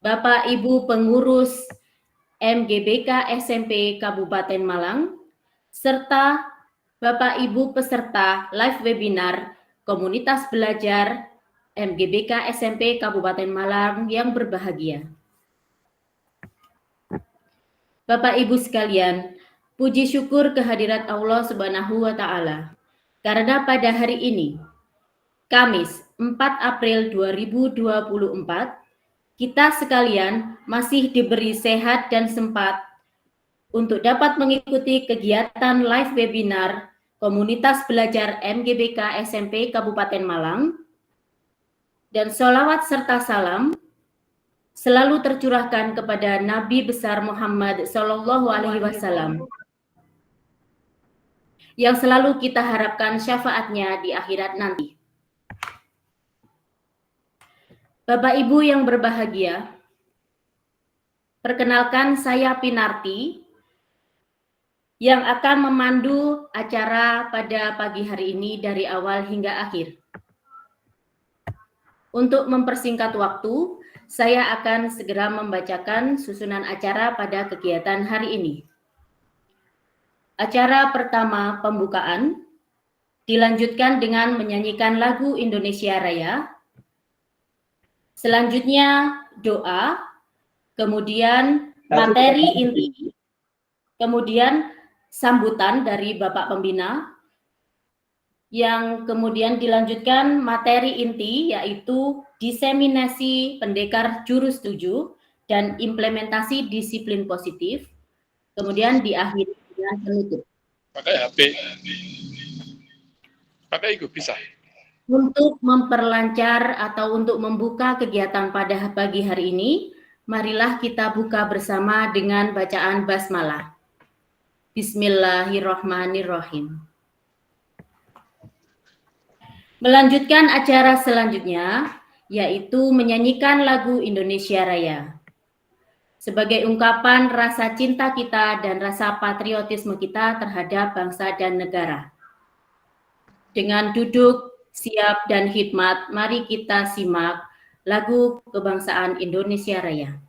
Bapak Ibu pengurus MGBK SMP Kabupaten Malang, serta Bapak Ibu peserta live webinar Komunitas Belajar MGBK SMP Kabupaten Malang yang berbahagia. Bapak Ibu sekalian, puji syukur kehadirat Allah Subhanahu wa Ta'ala. Karena pada hari ini, Kamis 4 April 2024, kita sekalian masih diberi sehat dan sempat untuk dapat mengikuti kegiatan live webinar Komunitas Belajar MGBK SMP Kabupaten Malang, dan sholawat serta salam selalu tercurahkan kepada Nabi besar Muhammad Sallallahu Alaihi Wasallam yang selalu kita harapkan syafaatnya di akhirat nanti. Bapak Ibu yang berbahagia, perkenalkan saya Pinarti yang akan memandu acara pada pagi hari ini dari awal hingga akhir. Untuk mempersingkat waktu, saya akan segera membacakan susunan acara pada kegiatan hari ini. Acara pertama, pembukaan, dilanjutkan dengan menyanyikan lagu Indonesia Raya. Selanjutnya doa, kemudian materi inti, kemudian sambutan dari Bapak Pembina, yang kemudian dilanjutkan materi inti yaitu diseminasi pendekar jurus 7 dan implementasi disiplin positif, kemudian diakhiri dengan penutup. Pakai HP. Pakai itu bisa. Untuk memperlancar atau untuk membuka kegiatan pada pagi hari ini, marilah kita buka bersama dengan bacaan basmalah. Bismillahirrahmanirrahim. Melanjutkan acara selanjutnya, yaitu menyanyikan lagu Indonesia Raya. Sebagai ungkapan rasa cinta kita dan rasa patriotisme kita terhadap bangsa dan negara. Dengan duduk, siap, dan khidmat, mari kita simak lagu kebangsaan Indonesia Raya.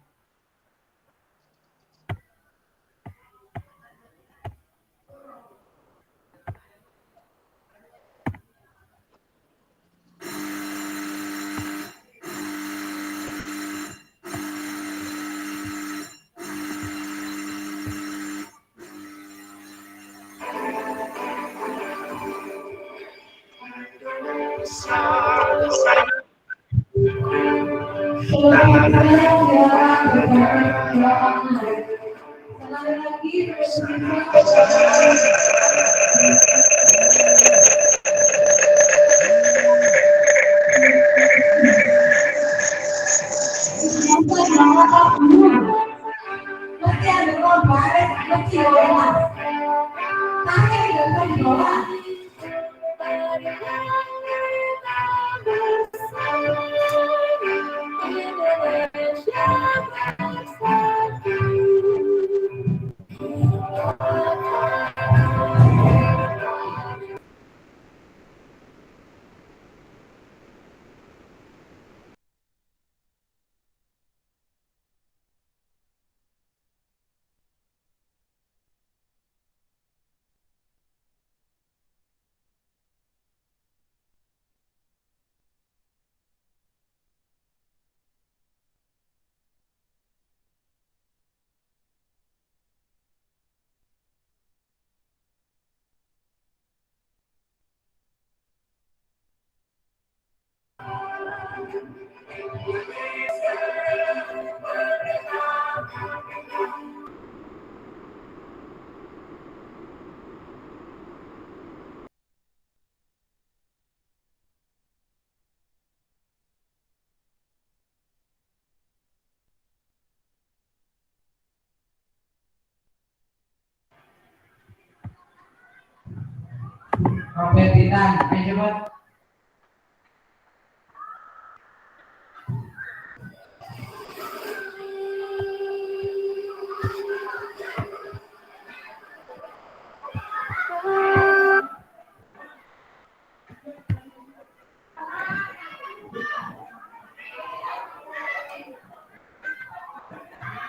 Robert Titan, ayo cepat.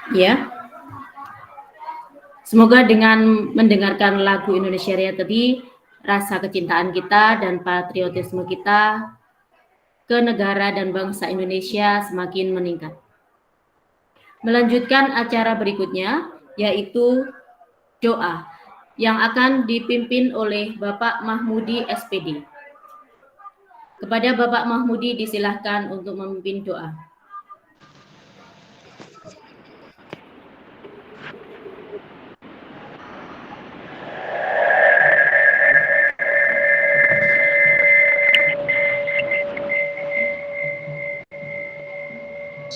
Ya. Semoga dengan mendengarkan lagu Indonesia Raya tadi, rasa kecintaan kita dan patriotisme kita ke negara dan bangsa Indonesia semakin meningkat. Melanjutkan acara berikutnya, yaitu doa, yang akan dipimpin oleh Bapak Mahmudi SPD. Kepada Bapak Mahmudi disilahkan untuk memimpin doa.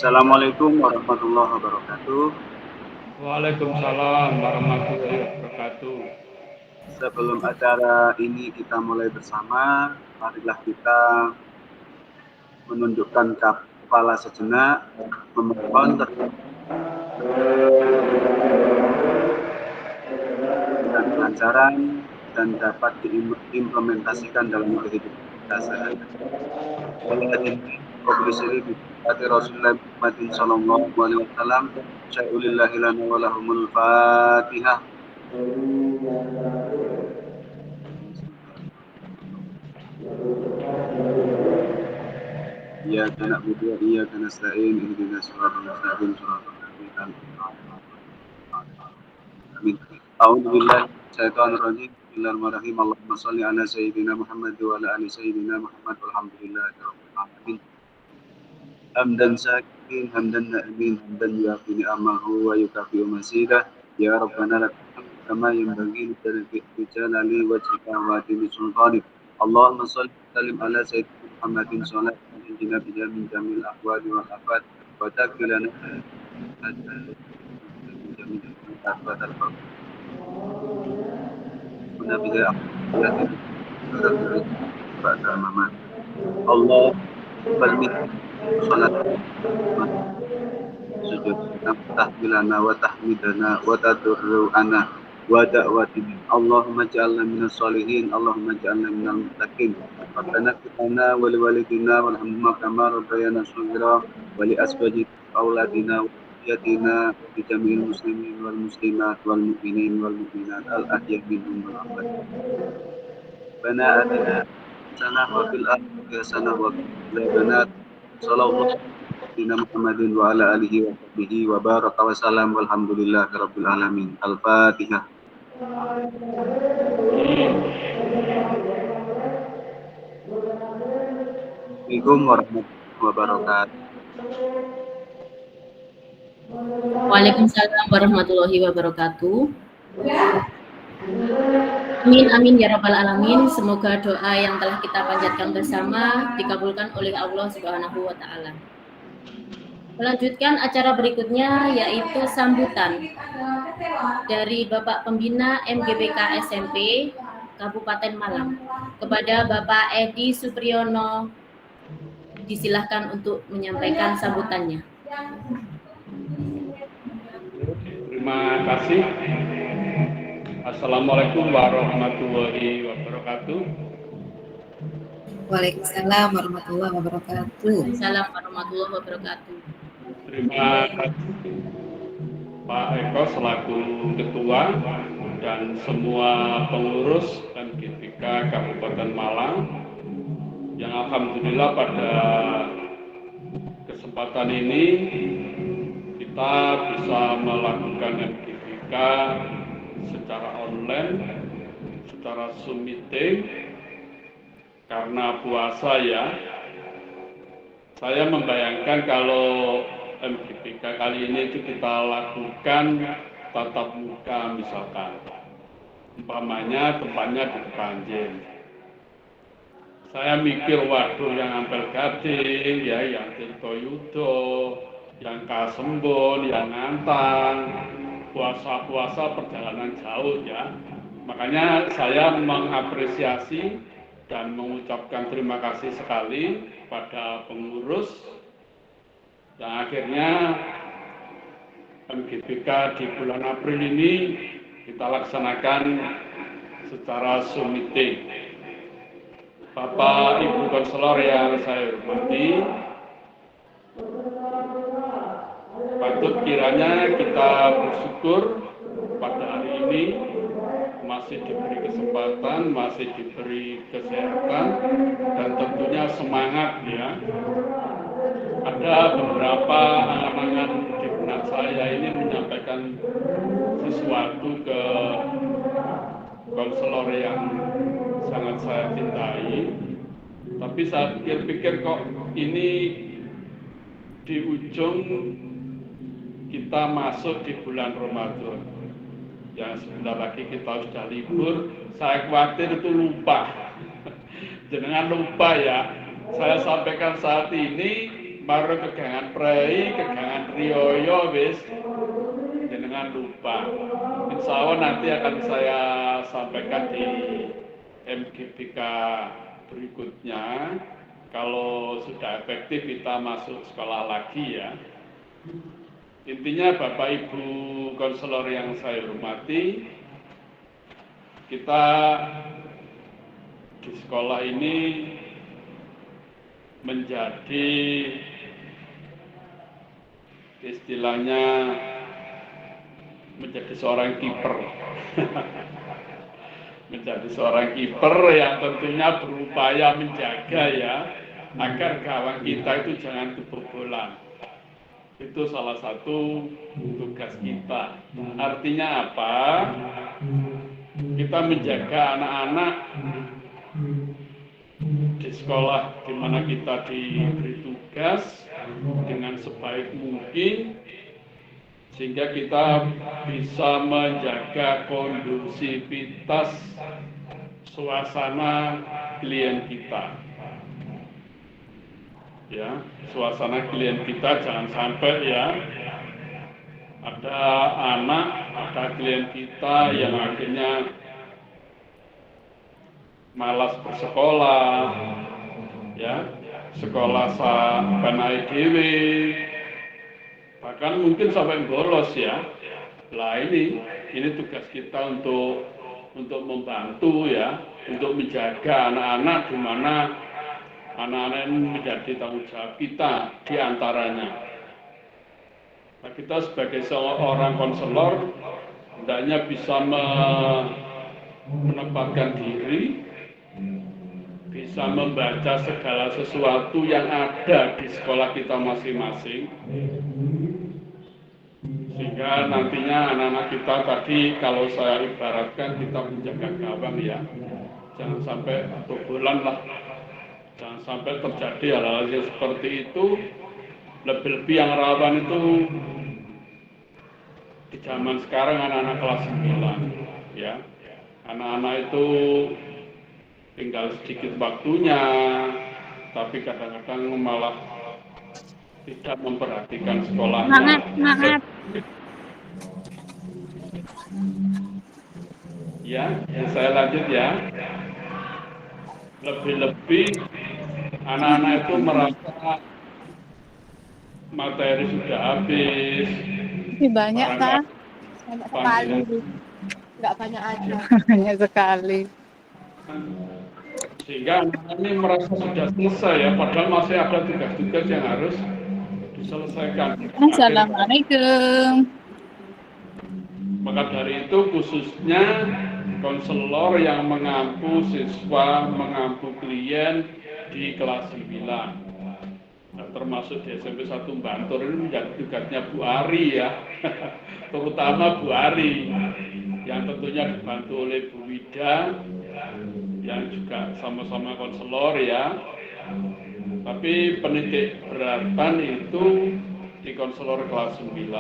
Assalamualaikum warahmatullahi wabarakatuh. Waalaikumsalam warahmatullahi wabarakatuh. Sebelum acara ini kita mulai bersama, marilah kita menundukkan kepala sejenak, memohon dan kelancaran dan dapat diimplementasikan dalam kehidupan kita sehari-hari. Qoblisiri bifati Rasulullah Muhammadin sallallahu alaihi wasallam. Syai'ulillahi lana wa lahumul Fatihah. Iyyaka na'budu wa iyyaka nasta'in ihdinas siratal mustaqim siratal ladzina an'amta 'alaihim. A'udzu billahi minasyaitonir rajim. Bismillahirrahmanirrahim. Allahumma shalli ala sayyidina Muhammad wa ala ali sayyidina Muhammad walhamdulillahi rabbil alamin. Hamdan syakirin, hamdan na'imin, hamdan yuafi ni'amahu wa yukafi'u masidah. Ya Rabbana lakal hamd kama yanbaghi li jalali wajhika wa 'azimi sultanik. Allahumma shalli wa sallim ala sayyidina Muhammadin sallallahu alaihi wasallam min jamil ahwali wal afat wa takfilana min jamil afat al-faqr. Nabi ya Allah balmi salat sujud tahmilana wa tahmidana wa tadurru'ana wa da'watina. Allahumma ja'alna minas solihin, Allahumma ja'alna minal muttaqin. Rabbana ighfirlana wa liwalidina warhamhuma kama rabbayana shaghira wa li azwajina wa auladina wa dhurriyyatina wa li jami'il muslimin wal muslimat wal mu'minin wal mu'minat al ahya'i minhum wal amwat. Rabbana atina hasanah wa fil akhirati hasanah wa qina adzabannar. Sallallahu Sayyidina Muhammadin wa ala alihi wa sahbihi wa baraka wa salam walhamdulillahi rabbil alamin. Al-Fatihah. Assalamualaikum warahmatullahi wabarakatuh. Waalaikumsalam warahmatullahi wabarakatuh. Amin amin ya rabbal alamin. Semoga doa yang telah kita panjatkan bersama dikabulkan oleh Allah Subhanahu wa taala. Melanjutkan acara berikutnya yaitu sambutan dari Bapak Pembina MGBK SMP Kabupaten Malang. Kepada Bapak Edi Supriyono disilahkan untuk menyampaikan sambutannya. Terima kasih. Assalamualaikum warahmatullahi wabarakatuh. Waalaikumsalam warahmatullahi wabarakatuh. Waalaikumsalam warahmatullahi wabarakatuh. Terima kasih Pak Eko selaku Ketua dan semua pengurus MGBK Kabupaten Malang yang alhamdulillah pada kesempatan ini kita bisa melakukan MGBK secara online, secara Zoom meeting karena puasa ya. Saya membayangkan kalau MGBK kali ini itu kita lakukan tatap muka misalkan, umpamanya tempatnya di Kepanjen. Saya mikir waduh yang Ampel Gading, ya, yang Tirtoyudo, yang Kasembon, yang Ngantang, puasa-puasa perjalanan jauh ya. Makanya saya mengapresiasi dan mengucapkan terima kasih sekali pada pengurus yang akhirnya MGBK di bulan April ini kita laksanakan secara Zoom meeting. Bapak Ibu Konselor yang saya hormati, pada patut kiranya kita bersyukur pada hari ini masih diberi kesempatan, masih diberi kesehatan, dan tentunya semangat ya. Ada beberapa angan-angan di benak saya ini menyampaikan sesuatu ke konselor yang sangat saya cintai, tapi saya pikir-pikir kok ini di ujung kita masuk di bulan Ramadan yang sebentar lagi kita sudah libur. Saya khawatir itu lupa. Jangan lupa ya, saya sampaikan saat ini baru kegangan prei, kegangan rioyo wis, jangan lupa. Insya Allah nanti akan saya sampaikan di MGBK berikutnya. Kalau sudah efektif kita masuk sekolah lagi ya. Intinya Bapak Ibu konselor yang saya hormati, kita di sekolah ini menjadi istilahnya menjadi seorang kiper. Menjadi seorang kiper yang tentunya berupaya menjaga ya, agar gawang kita itu jangan kebobolan. Itu salah satu tugas kita. Artinya apa? Kita menjaga anak-anak di sekolah di mana kita diberi tugas dengan sebaik mungkin, sehingga kita bisa menjaga kondusivitas suasana klien kita. Ya, suasana klien kita jangan sampai ya ada anak, ada klien kita yang akhirnya malas bersekolah, ya, sekolah sabenai dhewe, bahkan mungkin sampai bolos ya. Lah ini tugas kita untuk membantu ya, untuk menjaga anak-anak, di mana anak-anak ini menjadi tanggung jawab kita di antaranya. Nah, kita sebagai seorang konselor hendaknya bisa menempatkan diri, bisa membaca segala sesuatu yang ada di sekolah kita masing-masing, sehingga nantinya anak-anak kita tadi, kalau saya ibaratkan, kita menjaga gawang ya, jangan sampai kebobolan lah, jangan sampai terjadi hal-hal yang seperti itu. Lebih-lebih yang rawan itu di zaman sekarang anak-anak kelas 9 ya, anak-anak itu tinggal sedikit waktunya, tapi kadang-kadang malah tidak memperhatikan sekolahnya. Semangat. Ya, saya lanjut ya. Lebih-lebih anak-anak itu merasa materi sudah habis. Ini banyak kan? Banyak sekali. Nggak banyak aja. Banyak sekali. Sehingga anak ini merasa sudah selesai ya, padahal masih ada tugas-tugas yang harus diselesaikan. Assalamualaikum. Maka dari itu khususnya konselor yang mengampu siswa, mengampu klien di kelas 9. Nah, termasuk di SMP 1 Bantul ini menjadi tugasnya Bu Ari ya, terutama Bu Ari yang tentunya dibantu oleh Bu Wida yang juga sama-sama konselor ya. Tapi penitik beratan itu di konselor kelas 9.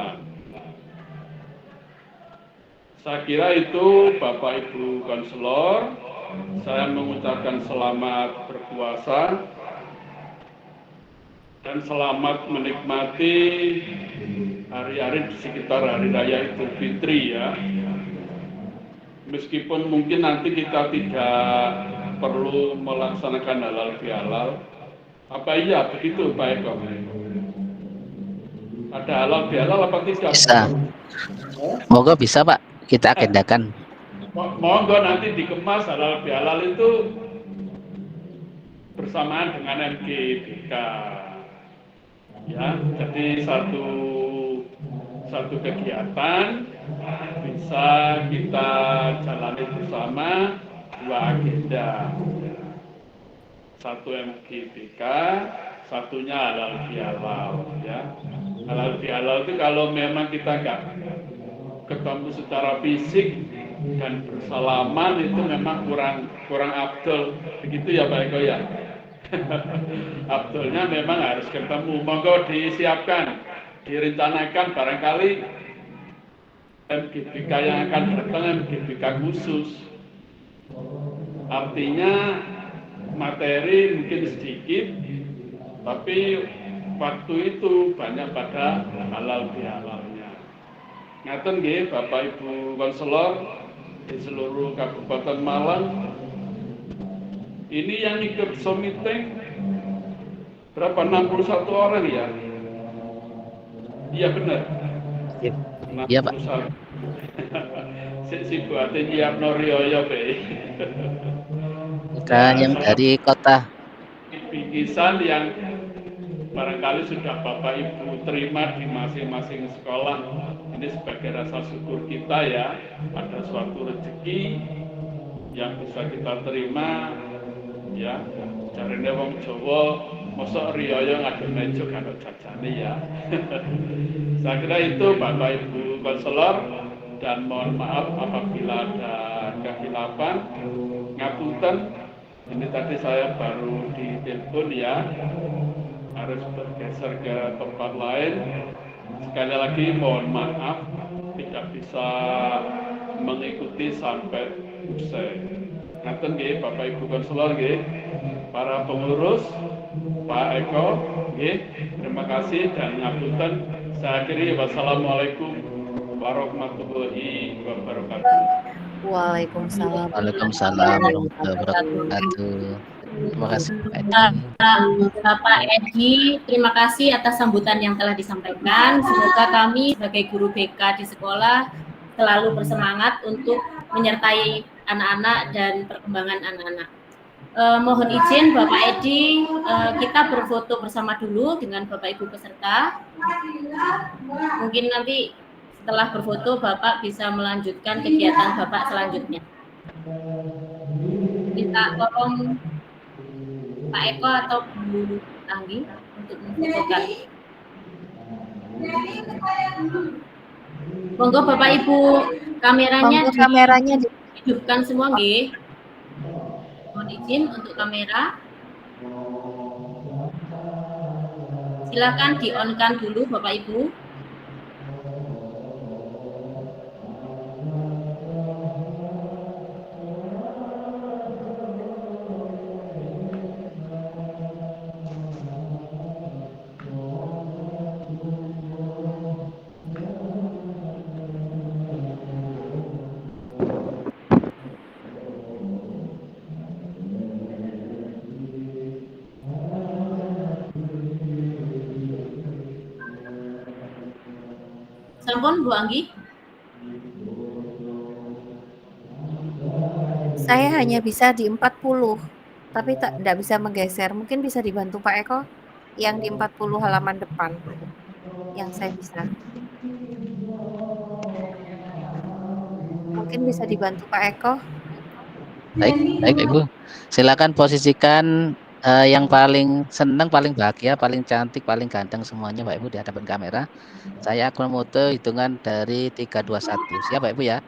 Saya kira itu Bapak Ibu konselor, saya mengucapkan selamat berpuasa dan selamat menikmati hari-hari di sekitar Hari Raya Idul Fitri ya. Meskipun mungkin nanti kita tidak perlu melaksanakan halal bihalal. Apa iya begitu Pak Eko? Ada halal bihalal apa tidak? Bisa. Moga bisa Pak, kita agendakan. Monggo nanti dikemas halal bihalal itu bersamaan dengan MGBK. Ya, jadi satu satu kegiatan bisa kita jalani bersama dua agenda. Satu MGBK, satunya halal bihalal ya. Halal bihalal itu kalau memang kita nggak ketemu secara fisik dan bersalaman itu memang kurang afdol. Begitu ya Pak Eko ya. Afdolnya memang harus ketemu. Monggo disiapkan, direncanakan barangkali MGBK yang akan datang MGBK khusus. Artinya materi mungkin sedikit, tapi waktu itu banyak pada halal bihalalnya. Ngaten nggih Bapak Ibu konselor di seluruh Kabupaten Malang. Ini yang ikut Zoom meeting berapa? 61 orang ya? Iya benar. Iya Pak. Si buatnya nyiap Norioyo Be. Dan yang dari kota. Bingkisan yang barangkali sudah Bapak Ibu terima di masing-masing sekolah. Ini sebagai rasa syukur kita ya, ada suatu rezeki yang bisa kita terima ya. Jarine wong Jawa mosok riyaya ngadeg meja karo jajane ya. Saya kira itu Bapak Ibu konselor, dan mohon maaf apabila ada kehilafan. Ngapunten, ini tadi saya baru ditelepon ya, harus bergeser ke tempat lain. Sekali lagi mohon maaf tidak bisa mengikuti sampai usai. Ngaten nggih Bapak Ibu konselor nggih, para pengurus, Pak Eko nggih, terima kasih dan ngapunten. Saya akhiri, wassalamualaikum warahmatullahi wabarakatuh. Waalaikumsalam. Waalaikumsalam warahmatullahi wabarakatuh. Terima kasih Pak Edi. Bapak Edi, terima kasih atas sambutan yang telah disampaikan. Semoga kami sebagai guru BK di sekolah selalu bersemangat untuk menyertai anak-anak dan perkembangan anak-anak. Mohon izin Bapak Edi, kita berfoto bersama dulu dengan Bapak Ibu peserta. Mungkin nanti setelah berfoto Bapak bisa melanjutkan kegiatan Bapak selanjutnya. Minta tolong Pak Eko atau Bu Anggi untuk memfotokan. Monggo Bapak Ibu kameranya dihidupkan semua nggih. Mohon izin untuk kamera. Silakan di-on-kan dulu Bapak Ibu. Sampun Bu Anggi. Saya hanya bisa di 40, tapi tidak bisa menggeser. Mungkin bisa dibantu Pak Eko yang di 40 halaman depan. Yang saya bisa. Mungkin bisa dibantu Pak Eko. Baik Ibu. Silakan posisikan yang paling senang, paling bahagia, paling cantik, paling ganteng semuanya Pak Ibu di hadapan kamera. Saya akan foto hitungan dari 3, 2, 1. Siap Pak Ibu ya.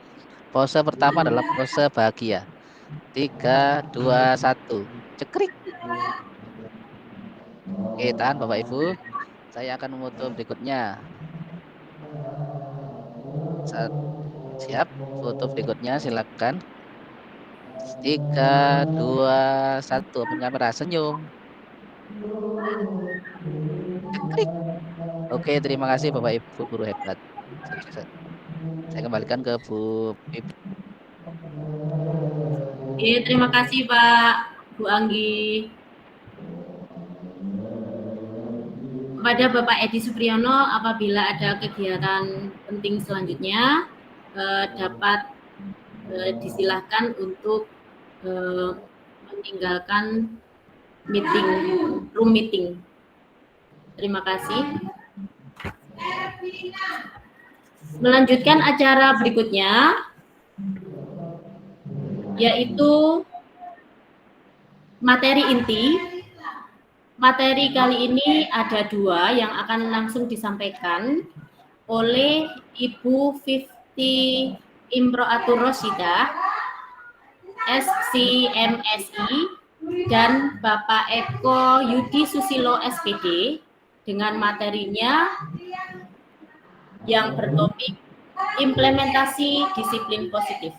Pose pertama adalah pose bahagia. 3, 2, 1. Cekrik. Oke, tahan Bapak Ibu. Saya akan memfoto berikutnya. Siap. Foto berikutnya silakan. 3, 2, 1. Open kamera, senyum. Klik. Oke, terima kasih Bapak Ibu guru hebat. Saya kembalikan ke Bu Pipi. Terima kasih Pak Bu Anggi. Kepada Bapak Edi Supriyono, apabila ada kegiatan penting selanjutnya dapat disilahkan untuk meninggalkan room meeting. Terima kasih. Melanjutkan acara berikutnya, yaitu materi inti. Materi kali ini ada 2 yang akan langsung disampaikan oleh Ibu Fifty Imro'atur Rosyidah, SCMSI, dan Bapak Eko Yudi Susilo SPD dengan materinya yang bertopik implementasi disiplin positif.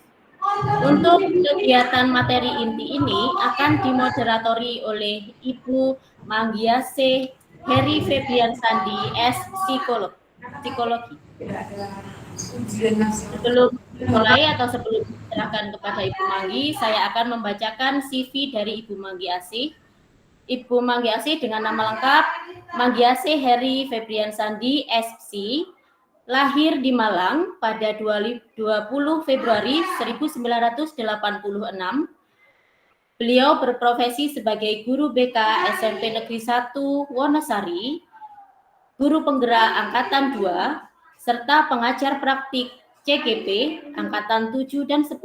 Untuk kegiatan materi inti ini akan dimoderatori oleh Ibu Manggiase Heri Febrian Sandi, S. Psikologi. Sebelum mulai atau sebelum diserahkan kepada Ibu Manggi, saya akan membacakan CV dari Ibu Manggiase. Ibu Manggiase dengan nama lengkap Manggiase Heri Febrian Sandi, SC, lahir di Malang pada 20 Februari 1986. Beliau berprofesi sebagai guru BK SMP Negeri 1 Wonosari, guru penggerak Angkatan 2, serta pengajar praktik CGP Angkatan 7 dan 10.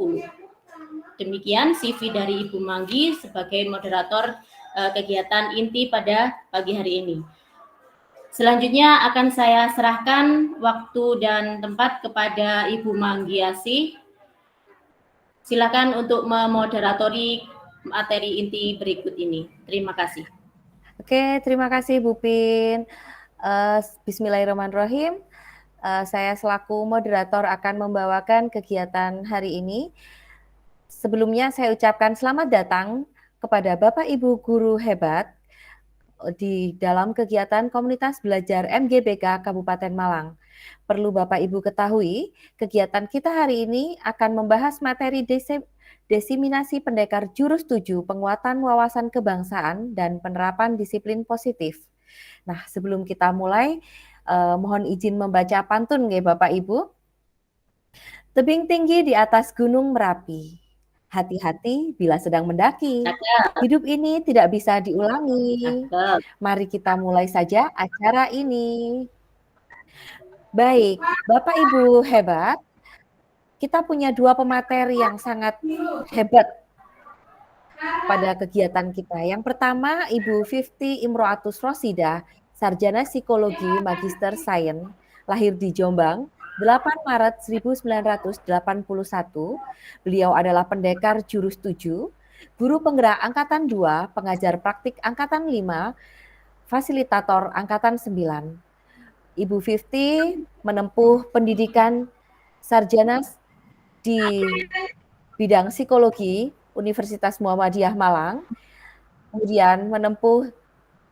Demikian CV dari Ibu Manggi sebagai moderator kegiatan inti pada pagi hari ini. Selanjutnya akan saya serahkan waktu dan tempat kepada Ibu Manggiase. Silakan untuk memoderatori materi inti berikut ini. Terima kasih. Oke, terima kasih Bu Pin. Bismillahirrahmanirrahim. Saya selaku moderator akan membawakan kegiatan hari ini. Sebelumnya saya ucapkan selamat datang kepada Bapak Ibu guru hebat di dalam kegiatan komunitas belajar MGBK Kabupaten Malang. Perlu Bapak Ibu ketahui, kegiatan kita hari ini akan membahas materi diseminasi pendekar jurus 7, penguatan wawasan kebangsaan dan penerapan disiplin positif. Nah, sebelum kita mulai, mohon izin membaca pantun nggih Bapak Ibu. Tebing tinggi di atas gunung Merapi. Hati-hati bila sedang mendaki. Hidup ini tidak bisa diulangi. Mari kita mulai saja acara ini. Baik, Bapak Ibu hebat, kita punya 2 pemateri yang sangat hebat pada kegiatan kita. Yang pertama, Ibu Fifty Imro'atus Rosyidah, sarjana psikologi, magister sains, lahir di Jombang, 8 Maret 1981, beliau adalah pendekar jurus 7, guru penggerak Angkatan 2, pengajar praktik Angkatan 5, fasilitator Angkatan 9. Ibu Fifty menempuh pendidikan sarjana di bidang psikologi Universitas Muhammadiyah Malang, kemudian menempuh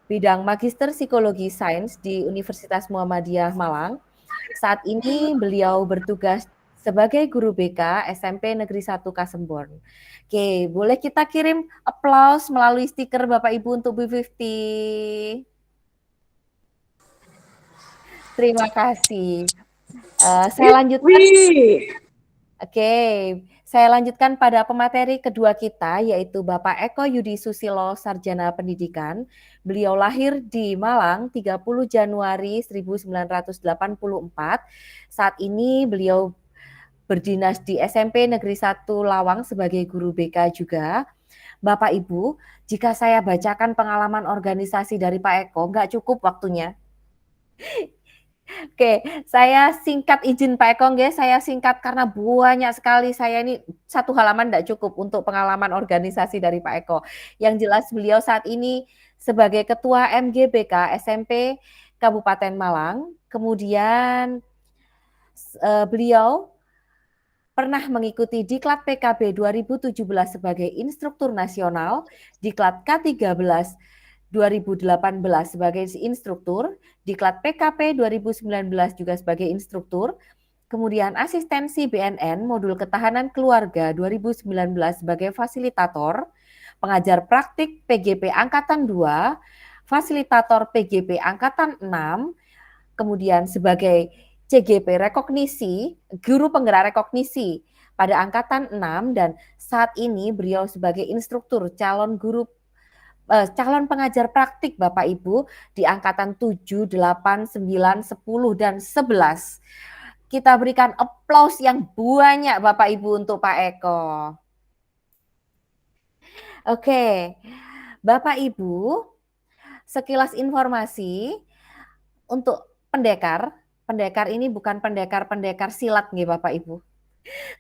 bidang magister psikologi sains di Universitas Muhammadiyah Malang. Saat ini beliau bertugas sebagai guru BK SMP Negeri 1 Kasemborn. Oke, boleh kita kirim aplaus melalui stiker Bapak Ibu untuk Bu Fifty. Terima kasih. Saya lanjutkan. Oke, saya lanjutkan pada pemateri kedua kita, yaitu Bapak Eko Yudi Susilo, sarjana pendidikan. Beliau lahir di Malang 30 Januari 1984. Saat ini beliau berdinas di SMP Negeri 1 Lawang sebagai guru BK juga. Bapak Ibu, jika saya bacakan pengalaman organisasi dari Pak Eko, nggak cukup waktunya. Oke, saya singkat izin Pak Eko, saya singkat karena banyak sekali, saya ini 1 halaman tidak cukup untuk pengalaman organisasi dari Pak Eko. Yang jelas beliau saat ini sebagai Ketua MGBK SMP Kabupaten Malang, kemudian beliau pernah mengikuti Diklat PKB 2017 sebagai instruktur nasional, Diklat K13 2018 sebagai instruktur, Diklat PKP 2019 juga sebagai instruktur, kemudian asistensi BNN Modul Ketahanan Keluarga 2019 sebagai fasilitator, pengajar praktik PGP Angkatan 2, fasilitator PGP Angkatan 6, kemudian sebagai CGP Rekognisi, guru penggerak rekognisi pada Angkatan 6, dan saat ini beliau sebagai instruktur calon pengajar praktik Bapak Ibu di Angkatan 7, 8, 9, 10, dan 11. Kita berikan aplaus yang banyak Bapak Ibu untuk Pak Eko. Oke, Bapak Ibu, sekilas informasi untuk pendekar. Pendekar ini bukan pendekar silat nih Bapak Ibu.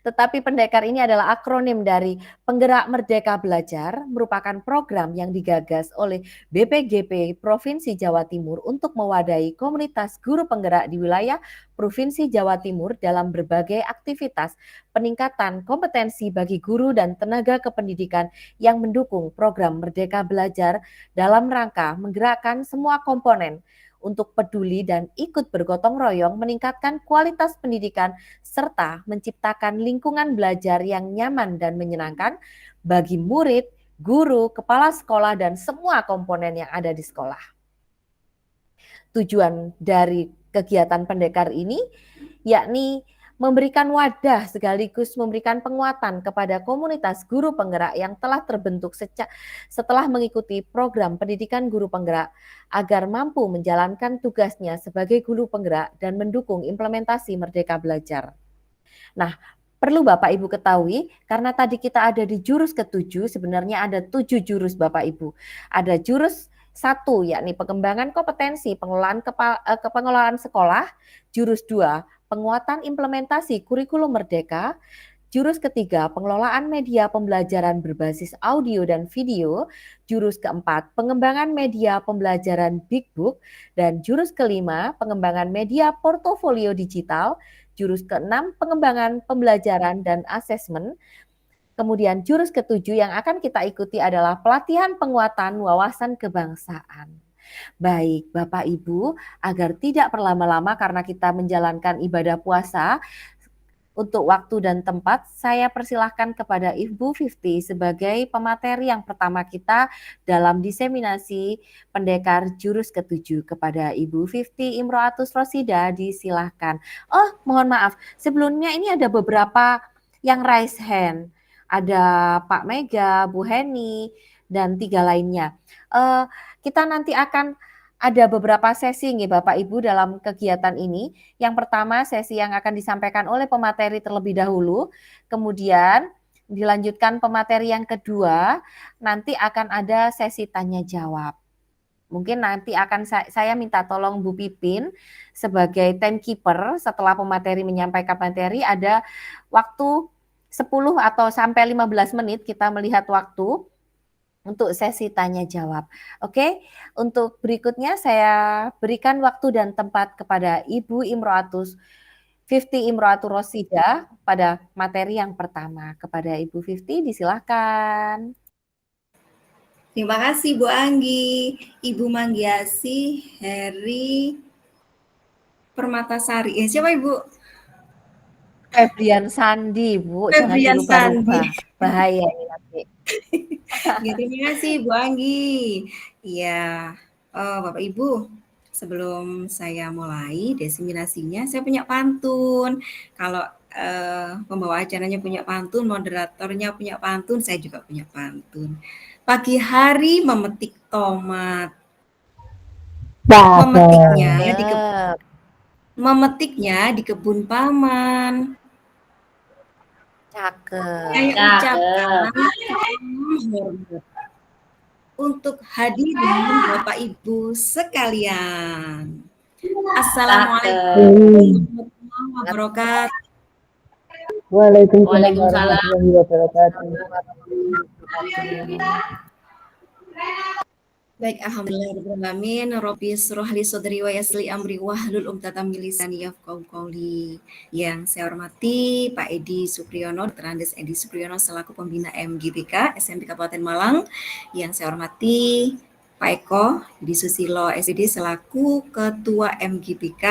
Tetapi pendekar ini adalah akronim dari Penggerak Merdeka Belajar, merupakan program yang digagas oleh BPGP Provinsi Jawa Timur untuk mewadahi komunitas guru penggerak di wilayah Provinsi Jawa Timur dalam berbagai aktivitas peningkatan kompetensi bagi guru dan tenaga kependidikan yang mendukung program Merdeka Belajar dalam rangka menggerakkan semua komponen untuk peduli dan ikut bergotong royong meningkatkan kualitas pendidikan serta menciptakan lingkungan belajar yang nyaman dan menyenangkan bagi murid, guru, kepala sekolah, dan semua komponen yang ada di sekolah. Tujuan dari kegiatan pendekar ini yakni memberikan wadah sekaligus memberikan penguatan kepada komunitas guru penggerak yang telah terbentuk setelah mengikuti program pendidikan guru penggerak agar mampu menjalankan tugasnya sebagai guru penggerak dan mendukung implementasi Merdeka Belajar. Nah, perlu Bapak Ibu ketahui, karena tadi kita ada di jurus ke-7, sebenarnya ada 7 jurus Bapak Ibu. Ada jurus 1, yakni pengembangan kompetensi pengelolaan sekolah. Jurus 2, penguatan implementasi kurikulum merdeka. Jurus ketiga, pengelolaan media pembelajaran berbasis audio dan video. Jurus keempat, pengembangan media pembelajaran Big Book. Dan jurus kelima, pengembangan media portofolio digital. Jurus keenam, pengembangan pembelajaran dan asesmen. Kemudian jurus ketujuh yang akan kita ikuti adalah pelatihan penguatan wawasan kebangsaan. Baik, Bapak Ibu, agar tidak berlama-lama karena kita menjalankan ibadah puasa, untuk waktu dan tempat, saya persilahkan kepada Ibu Fifty sebagai pemateri yang pertama kita dalam diseminasi pendekar jurus ke-7. Kepada Ibu Fifty Imro'atus Rosida, disilahkan. Oh, mohon maaf, sebelumnya ini ada beberapa yang raise hand. Ada Pak Mega, Bu Heni, dan 3 lainnya. Kita nanti akan ada beberapa sesi nih Bapak Ibu dalam kegiatan ini. Yang pertama sesi yang akan disampaikan oleh pemateri terlebih dahulu, kemudian dilanjutkan pemateri yang kedua, nanti akan ada sesi tanya jawab. Mungkin nanti akan saya minta tolong Bu Pipin sebagai timekeeper setelah pemateri menyampaikan materi, ada waktu 10 atau sampai 15 menit kita melihat waktu untuk sesi tanya jawab. Oke, untuk berikutnya saya berikan waktu dan tempat kepada Ibu Imro'atus Fifty Imro'atus Rosida pada materi yang pertama. Kepada Ibu Fifty disilahkan. Terima kasih Bu Anggi, Ibu Manggiasi, Heri Permatasari. Siapa Ibu? Febrian Sandi, Bu. Febrian Jangan Sandi. Bahaya ini nanti. Ya, terima kasih Bu Anggi. Iya, Bapak Ibu, sebelum saya mulai diseminasinya, saya punya pantun. Kalau pembawa acaranya punya pantun, moderatornya punya pantun, saya juga punya pantun. Pagi hari memetik tomat. Memetiknya di kebun paman. Cakep. Saya ucapkan hormat untuk hadirin Bapak Ibu sekalian. Assalamualaikum warahmatullahi wabarakatuh. Waalaikumsalam warahmatullahi wabarakatuh. Baik, alhamdulillahirrahmanirrahim. Rabbi shrah li sadri wa yassir li amri wahlul 'uqdatam min lisani yafqahu qawli. Yang saya hormati Pak Edi Supriyono, Dr. Andes Edi Supriyono selaku pembina MGBK SMP Kabupaten Malang. Yang saya hormati Pak Eko Edi Susilo SPD selaku Ketua MGBK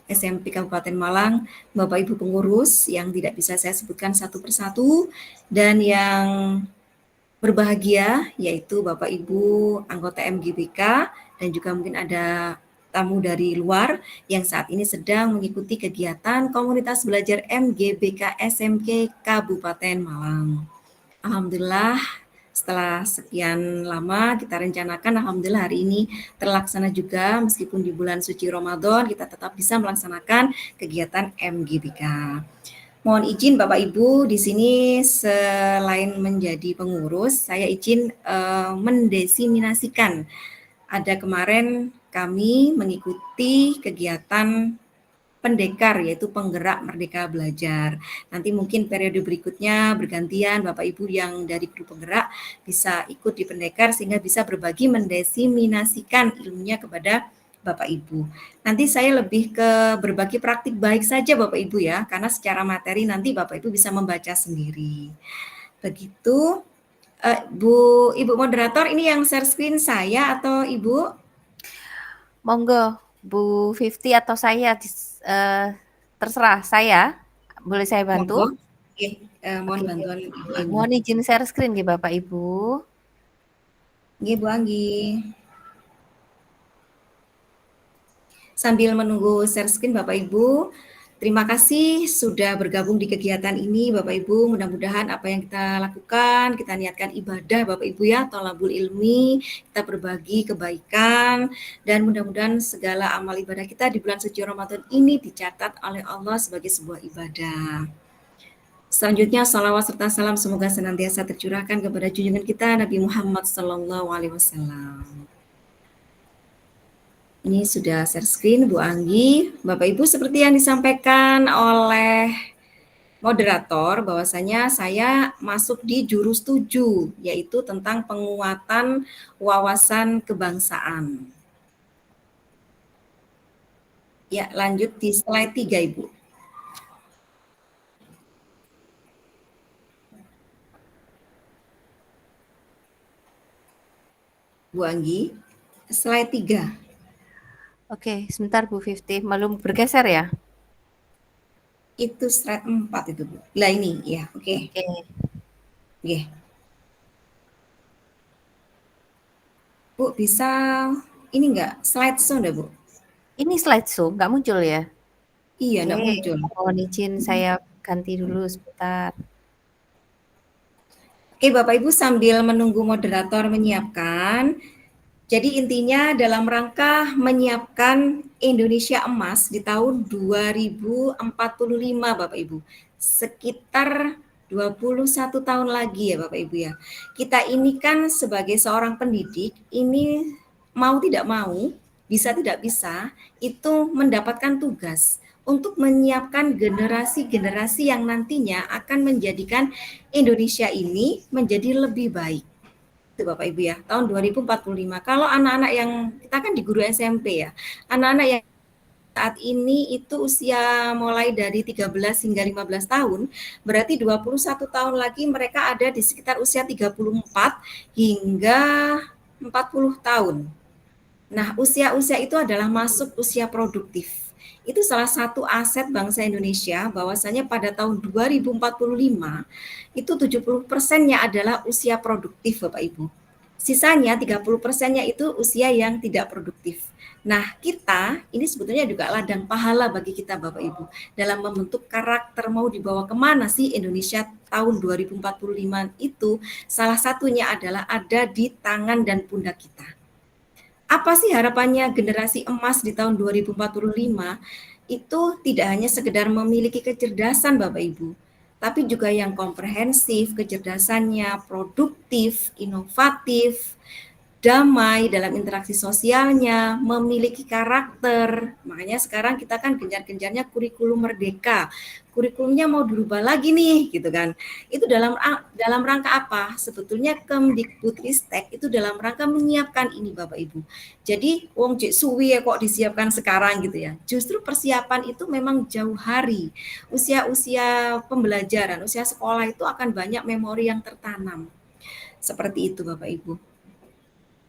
SMP Kabupaten Malang, Bapak Ibu pengurus yang tidak bisa saya sebutkan satu persatu, dan yang berbahagia yaitu Bapak Ibu anggota MGBK dan juga mungkin ada tamu dari luar yang saat ini sedang mengikuti kegiatan komunitas belajar MGBK SMK Kabupaten Malang. Alhamdulillah Setelah sekian lama kita rencanakan, alhamdulillah hari ini terlaksana juga, meskipun di bulan suci Ramadan kita tetap bisa melaksanakan kegiatan MGBK. Mohon izin Bapak Ibu, di sini selain menjadi pengurus, saya izin mendesiminasikan. Ada kemarin kami mengikuti kegiatan pendekar, yaitu penggerak Merdeka Belajar. Nanti mungkin periode berikutnya bergantian Bapak Ibu yang dari grup penggerak bisa ikut di pendekar sehingga bisa berbagi mendesiminasikan ilmunya kepada Bapak Ibu. Nanti saya lebih ke berbagi praktik baik saja Bapak Ibu ya, karena secara materi nanti Bapak Ibu bisa membaca sendiri. Begitu. Ibu moderator, ini yang share screen saya atau Ibu? Monggo, Bu Fifty atau saya, terserah saya. Boleh saya bantu? Oke, mohon bantuan Ibu Anggi. Mohon izin share screen ya Bapak Ibu. Nggih, Bu Anggi. Sambil menunggu share screen Bapak Ibu, terima kasih sudah bergabung di kegiatan ini Bapak Ibu. Mudah-mudahan apa yang kita lakukan, kita niatkan ibadah Bapak Ibu ya, thalabul ilmi, kita berbagi kebaikan, dan mudah-mudahan segala amal ibadah kita di bulan suci Ramadan ini dicatat oleh Allah sebagai sebuah ibadah. Selanjutnya salawat serta salam semoga senantiasa tercurahkan kepada junjungan kita Nabi Muhammad SAW. Ini sudah share screen Bu Anggi. Bapak Ibu, seperti yang disampaikan oleh moderator bahwasanya saya masuk di jurus 7, yaitu tentang penguatan wawasan kebangsaan. Ya, lanjut di slide 3 Ibu. Bu Anggi, slide 3. Oke, sebentar Bu Fifty, belum bergeser ya? Itu slide 4 itu Bu. Lah ini ya, oke. Oke. Bu bisa ini enggak slideshow enggak Bu? Ini slideshow nggak muncul ya? Iya, enggak muncul. Mohon izin saya ganti dulu sebentar. Oke, Bapak Ibu sambil menunggu moderator menyiapkan. Jadi intinya dalam rangka menyiapkan Indonesia Emas di tahun 2045 Bapak Ibu. Sekitar 21 tahun lagi ya Bapak Ibu ya. Kita ini kan sebagai seorang pendidik ini mau tidak mau, bisa tidak bisa, itu mendapatkan tugas untuk menyiapkan generasi-generasi yang nantinya akan menjadikan Indonesia ini menjadi lebih baik. Bapak Ibu ya, tahun 2045. Kalau anak-anak yang kita kan di guru SMP ya, anak-anak yang saat ini itu usia mulai dari 13 hingga 15 tahun, berarti 21 tahun lagi mereka ada di sekitar usia 34 hingga 40 tahun. Nah, usia-usia itu adalah masuk usia produktif. Itu salah satu aset bangsa Indonesia, bahwasanya pada tahun 2045 itu 70%-nya adalah usia produktif Bapak Ibu. Sisanya 30%-nya itu usia yang tidak produktif. Nah, kita ini sebetulnya juga ladang pahala bagi kita Bapak Ibu dalam membentuk karakter mau dibawa kemana sih Indonesia tahun 2045 itu, salah satunya adalah ada di tangan dan pundak kita. Apa sih harapannya generasi emas di tahun 2045? Itu tidak hanya sekedar memiliki kecerdasan Bapak Ibu, tapi juga yang komprehensif, kecerdasannya, produktif, inovatif, damai dalam interaksi sosialnya, memiliki karakter. Makanya sekarang kita kan gencar-gencarnya kurikulum merdeka. Kurikulumnya mau dirubah lagi nih, gitu kan. Itu dalam rangka apa? Sebetulnya Kemdikbudristek itu dalam rangka menyiapkan ini Bapak Ibu. Jadi wong cek suwi ya kok disiapkan sekarang gitu ya. Justru persiapan itu memang jauh hari. Usia-usia pembelajaran, usia sekolah itu akan banyak memori yang tertanam. Seperti itu Bapak Ibu.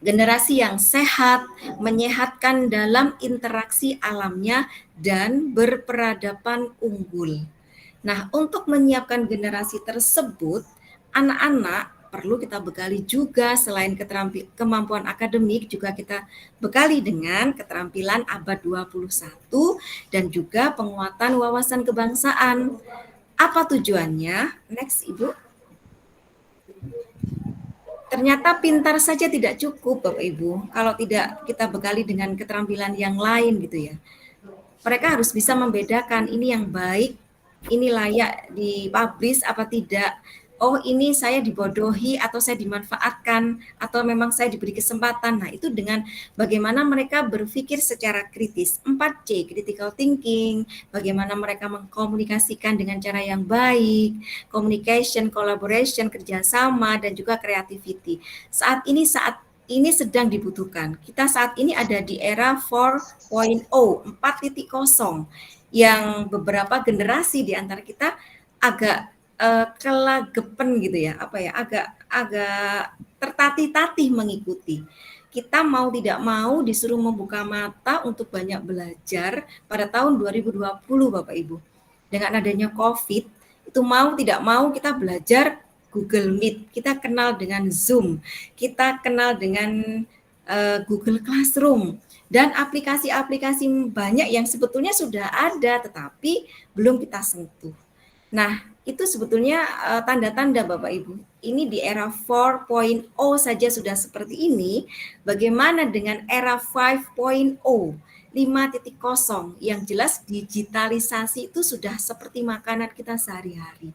Generasi yang sehat, menyehatkan dalam interaksi alamnya, dan berperadaban unggul. Nah, untuk menyiapkan generasi tersebut, anak-anak perlu kita bekali juga selain kemampuan akademik, juga kita bekali dengan keterampilan abad 21 dan juga penguatan wawasan kebangsaan. Apa tujuannya? Next, Ibu. Ternyata pintar saja tidak cukup, Bapak Ibu, kalau tidak kita bekali dengan keterampilan yang lain gitu ya. Mereka harus bisa membedakan ini yang baik, ini layak dipublish apa tidak. Oh, ini saya dibodohi atau saya dimanfaatkan atau memang saya diberi kesempatan. Nah, itu dengan bagaimana mereka berpikir secara kritis. 4C, critical thinking, bagaimana mereka mengkomunikasikan dengan cara yang baik, communication, collaboration, kerjasama, dan juga creativity. Saat ini sedang dibutuhkan. Kita saat ini ada di era 4.0, 4.0, yang beberapa generasi di antara kita agak kelagepen gitu ya, agak tertatih-tatih mengikuti. Kita mau tidak mau disuruh membuka mata untuk banyak belajar pada tahun 2020, Bapak Ibu. Dengan adanya COVID, itu mau tidak mau kita belajar Google Meet, kita kenal dengan Zoom, kita kenal dengan Google Classroom, dan aplikasi-aplikasi banyak yang sebetulnya sudah ada tetapi belum kita sentuh. Nah, itu sebetulnya tanda-tanda Bapak Ibu. Ini di era 4.0 saja sudah seperti ini, bagaimana dengan era 5.0, 5.0, yang jelas digitalisasi itu sudah seperti makanan kita sehari-hari.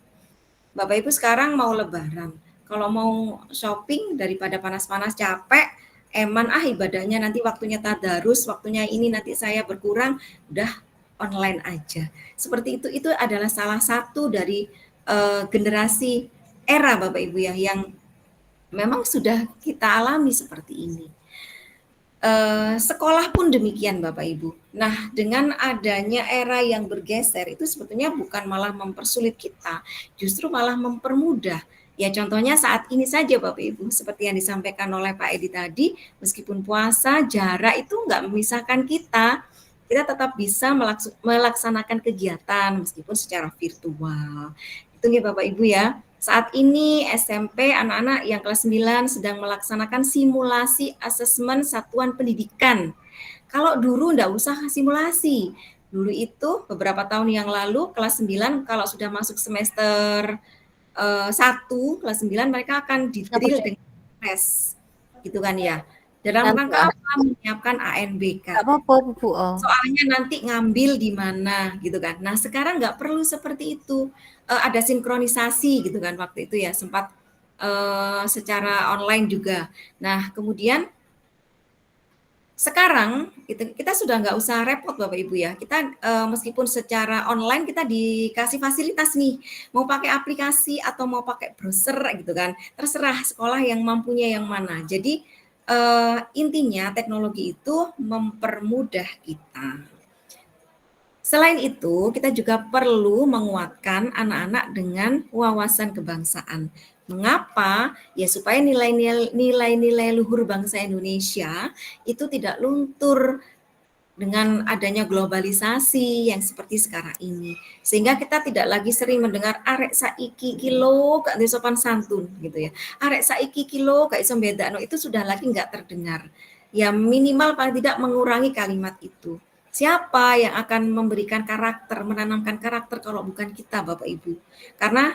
Bapak Ibu sekarang mau lebaran, kalau mau shopping daripada panas-panas capek, eman ibadahnya nanti waktunya tadarus, waktunya ini nanti saya berkurang, udah online aja. Seperti itu adalah salah satu dari generasi era Bapak Ibu ya, yang memang sudah kita alami seperti ini. Sekolah pun demikian Bapak Ibu. Nah, dengan adanya era yang bergeser itu sebetulnya bukan malah mempersulit kita, justru malah mempermudah. Ya contohnya saat ini saja Bapak Ibu, seperti yang disampaikan oleh Pak Edi tadi, meskipun puasa, jarak itu nggak memisahkan kita tetap bisa melaksanakan kegiatan meskipun secara virtual. Itu nih Bapak Ibu ya. Saat ini SMP anak-anak yang kelas 9 sedang melaksanakan simulasi asesmen satuan pendidikan. Kalau dulu enggak usah simulasi. Dulu itu beberapa tahun yang lalu kelas 9 kalau sudah masuk semester 1, kelas 9 mereka akan di-drill dengan tes. Gitu kan ya. Dalam rangka apa? Menyiapkan ANBK. Apa-apa, Bu. Soalnya nanti ngambil di mana gitu kan. Nah, sekarang nggak perlu seperti itu. Ada sinkronisasi gitu kan waktu itu ya, sempat secara online juga. Nah, kemudian sekarang kita sudah nggak usah repot Bapak Ibu ya. Kita meskipun secara online kita dikasih fasilitas nih, mau pakai aplikasi atau mau pakai browser gitu kan, terserah sekolah yang mampunya yang mana. Jadi intinya teknologi itu mempermudah kita. Selain itu, kita juga perlu menguatkan anak-anak dengan wawasan kebangsaan. Mengapa? Ya supaya nilai-nilai luhur bangsa Indonesia itu tidak luntur dengan adanya globalisasi yang seperti sekarang ini. Sehingga kita tidak lagi sering mendengar arek saiki kilo gak iso sopan santun gitu ya. Arek saiki kilo gak iso bedakno, itu sudah lagi nggak terdengar. Ya minimal paling tidak mengurangi kalimat itu. Siapa yang akan memberikan karakter, menanamkan karakter kalau bukan kita Bapak Ibu? Karena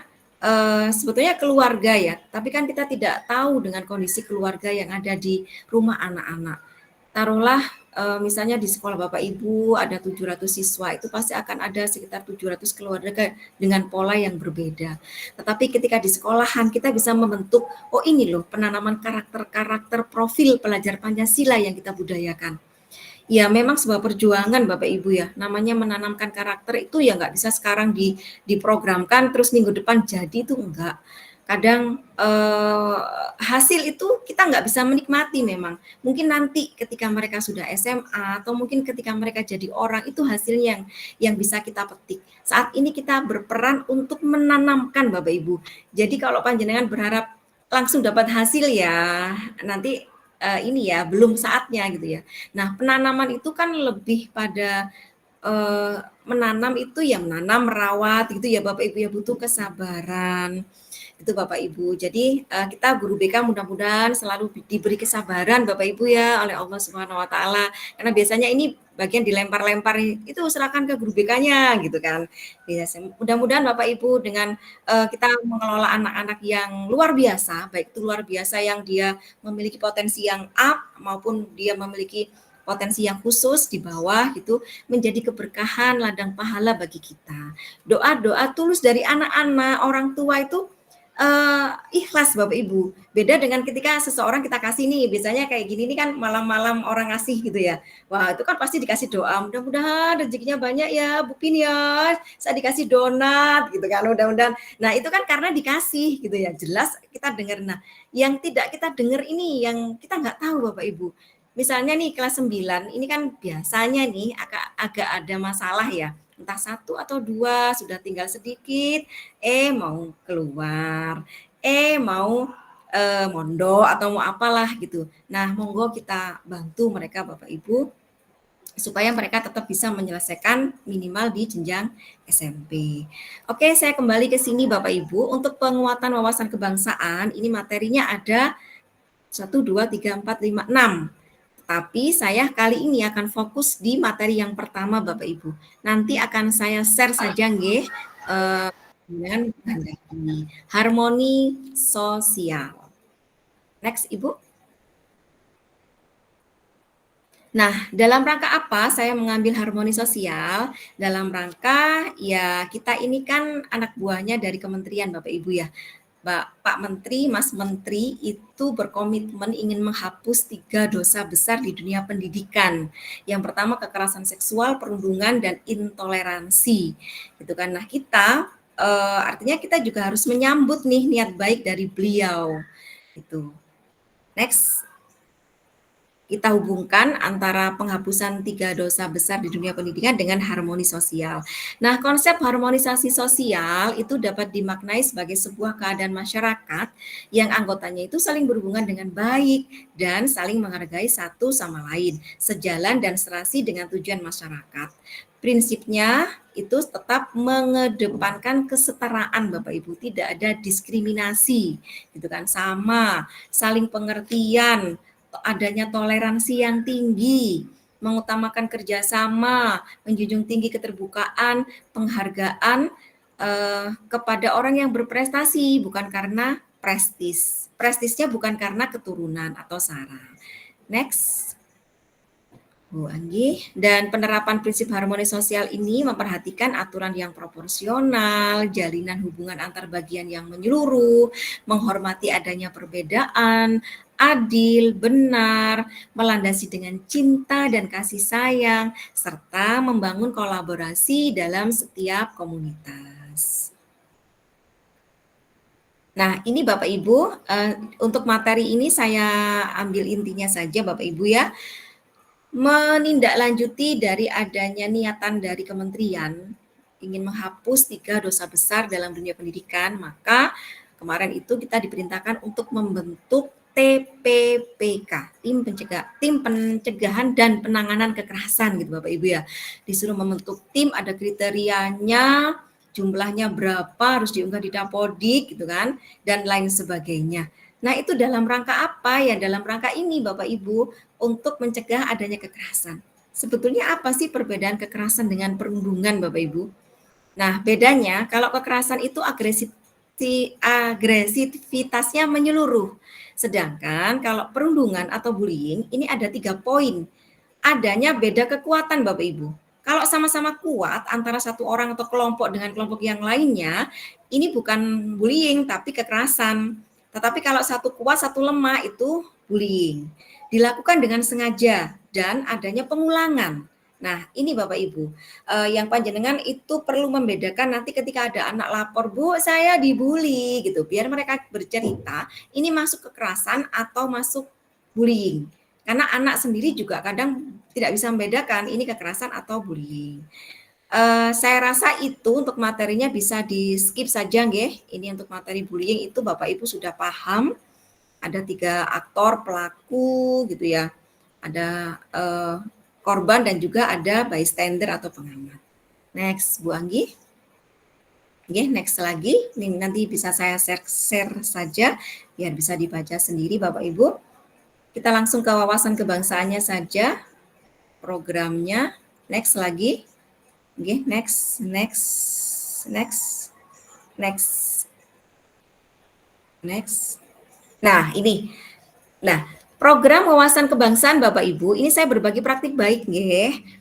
sebetulnya keluarga ya, tapi kan kita tidak tahu dengan kondisi keluarga yang ada di rumah anak-anak. Taruhlah misalnya di sekolah Bapak Ibu ada 700 siswa, itu pasti akan ada sekitar 700 keluarga dengan pola yang berbeda. Tetapi ketika di sekolahan kita bisa membentuk, oh ini loh penanaman karakter profil pelajar Pancasila yang kita budayakan. Ya memang sebuah perjuangan Bapak Ibu ya, namanya menanamkan karakter itu ya nggak bisa sekarang diprogramkan terus minggu depan jadi, itu enggak. Kadang hasil itu kita nggak bisa menikmati memang. Mungkin nanti ketika mereka sudah SMA atau mungkin ketika mereka jadi orang, itu hasilnya yang bisa kita petik. Saat ini kita berperan untuk menanamkan Bapak Ibu. Jadi kalau panjenengan berharap langsung dapat hasil ya nanti ini ya belum saatnya gitu ya. Nah penanaman itu kan lebih pada menanam itu ya menanam merawat gitu ya Bapak Ibu ya, butuh kesabaran. Itu Bapak Ibu. Jadi kita guru BK mudah-mudahan selalu diberi kesabaran Bapak Ibu ya oleh Allah Subhanahu wa taala. Karena biasanya ini bagian dilempar-lempar itu serahkan ke guru BK-nya gitu kan. Mudah-mudahan Bapak Ibu dengan kita mengelola anak-anak yang luar biasa, baik itu luar biasa yang dia memiliki potensi yang up maupun dia memiliki potensi yang khusus di bawah gitu, menjadi keberkahan ladang pahala bagi kita. Doa-doa tulus dari anak-anak, orang tua itu ikhlas Bapak Ibu. Beda dengan ketika seseorang kita kasih nih, biasanya kayak gini nih kan malam-malam orang ngasih gitu ya. Wah, itu kan pasti dikasih doa, mudah-mudahan rezekinya banyak ya, Bu Pin ya. Saya dikasih donat gitu kan, mudah-mudahan. Nah, itu kan karena dikasih gitu ya. Jelas kita dengar. Nah, yang tidak kita dengar ini yang kita nggak tahu Bapak Ibu. Misalnya nih kelas 9, ini kan biasanya nih agak ada masalah ya. Entah 1 atau 2 sudah tinggal sedikit, mau keluar, mau mondok atau mau apalah gitu. Nah, monggo kita bantu mereka Bapak Ibu supaya mereka tetap bisa menyelesaikan minimal di jenjang SMP. Oke, saya kembali ke sini Bapak Ibu. Untuk penguatan wawasan kebangsaan, ini materinya ada 1, 2, 3, 4, 5, 6. Tapi saya kali ini akan fokus di materi yang pertama Bapak Ibu. Nanti akan saya share saja nggih dengan Anda ini. Harmoni sosial. Next Ibu. Nah, dalam rangka apa saya mengambil harmoni sosial? Dalam rangka ya kita ini kan anak buahnya dari kementerian Bapak Ibu ya. Pak Menteri, Mas Menteri itu berkomitmen ingin menghapus 3 dosa besar di dunia pendidikan. Yang pertama kekerasan seksual, perundungan, dan intoleransi. Gitu kan. Nah kita artinya kita juga harus menyambut nih niat baik dari beliau. Itu. Next. Kita hubungkan antara penghapusan 3 dosa besar di dunia pendidikan dengan harmoni sosial. Nah, konsep harmonisasi sosial itu dapat dimaknai sebagai sebuah keadaan masyarakat yang anggotanya itu saling berhubungan dengan baik dan saling menghargai satu sama lain, sejalan dan serasi dengan tujuan masyarakat. Prinsipnya itu tetap mengedepankan kesetaraan Bapak Ibu, tidak ada diskriminasi, gitu kan, sama, saling pengertian, adanya toleransi yang tinggi, mengutamakan kerjasama, menjunjung tinggi keterbukaan, penghargaan kepada orang yang berprestasi, bukan karena prestis. Prestisnya bukan karena keturunan atau sara. Next. Bu Anggi, dan penerapan prinsip harmoni sosial ini memperhatikan aturan yang proporsional, jalinan hubungan antar bagian yang menyeluruh, menghormati adanya perbedaan, adil, benar, melandasi dengan cinta dan kasih sayang, serta membangun kolaborasi dalam setiap komunitas. Nah, ini Bapak Ibu, untuk materi ini saya ambil intinya saja Bapak Ibu ya. Menindaklanjuti dari adanya niatan dari kementerian ingin menghapus 3 dosa besar dalam dunia pendidikan, maka kemarin itu kita diperintahkan untuk membentuk TPPK, tim pencegahan dan penanganan kekerasan gitu Bapak Ibu ya. Disuruh membentuk tim, ada kriterianya, jumlahnya berapa, harus diunggah di Dapodik gitu kan, dan lain sebagainya. Nah, itu dalam rangka apa ya? Dalam rangka ini Bapak Ibu untuk mencegah adanya kekerasan. Sebetulnya apa sih perbedaan kekerasan dengan perundungan Bapak Ibu? Nah, bedanya kalau kekerasan itu agresivitasnya menyeluruh. Sedangkan kalau perundungan atau bullying ini ada 3 poin. Adanya beda kekuatan Bapak Ibu. Kalau sama-sama kuat antara satu orang atau kelompok dengan kelompok yang lainnya, ini bukan bullying tapi kekerasan. Tetapi kalau satu kuat, satu lemah itu bullying. Dilakukan dengan sengaja dan adanya pengulangan. Nah, ini Bapak Ibu, yang panjenengan itu perlu membedakan nanti ketika ada anak lapor, Bu, saya dibully gitu. Biar mereka bercerita, ini masuk kekerasan atau masuk bullying. Karena anak sendiri juga kadang tidak bisa membedakan ini kekerasan atau bullying. Saya rasa itu untuk materinya bisa di skip saja nggih. Ini untuk materi bullying itu Bapak Ibu sudah paham. Ada 3 aktor pelaku gitu ya. Ada korban dan juga ada bystander atau pengamat. Next, Bu Anggi. Oke, next lagi. Ini nanti bisa saya share saja biar bisa dibaca sendiri Bapak Ibu. Kita langsung ke wawasan kebangsaannya saja. Programnya. Next lagi. Oke, next. Nah, ini. Nah, program wawasan kebangsaan Bapak Ibu, ini saya berbagi praktik baik nggih.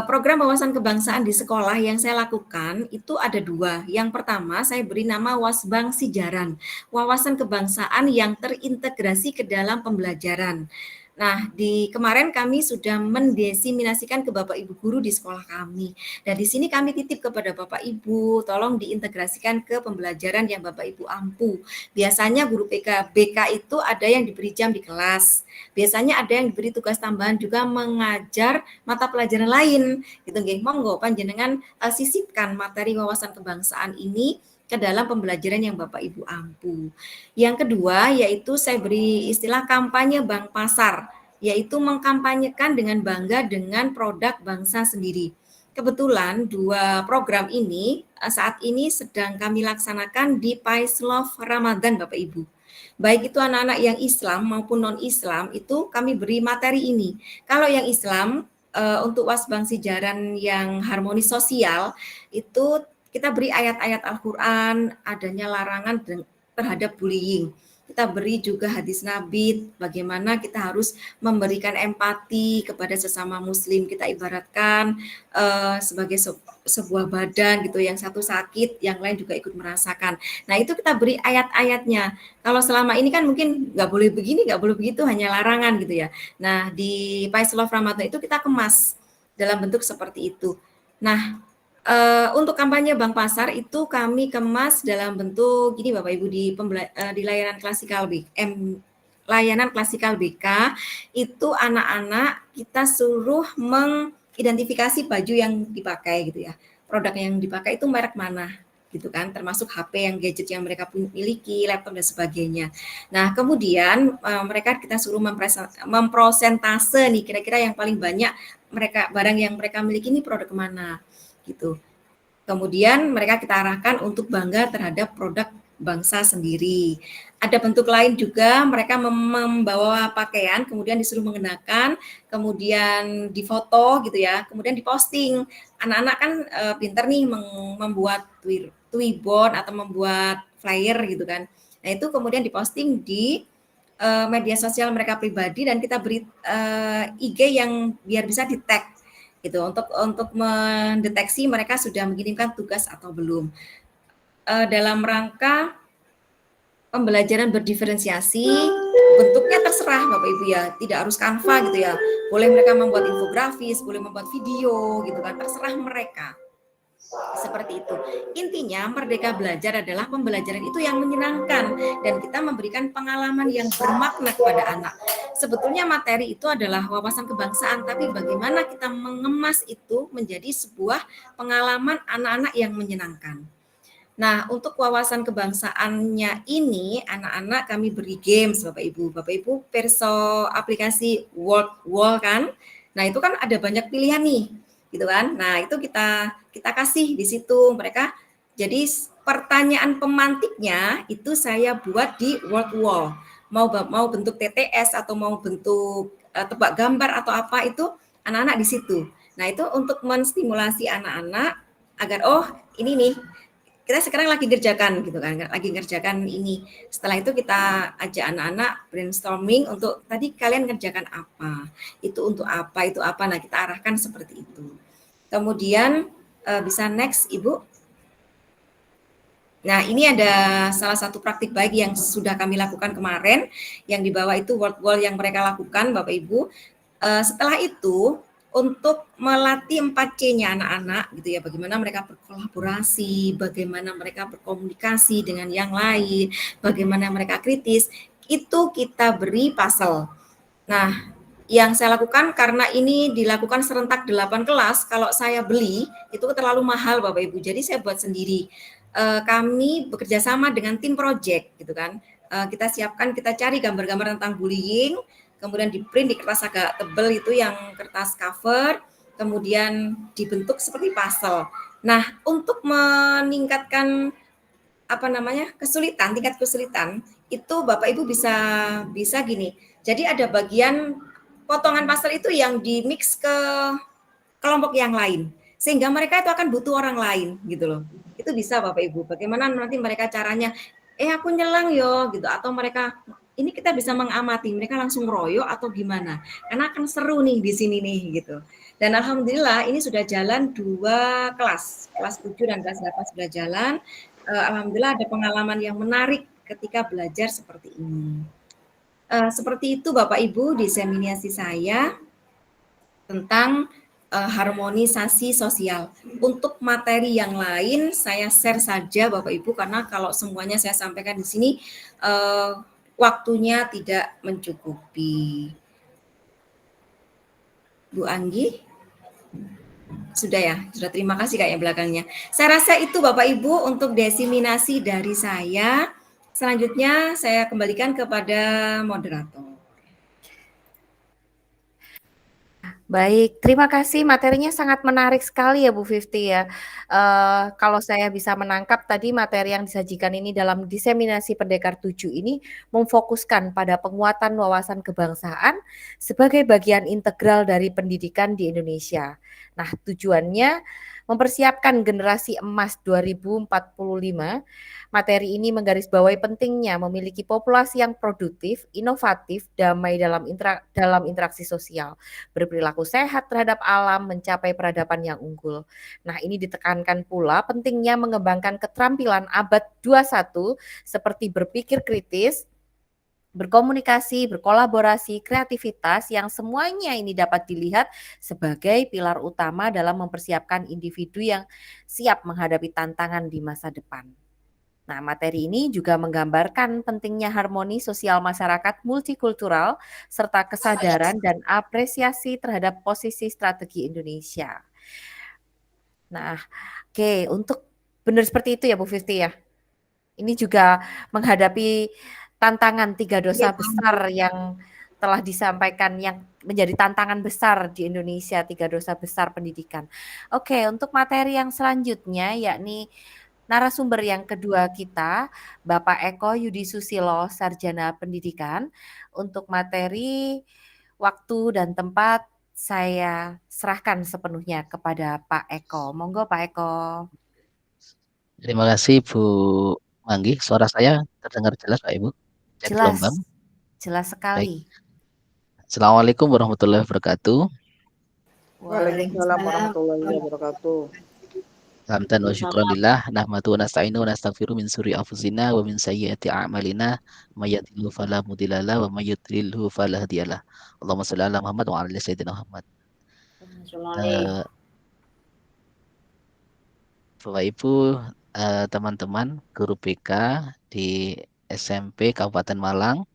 Program wawasan kebangsaan di sekolah yang saya lakukan itu ada 2. Yang pertama saya beri nama Wasbang Sijaran, wawasan kebangsaan yang terintegrasi ke dalam pembelajaran. Nah, kemarin kami sudah mendesiminasikan ke Bapak Ibu guru di sekolah kami. Dan di sini kami titip kepada Bapak Ibu, tolong diintegrasikan ke pembelajaran yang Bapak Ibu ampu. Biasanya guru BK itu ada yang diberi jam di kelas. Biasanya ada yang diberi tugas tambahan juga mengajar mata pelajaran lain. Gitu nggih. Monggo panjenengan sisipkan materi wawasan kebangsaan ini ke dalam pembelajaran yang Bapak Ibu ampu. Yang kedua yaitu saya beri istilah kampanye Bank Pasar, yaitu mengkampanyekan dengan bangga dengan produk bangsa sendiri. Kebetulan 2 program ini saat ini sedang kami laksanakan di Paislov Ramadan Bapak Ibu. Baik itu anak-anak yang Islam maupun non-Islam itu kami beri materi ini. Kalau yang Islam untuk Wasbang Sijaran yang harmonis sosial itu kita beri ayat-ayat Al-Quran, adanya larangan terhadap bullying. Kita beri juga hadis Nabi, bagaimana kita harus memberikan empati kepada sesama muslim. Kita ibaratkan sebagai sebuah badan gitu, yang satu sakit, yang lain juga ikut merasakan. Nah itu kita beri ayat-ayatnya. Kalau selama ini kan mungkin nggak boleh begini, nggak boleh begitu, hanya larangan gitu ya. Nah di Paislov Ramadan itu kita kemas dalam bentuk seperti itu. Nah untuk kampanye Bank Pasar itu kami kemas dalam bentuk gini Bapak Ibu di layanan klasikal layanan klasikal BK itu anak-anak kita suruh mengidentifikasi baju yang dipakai gitu ya. Produk yang dipakai itu merek mana gitu kan, termasuk HP yang gadget yang mereka miliki, laptop dan sebagainya. Nah, kemudian mereka kita suruh memprosentase nih kira-kira yang paling banyak barang yang mereka miliki ini produk mana gitu. Kemudian mereka kita arahkan untuk bangga terhadap produk bangsa sendiri. Ada bentuk lain juga, mereka membawa pakaian, kemudian disuruh mengenakan, kemudian difoto gitu ya, kemudian diposting. Anak-anak kan pinter nih membuat tweetbot atau membuat flyer gitu kan. Nah itu kemudian diposting di media sosial mereka pribadi dan kita beri IG yang biar bisa di-tag gitu untuk mendeteksi mereka sudah mengirimkan tugas atau belum. Dalam rangka pembelajaran berdiferensiasi, bentuknya terserah Bapak Ibu ya, tidak harus Canva gitu ya. Boleh mereka membuat infografis, boleh membuat video gitu kan, terserah mereka. Seperti itu. Intinya Merdeka Belajar adalah pembelajaran itu yang menyenangkan dan kita memberikan pengalaman yang bermakna kepada anak. Sebetulnya materi itu adalah wawasan kebangsaan, tapi bagaimana kita mengemas itu menjadi sebuah pengalaman anak-anak yang menyenangkan. Nah, untuk wawasan kebangsaannya ini anak-anak kami beri games Bapak Ibu. Bapak Ibu perso aplikasi Wall kan? Nah, itu kan ada banyak pilihan nih. Gitu kan? Nah, itu kita kasih di situ mereka. Jadi pertanyaan pemantiknya itu saya buat di Wall. Mau bentuk TTS atau mau bentuk tebak gambar atau apa itu anak-anak di situ. Nah, itu untuk menstimulasi anak-anak agar ini nih kita sekarang lagi kerjakan gitu kan, lagi ngerjakan ini. Setelah itu kita ajak anak-anak brainstorming untuk tadi kalian ngerjakan apa, itu untuk apa, itu apa. Nah, kita arahkan seperti itu. Kemudian bisa next Ibu. Nah, ini ada salah satu praktik baik yang sudah kami lakukan kemarin, yang di bawah itu wall yang mereka lakukan Bapak Ibu. Setelah itu untuk melatih 4C-nya anak-anak gitu ya, bagaimana mereka berkolaborasi, bagaimana mereka berkomunikasi dengan yang lain, bagaimana mereka kritis, itu kita beri puzzle. Nah, yang saya lakukan karena ini dilakukan serentak 8 kelas, kalau saya beli itu terlalu mahal Bapak Ibu, jadi saya buat sendiri. Kami bekerja sama dengan tim project gitu kan, kita siapkan, kita cari gambar-gambar tentang bullying, kemudian di print di kertas agak tebal itu yang kertas cover, kemudian dibentuk seperti puzzle. Nah, untuk meningkatkan tingkat kesulitan itu Bapak Ibu bisa gini. Jadi ada bagian potongan pastel itu yang di-mix ke kelompok yang lain. Sehingga mereka itu akan butuh orang lain gitu loh. Itu bisa Bapak Ibu. Bagaimana nanti mereka caranya, aku nyelang yo gitu, atau mereka ini kita bisa mengamati mereka langsung royo atau gimana. Karena akan seru nih di sini nih gitu. Dan alhamdulillah ini sudah jalan 2 kelas. Kelas 7 dan kelas 8 sudah jalan. Alhamdulillah ada pengalaman yang menarik ketika belajar seperti ini. Seperti itu Bapak Ibu diseminasi saya tentang harmonisasi sosial. Untuk materi yang lain saya share saja Bapak Ibu karena kalau semuanya saya sampaikan di sini waktunya tidak mencukupi. Bu Anggi? Sudah ya, sudah terima kasih Kak yang belakangnya. Saya rasa itu Bapak Ibu untuk diseminasi dari saya. Selanjutnya saya kembalikan kepada moderator. Baik, terima kasih materinya sangat menarik sekali ya Bu Fifty ya. Kalau saya bisa menangkap tadi materi yang disajikan ini dalam diseminasi Pendekar 7 ini memfokuskan pada penguatan wawasan kebangsaan sebagai bagian integral dari pendidikan di Indonesia. Nah, tujuannya mempersiapkan generasi emas 2045. Materi ini menggarisbawahi pentingnya memiliki populasi yang produktif, inovatif, damai dalam interaksi sosial, berperilaku sehat terhadap alam, mencapai peradaban yang unggul. Nah, ini ditekankan pula pentingnya mengembangkan keterampilan abad 21 seperti berpikir kritis, berkomunikasi, berkolaborasi, kreativitas yang semuanya ini dapat dilihat sebagai pilar utama dalam mempersiapkan individu yang siap menghadapi tantangan di masa depan. Nah, materi ini juga menggambarkan pentingnya harmoni sosial masyarakat multikultural serta kesadaran dan apresiasi terhadap posisi strategi Indonesia. Nah, oke, untuk benar seperti itu ya Bu Fifty ya. Ini juga menghadapi tantangan 3 dosa besar yang telah disampaikan yang menjadi tantangan besar di Indonesia, 3 dosa besar pendidikan. Oke, untuk materi yang selanjutnya yakni narasumber yang kedua kita, Bapak Eko Yudi Susilo, Sarjana Pendidikan. Untuk materi, waktu dan tempat saya serahkan sepenuhnya kepada Pak Eko. Monggo Pak Eko. Terima kasih Bu Manggi. Suara saya terdengar jelas Pak Ibu? Cek Jelas, gelombang. jelas Baik. sekali. Assalamualaikum warahmatullahi wabarakatuh. Waalaikumsalam warahmatullahi wabarakatuh. Hamdan wa syukran lillah, nahmadu wa nasta'inu wa nastaghfiru min suri anfusina wa min sayyiati a'malina, may yahdihillahu fala mudilla lahu wa may yudlilhu fala hadiyalah. Allahumma shalli ala Muhammad wa ala ali sayyidina Muhammad. Bapak Ibu, teman-teman guru BK di SMP Kabupaten Malang,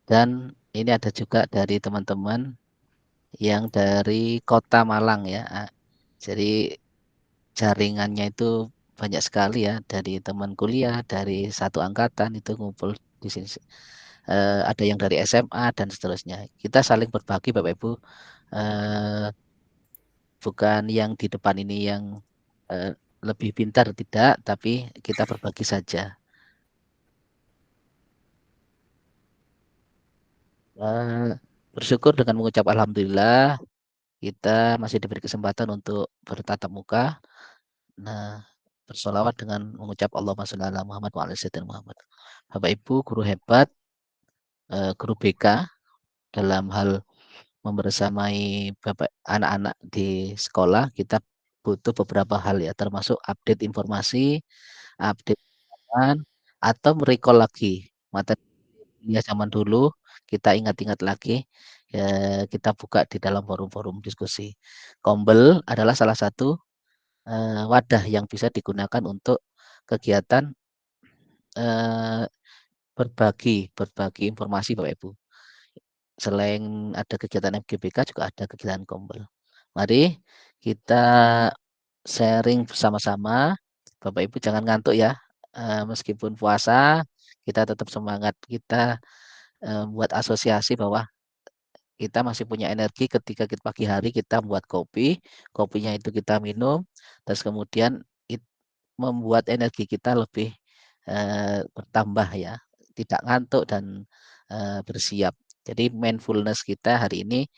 dan ini ada juga dari teman-teman yang dari Kota Malang ya. Jadi jaringannya itu banyak sekali ya, dari teman kuliah, dari satu angkatan itu ngumpul di sini. Ada yang dari SMA dan seterusnya. Kita saling berbagi Bapak Ibu. Bukan yang di depan ini yang lebih pintar, tidak, tapi kita berbagi saja. Bersyukur dengan mengucap alhamdulillah kita masih diberi kesempatan untuk bertatap muka. Nah, bersolawat dengan mengucap Allahumma sholli ala Muhammad wa ala sayyidina Muhammad. Bapak Ibu guru hebat, guru BK dalam hal membersamai Bapak anak-anak di sekolah, kita butuh beberapa hal ya, termasuk update informasi, update atau merecall lagi materi ya zaman dulu, kita ingat-ingat lagi, kita buka di dalam forum-forum diskusi. Kombel adalah salah satu wadah yang bisa digunakan untuk kegiatan berbagi informasi Bapak Ibu. Selain ada kegiatan FGBK juga ada kegiatan Kombel. Mari kita sharing bersama-sama. Bapak Ibu jangan ngantuk ya. Meskipun puasa, kita tetap semangat. Kita buat asosiasi bahwa kita masih punya energi ketika kita pagi hari kita buat kopi, kopinya itu kita minum, terus kemudian membuat energi kita lebih bertambah ya, tidak ngantuk dan bersiap. Jadi mindfulness kita hari ini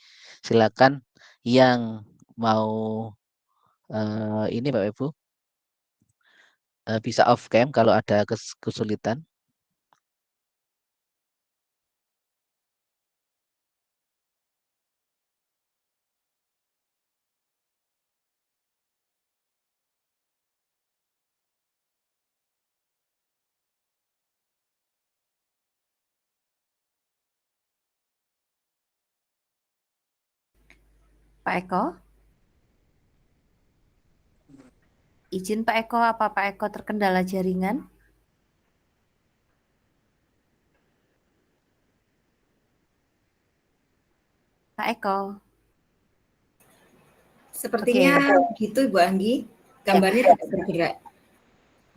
silakan yang mau ini Bapak Ibu bisa off cam kalau ada kesulitan. Pak Eko? Izin Pak Eko, apa Pak Eko terkendala jaringan? Pak Eko? Sepertinya gitu Ibu Anggi, gambarnya tidak bergerak.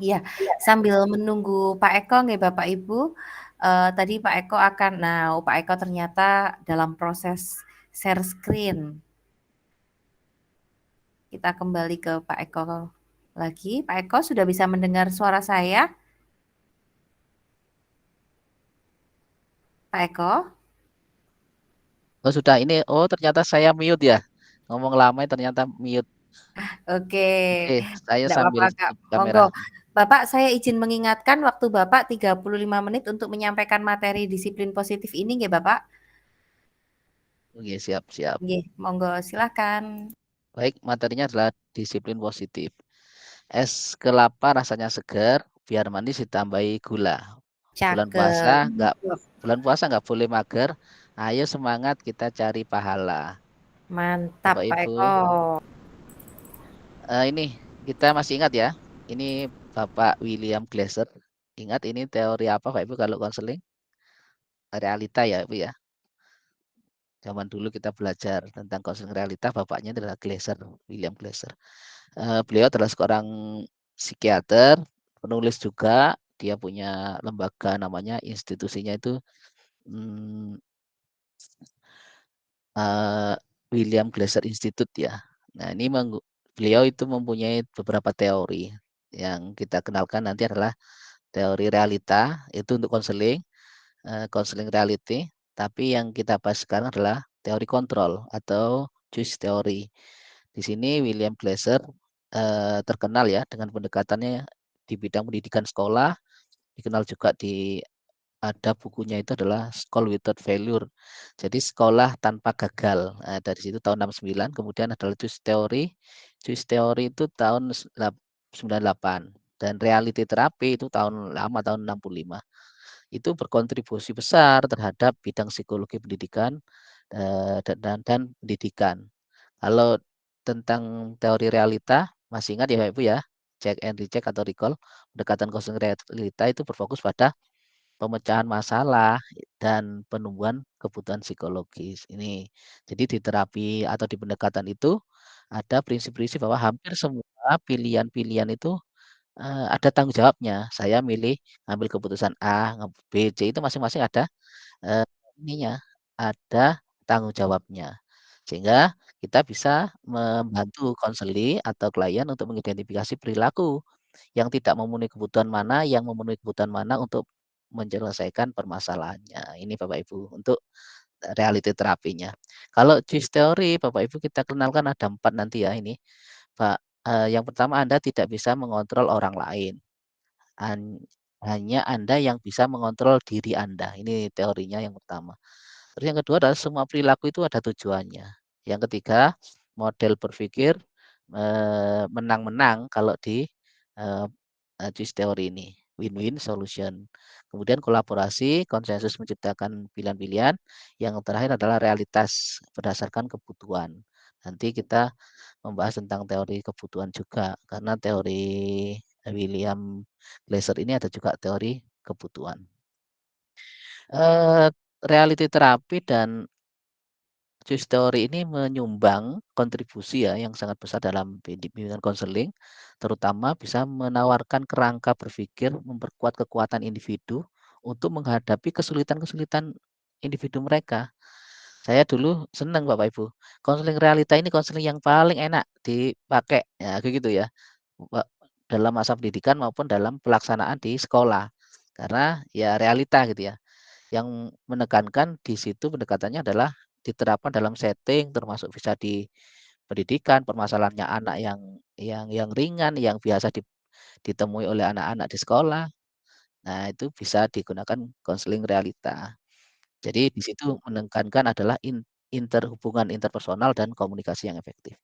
Iya, sambil menunggu Pak Eko nggih Bapak Ibu, tadi Pak Eko akan, Pak Eko ternyata dalam proses share screen. Kita kembali ke Pak Eko lagi. Pak Eko sudah bisa mendengar suara saya? Pak Eko? Oh sudah ini, oh ternyata saya mute ya. Ngomong lama ternyata mute. Oke, Saya tidak sambil apa-apa Kak, kamera. monggo. Bapak saya izin mengingatkan waktu Bapak 35 menit untuk menyampaikan materi disiplin positif ini nggih Bapak? Oke, siap. Nggih, monggo silakan. Baik, materinya adalah disiplin positif. Es kelapa rasanya segar, biar manis ditambahi gula. Bulan puasa nggak boleh mager. Ayo semangat kita cari pahala. Mantap Bapak Pak Ibu. Eko. Ini kita masih ingat ya. Ini Bapak William Glasser. Ingat ini teori apa Pak Ibu kalau konseling? Realita ya Ibu ya. Zaman dulu kita belajar tentang konseling realita, bapaknya adalah Glasser, William Glasser. Beliau adalah seorang psikiater, penulis juga. Dia punya lembaga namanya institusinya itu William Glasser Institute ya. Nah ini beliau itu mempunyai beberapa teori. Yang kita kenalkan nanti adalah teori realita, itu untuk konseling, konseling reality. Tapi yang kita bahas sekarang adalah teori kontrol atau choice theory. Di sini William Glasser terkenal ya dengan pendekatannya di bidang pendidikan sekolah, dikenal juga ada bukunya itu adalah School Without Failure. Jadi sekolah tanpa gagal. Nah, dari situ tahun 69, kemudian adalah choice theory. Choice theory itu tahun 98 dan reality terapi itu tahun 65. Itu berkontribusi besar terhadap bidang psikologi pendidikan dan pendidikan. Kalau tentang teori realita, masih ingat ya Pak Ibu ya, check and recheck atau recall, pendekatan konseling realita itu berfokus pada pemecahan masalah dan penumbuhan kebutuhan psikologis. Ini jadi di terapi atau di pendekatan itu ada prinsip-prinsip bahwa hampir semua pilihan-pilihan itu ada tanggung jawabnya. Saya milih ngambil keputusan A, B, C itu masing-masing ada ininya, ada tanggung jawabnya. Sehingga kita bisa membantu konseli atau klien untuk mengidentifikasi perilaku yang tidak memenuhi kebutuhan mana, yang memenuhi kebutuhan mana untuk menyelesaikan permasalahannya. Ini Bapak Ibu untuk reality terapinya. Kalau choice theory Bapak Ibu kita kenalkan ada 4 nanti ya ini. Pak, yang pertama Anda tidak bisa mengontrol orang lain. Hanya Anda yang bisa mengontrol diri Anda. Ini teorinya yang pertama. Terus yang kedua adalah semua perilaku itu ada tujuannya. Yang ketiga, model berpikir menang-menang kalau di choice theory ini. Win-win solution. Kemudian kolaborasi, konsensus menciptakan pilihan-pilihan. Yang terakhir adalah realitas berdasarkan kebutuhan. Nanti kita membahas tentang teori kebutuhan juga. Karena teori William Glasser ini ada juga teori kebutuhan. Reality terapi dan choice theory ini menyumbang kontribusi ya yang sangat besar dalam bimbingan konseling, terutama bisa menawarkan kerangka berpikir, memperkuat kekuatan individu untuk menghadapi kesulitan-kesulitan individu mereka. Saya dulu senang Bapak Ibu. Konseling realita ini konseling yang paling enak dipakai, ya gitu ya. Dalam masa pendidikan maupun dalam pelaksanaan di sekolah. Karena ya realita gitu ya. Yang menekankan di situ pendekatannya adalah diterapkan dalam setting termasuk bisa di pendidikan, permasalahannya anak yang ringan, yang biasa ditemui oleh anak-anak di sekolah. Nah, itu bisa digunakan konseling realita. Jadi di situ menekankan adalah hubungan interpersonal dan komunikasi yang efektif.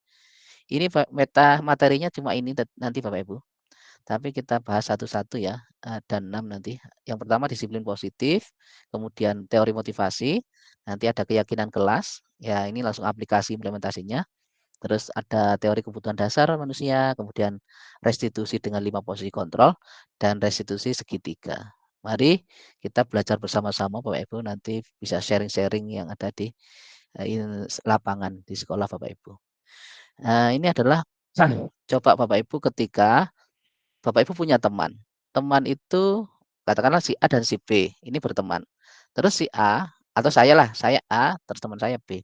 Ini meta materinya cuma ini nanti Bapak Ibu. Tapi kita bahas satu-satu ya, ada 6 nanti. Yang pertama disiplin positif, kemudian teori motivasi, nanti ada keyakinan kelas, ya ini langsung aplikasi implementasinya. Terus ada teori kebutuhan dasar manusia, kemudian restitusi dengan 5 posisi kontrol, dan restitusi segitiga. Mari kita belajar bersama-sama Bapak Ibu, nanti bisa sharing-sharing yang ada di lapangan di sekolah Bapak Ibu. Nah, ini adalah coba Bapak Ibu ketika Bapak Ibu punya teman. Teman itu katakanlah si A dan si B ini berteman. Terus si A atau saya A, terus teman saya B.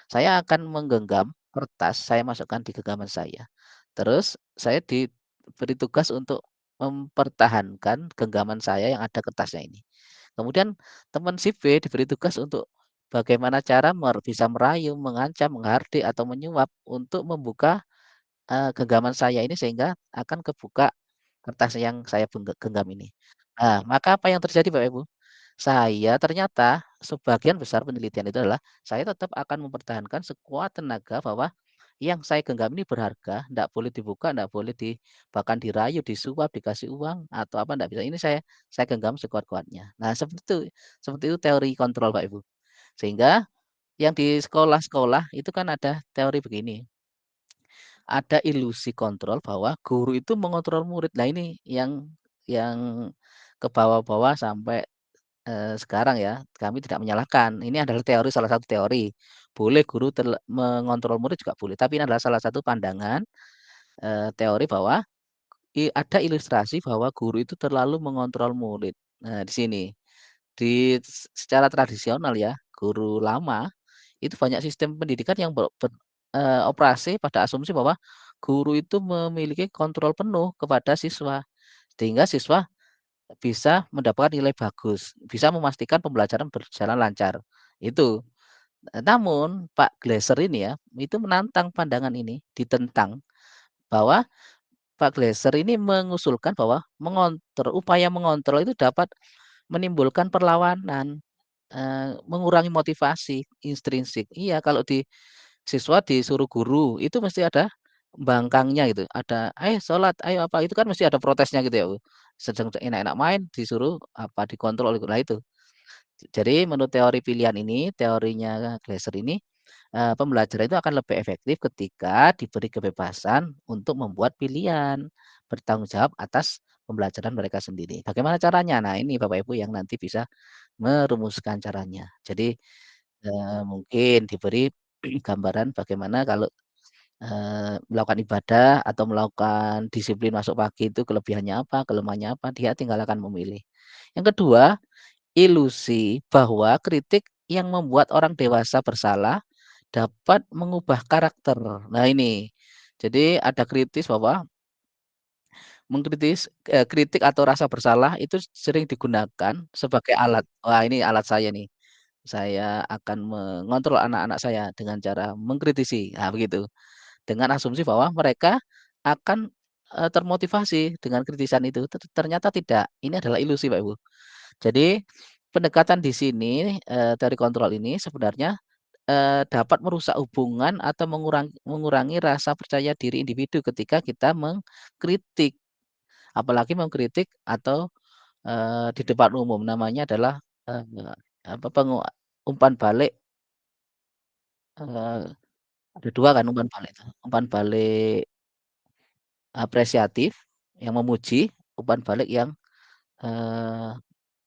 Saya akan menggenggam kertas, saya masukkan di genggaman saya. Terus saya diberi tugas untuk mempertahankan genggaman saya yang ada kertasnya ini. Kemudian teman si B diberi tugas untuk bagaimana cara bisa merayu, mengancam, menghardik atau menyuap untuk membuka genggaman saya ini sehingga akan kebuka kertas yang saya genggam ini. Nah, maka apa yang terjadi Bapak Ibu? Saya ternyata sebagian besar penelitian itu adalah saya tetap akan mempertahankan sekuat tenaga bahwa yang saya genggam ini berharga, tidak boleh dibuka, tidak boleh bahkan dirayu, disuap, dikasih uang atau apa tidak bisa. Ini saya genggam sekuat-kuatnya. Nah, seperti itu teori kontrol Pak Ibu. Sehingga yang di sekolah-sekolah itu kan ada teori begini. Ada ilusi kontrol bahwa guru itu mengontrol murid. Nah, ini yang ke bawah-bawah sampai sekarang ya, kami tidak menyalahkan. Ini adalah teori, salah satu teori. Boleh guru mengontrol murid juga boleh, tapi ini adalah salah satu pandangan teori bahwa ada ilustrasi bahwa guru itu terlalu mengontrol murid. Nah, di sini secara tradisional ya, guru lama itu banyak sistem pendidikan yang operasi pada asumsi bahwa guru itu memiliki kontrol penuh kepada siswa, sehingga siswa bisa mendapatkan nilai bagus, bisa memastikan pembelajaran berjalan lancar. Itu. Namun Pak Glaser ini ya, itu menantang pandangan ini, ditentang bahwa Pak Glaser ini mengusulkan bahwa upaya mengontrol itu dapat menimbulkan perlawanan, mengurangi motivasi intrinsik. Iya, kalau siswa disuruh guru itu mesti ada bangkangnya gitu, ada ayo sholat, ayo apa itu kan mesti ada protesnya gitu ya Bu. Sedang enak-enak main disuruh apa dikontrol nah itu. Jadi menurut teori pilihan ini, teorinya Glaser ini pembelajaran itu akan lebih efektif ketika diberi kebebasan untuk membuat pilihan, bertanggung jawab atas pembelajaran mereka sendiri. Bagaimana caranya? Nah, ini Bapak Ibu yang nanti bisa merumuskan caranya. Jadi mungkin diberi gambaran bagaimana kalau melakukan ibadah atau melakukan disiplin masuk pagi itu kelebihannya apa, kelemahannya apa, dia tinggal akan memilih. Yang kedua, ilusi bahwa kritik yang membuat orang dewasa bersalah dapat mengubah karakter. Nah ini, jadi ada bahwa kritik atau rasa bersalah itu sering digunakan sebagai alat. Wah ini alat saya nih. Saya akan mengontrol anak-anak saya dengan cara mengkritisi. Nah begitu. Dengan asumsi bahwa mereka akan termotivasi dengan kritisan itu. Ternyata tidak. Ini adalah ilusi Pak Ibu. Jadi pendekatan di sini teori kontrol ini sebenarnya dapat merusak hubungan atau mengurangi rasa percaya diri individu ketika kita mengkritik, apalagi mengkritik atau di depan umum. Namanya adalah umpan balik. Ada dua kan umpan balik itu. Umpan balik apresiatif yang memuji, umpan balik yang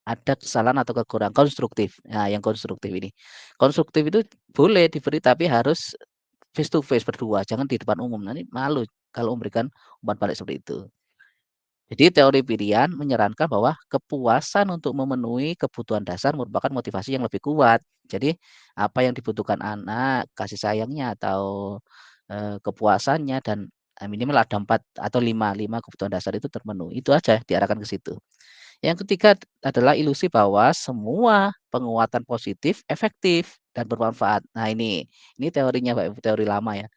ada kesalahan atau kekurangan konstruktif. Nah, yang konstruktif ini. Konstruktif itu boleh diberi tapi harus face to face berdua, jangan di depan umum. Nanti malu kalau memberikan umpan balik seperti itu. Jadi teori pilihan menyarankan bahwa kepuasan untuk memenuhi kebutuhan dasar merupakan motivasi yang lebih kuat. Jadi apa yang dibutuhkan anak, kasih sayangnya atau kepuasannya dan minimal ada 4 atau 5 kebutuhan dasar itu terpenuhi. Itu aja diarahkan ke situ. Yang ketiga adalah ilusi bahwa semua penguatan positif efektif dan bermanfaat. Nah ini teorinya Pak Ibu, teori lama ya.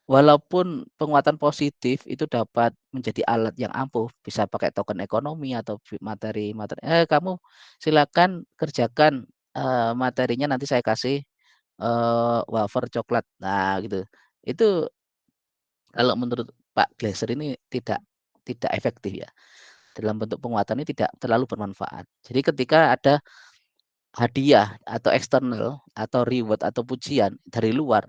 Walaupun penguatan positif itu dapat menjadi alat yang ampuh, bisa pakai token ekonomi atau materi, kamu silakan kerjakan materinya nanti saya kasih wafer coklat. Nah, gitu. Itu kalau menurut Pak Glaser ini tidak efektif ya. Dalam bentuk penguatan ini tidak terlalu bermanfaat. Jadi ketika ada hadiah atau eksternal atau reward atau pujian dari luar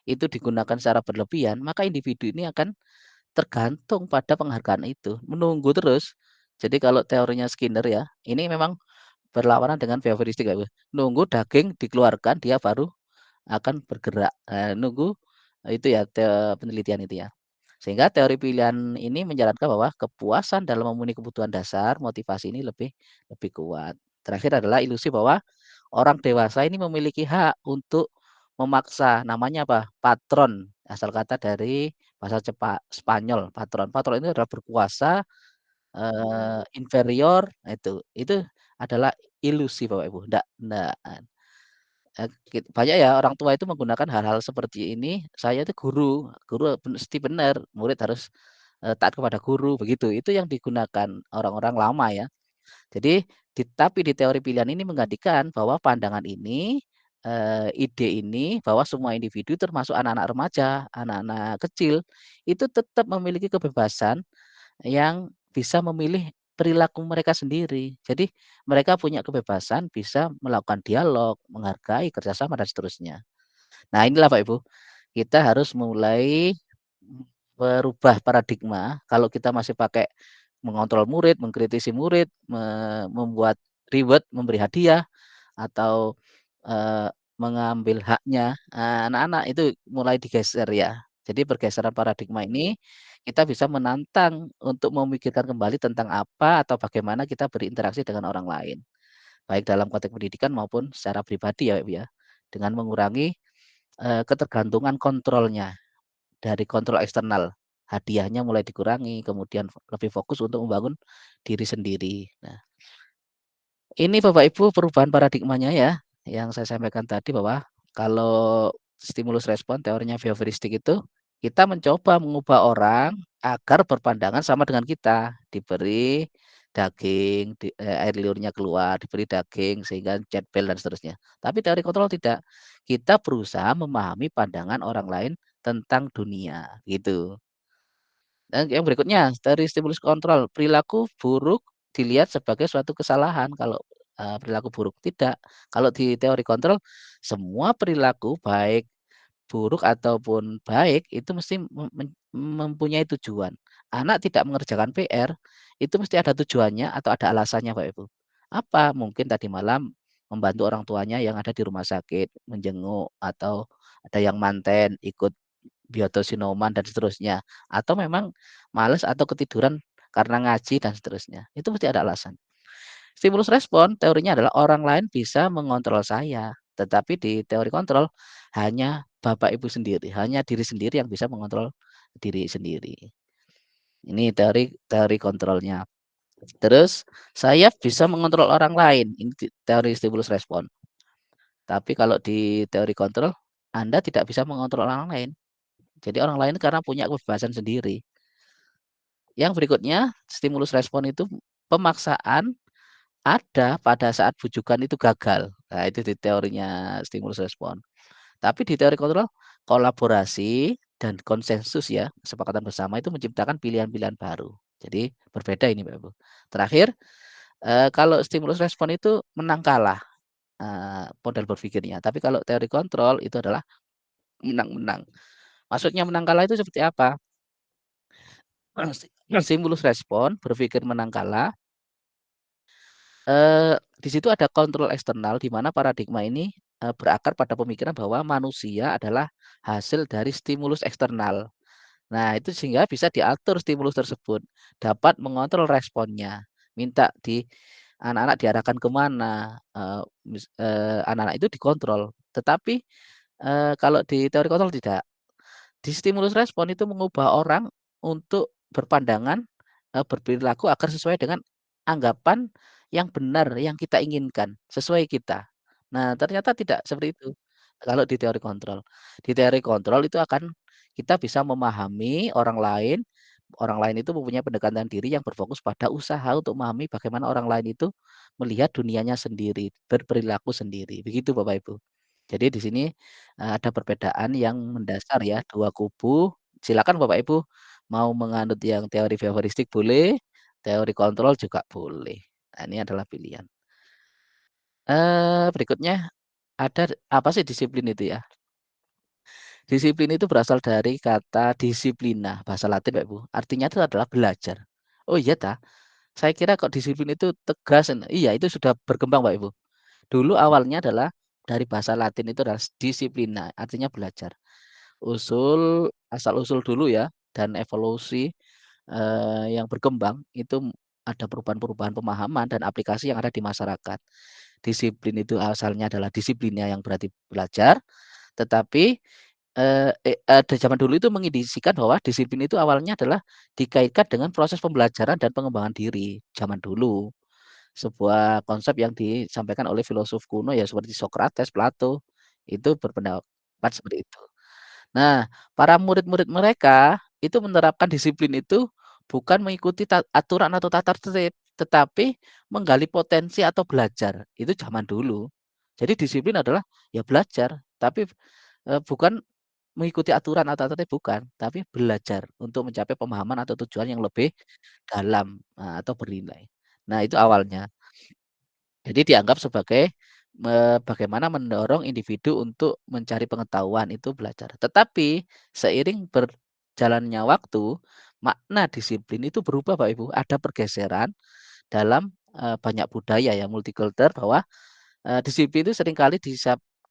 itu digunakan secara berlebihan, maka individu ini akan tergantung pada penghargaan itu, menunggu terus. Jadi kalau teorinya Skinner ya, ini memang berlawanan dengan behavioristik ya, nunggu daging dikeluarkan dia baru akan bergerak. Nunggu itu ya penelitian itu ya. Sehingga teori pilihan ini menyarankan bahwa kepuasan dalam memenuhi kebutuhan dasar, motivasi ini lebih lebih kuat. Terakhir adalah ilusi bahwa orang dewasa ini memiliki hak untuk memaksa, namanya apa? Patron, asal kata dari bahasa Spanyol, patron. Patron itu adalah berkuasa inferior, nah itu adalah ilusi Bapak Ibu. Enggak, banyak ya orang tua itu menggunakan hal-hal seperti ini. Saya itu guru mesti benar, murid harus taat kepada guru begitu. Itu yang digunakan orang-orang lama ya. Jadi tapi di teori pilihan ini menggantikan bahwa pandangan ini, ide ini bahwa semua individu termasuk anak-anak remaja, anak-anak kecil itu tetap memiliki kebebasan yang bisa memilih perilaku mereka sendiri. Jadi mereka punya kebebasan bisa melakukan dialog, menghargai kerjasama dan seterusnya. Nah inilah Pak Ibu, kita harus mulai berubah paradigma. Kalau kita masih pakai mengontrol murid, mengkritisi murid, membuat reward, memberi hadiah, atau mengambil haknya anak-anak itu mulai digeser ya. Jadi pergeseran paradigma ini kita bisa menantang untuk memikirkan kembali tentang apa atau bagaimana kita berinteraksi dengan orang lain, baik dalam konteks pendidikan maupun secara pribadi ya, Ibu ya, dengan mengurangi ketergantungan kontrolnya dari kontrol eksternal. Hadiahnya mulai dikurangi, kemudian lebih fokus untuk membangun diri sendiri. Nah, ini Bapak Ibu perubahan paradigmanya ya, yang saya sampaikan tadi bahwa kalau stimulus respon teorinya behavioristik itu kita mencoba mengubah orang agar berpandangan sama dengan kita, diberi daging, air liurnya keluar, diberi daging sehingga jet bel dan seterusnya. Tapi teori kontrol tidak. Kita berusaha memahami pandangan orang lain tentang dunia, gitu. Dan yang berikutnya dari stimulus kontrol, perilaku buruk dilihat sebagai suatu kesalahan kalau perilaku buruk. Tidak. Kalau di teori kontrol, semua perilaku baik buruk ataupun baik itu mesti mempunyai tujuan. Anak tidak mengerjakan PR itu mesti ada tujuannya atau ada alasannya Pak Ibu. Apa? Mungkin tadi malam membantu orang tuanya yang ada di rumah sakit, menjenguk atau ada yang manten, ikut biotosinoman dan seterusnya. Atau memang males atau ketiduran karena ngaji dan seterusnya. Itu mesti ada alasan. Stimulus respon teorinya adalah orang lain bisa mengontrol saya, tetapi di teori kontrol hanya Bapak Ibu sendiri, hanya diri sendiri yang bisa mengontrol diri sendiri. Ini teori kontrolnya. Terus saya bisa mengontrol orang lain, ini teori stimulus respon. Tapi kalau di teori kontrol Anda tidak bisa mengontrol orang lain. Jadi orang lain karena punya kebebasan sendiri. Yang berikutnya, stimulus respon itu pemaksaan ada pada saat bujukan itu gagal. Nah, itu di teorinya stimulus respon. Tapi di teori kontrol, kolaborasi dan konsensus ya, kesepakatan bersama itu menciptakan pilihan-pilihan baru. Jadi berbeda ini Bapak Ibu. Terakhir, kalau stimulus respon itu menang kalah model berpikirnya. Tapi kalau teori kontrol itu adalah menang-menang. Maksudnya menang kalah itu seperti apa? Stimulus respon berpikir menang kalah. Di situ ada kontrol eksternal di mana paradigma ini berakar pada pemikiran bahwa manusia adalah hasil dari stimulus eksternal. Nah, itu sehingga bisa diatur stimulus tersebut, dapat mengontrol responnya, minta anak-anak diarahkan kemana, anak-anak itu dikontrol. Tetapi kalau di teori kontrol tidak. Di stimulus respon itu mengubah orang untuk berpandangan, berperilaku agar sesuai dengan anggapan yang benar yang kita inginkan, sesuai kita. Nah, ternyata tidak seperti itu kalau di teori kontrol. Di teori kontrol itu akan kita bisa memahami orang lain itu mempunyai pendekatan diri yang berfokus pada usaha untuk memahami bagaimana orang lain itu melihat dunianya sendiri, berperilaku sendiri. Begitu Bapak Ibu. Jadi di sini, ada perbedaan yang mendasar ya, dua kubu. Silakan Bapak Ibu mau menganut yang teori behavioristik boleh, teori kontrol juga boleh. Nah, ini adalah pilihan. Berikutnya ada apa sih disiplin itu ya? Disiplin itu berasal dari kata disiplina, bahasa Latin Bapak Ibu. Artinya itu adalah belajar. Oh iya ta? Saya kira kok disiplin itu tegas, iya itu sudah berkembang Bapak Ibu. Dulu awalnya adalah dari bahasa Latin itu adalah disiplina, artinya belajar. Asal-usul dulu ya, dan evolusi, yang berkembang itu ada perubahan-perubahan pemahaman dan aplikasi yang ada di masyarakat. Disiplin itu asalnya adalah disiplinnya yang berarti belajar, tetapi, di zaman dulu itu mengindikasikan bahwa disiplin itu awalnya adalah dikaitkan dengan proses pembelajaran dan pengembangan diri, zaman dulu. Sebuah konsep yang disampaikan oleh filosof kuno ya seperti Socrates, Plato, itu berpendapat seperti itu. Nah, para murid-murid mereka itu menerapkan disiplin itu bukan mengikuti aturan atau tata tertib, tetapi menggali potensi atau belajar. Itu zaman dulu. Jadi disiplin adalah ya belajar, tapi bukan mengikuti aturan atau tertib bukan, tapi belajar untuk mencapai pemahaman atau tujuan yang lebih dalam, atau bernilai. Nah, itu awalnya. Jadi dianggap sebagai bagaimana mendorong individu untuk mencari pengetahuan itu belajar. Tetapi seiring berjalannya waktu, makna disiplin itu berubah Bapak Ibu. Ada pergeseran dalam banyak budaya ya multikultur bahwa disiplin itu seringkali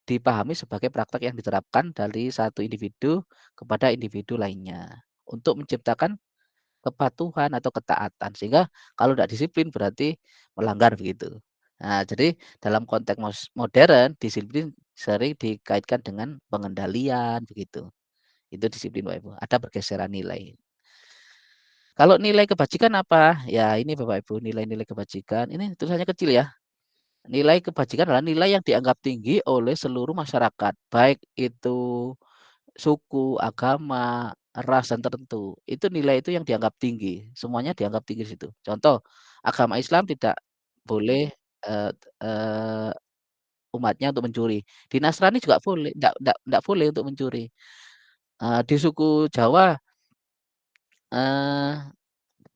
dipahami sebagai praktek yang diterapkan dari satu individu kepada individu lainnya untuk menciptakan kepatuhan atau ketaatan, sehingga kalau tidak disiplin berarti melanggar begitu. Nah, jadi dalam konteks modern, disiplin sering dikaitkan dengan pengendalian begitu. Itu disiplin Bapak Ibu, ada pergeseran nilai. Kalau nilai kebajikan apa? Ya ini Bapak Ibu, nilai-nilai kebajikan, ini tulisannya kecil ya. Nilai kebajikan adalah nilai yang dianggap tinggi oleh seluruh masyarakat, baik itu suku, agama, ras dan tertentu. Itu nilai itu yang dianggap tinggi, semuanya dianggap tinggi di situ. Contoh, agama Islam tidak boleh, eee eee, umatnya untuk mencuri. Di Nasrani juga boleh, ndak boleh untuk mencuri. Di suku Jawa, eee,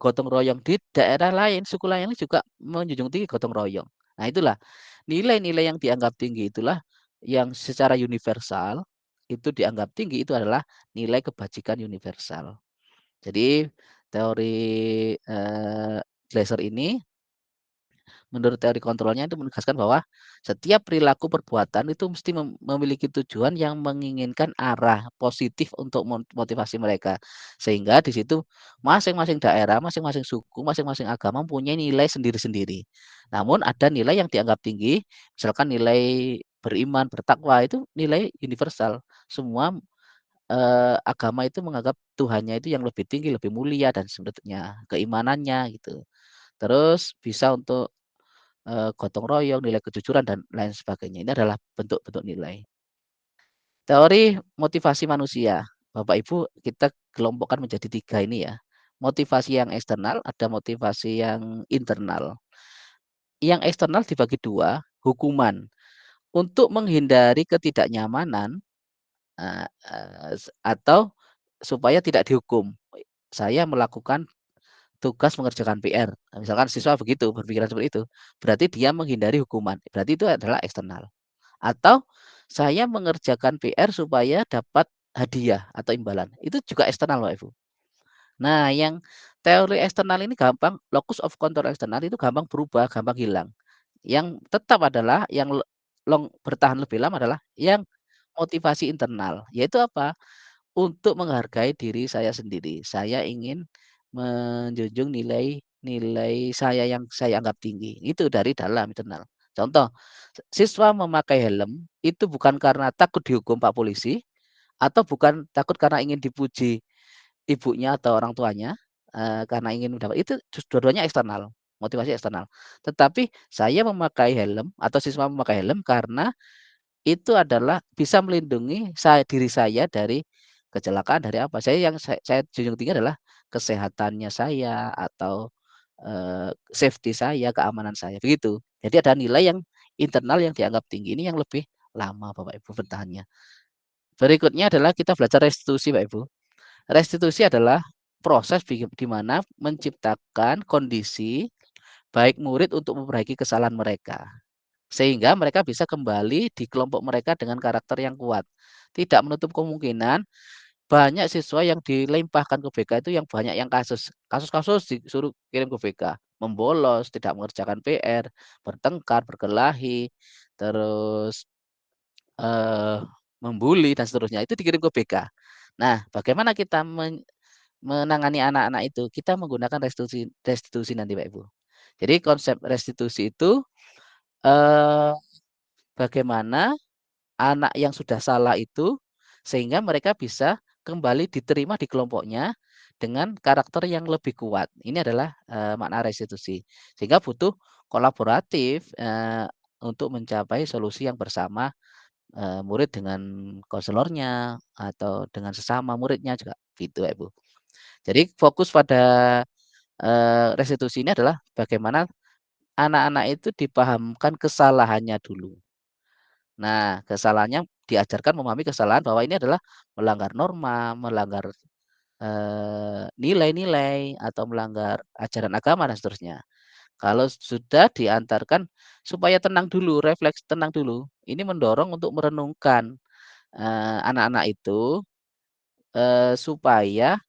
gotong royong. Di daerah lain, suku lain juga menjunjung tinggi gotong royong. Nah itulah, nilai-nilai yang dianggap tinggi itulah yang secara universal, itu dianggap tinggi itu adalah nilai kebajikan universal. Jadi teori, Glasser ini menurut teori kontrolnya itu menegaskan bahwa setiap perilaku perbuatan itu mesti memiliki tujuan yang menginginkan arah positif untuk motivasi mereka. Sehingga di situ masing-masing daerah, masing-masing suku, masing-masing agama mempunyai nilai sendiri-sendiri. Namun ada nilai yang dianggap tinggi, misalkan nilai beriman, bertakwa itu nilai universal. Semua agama itu menganggap Tuhannya itu yang lebih tinggi, lebih mulia dan sebetulnya keimanannya gitu. Terus bisa untuk gotong royong, nilai kejujuran dan lain sebagainya. Ini adalah bentuk-bentuk nilai. Teori motivasi manusia. Bapak Ibu, kita kelompokkan menjadi 3 ini ya. Motivasi yang eksternal, ada motivasi yang internal. Yang eksternal dibagi 2, hukuman. Untuk menghindari ketidaknyamanan, atau supaya tidak dihukum. Saya melakukan tugas mengerjakan PR. Nah, misalkan siswa begitu, berpikiran seperti itu, berarti dia menghindari hukuman. Berarti itu adalah eksternal. Atau saya mengerjakan PR supaya dapat hadiah atau imbalan. Itu juga eksternal, Bapak Ibu. Nah, yang teori eksternal ini gampang, locus of control eksternal itu gampang berubah, gampang hilang. Yang tetap adalah yang bertahan lebih lama adalah yang motivasi internal, yaitu apa? untuk menghargai diri saya sendiri. Saya ingin menjunjung nilai saya yang saya anggap tinggi. Itu dari dalam internal. Contoh, siswa memakai helm itu bukan karena takut dihukum Pak Polisi atau bukan takut karena ingin dipuji ibunya atau orang tuanya, karena ingin mendapat itu dua-duanya eksternal, motivasi eksternal. Tetapi saya memakai helm atau siswa memakai helm karena itu adalah bisa melindungi diri saya dari kecelakaan, dari apa, saya junjung tinggi adalah kesehatannya saya atau, safety saya, keamanan saya, begitu. Jadi ada nilai yang internal yang dianggap tinggi, ini yang lebih lama Bapak Ibu bertahannya. Berikutnya adalah kita belajar restitusi Bapak Ibu. Restitusi adalah proses di mana menciptakan kondisi baik murid untuk memperbaiki kesalahan mereka. Sehingga mereka bisa kembali di kelompok mereka dengan karakter yang kuat. Tidak menutup kemungkinan banyak siswa yang dilimpahkan ke BK itu yang banyak yang kasus-kasus disuruh kirim ke BK, membolos, tidak mengerjakan PR, bertengkar, berkelahi, terus membuli dan seterusnya itu dikirim ke BK. Nah, bagaimana kita menangani anak-anak itu? Kita menggunakan restitusi nanti Pak Ibu. Jadi konsep restitusi itu bagaimana anak yang sudah salah itu sehingga mereka bisa kembali diterima di kelompoknya dengan karakter yang lebih kuat. Ini adalah makna restitusi. Sehingga butuh kolaboratif untuk mencapai solusi yang bersama murid dengan konselornya atau dengan sesama muridnya juga gitu ya Bu. Jadi fokus pada restitusi ini adalah bagaimana anak-anak itu dipahamkan kesalahannya dulu. Nah, kesalahannya diajarkan memahami kesalahan bahwa ini adalah melanggar norma, melanggar nilai-nilai atau melanggar ajaran agama dan seterusnya. Kalau sudah diantarkan supaya tenang dulu, refleks tenang dulu. Ini mendorong untuk merenungkan anak-anak itu supaya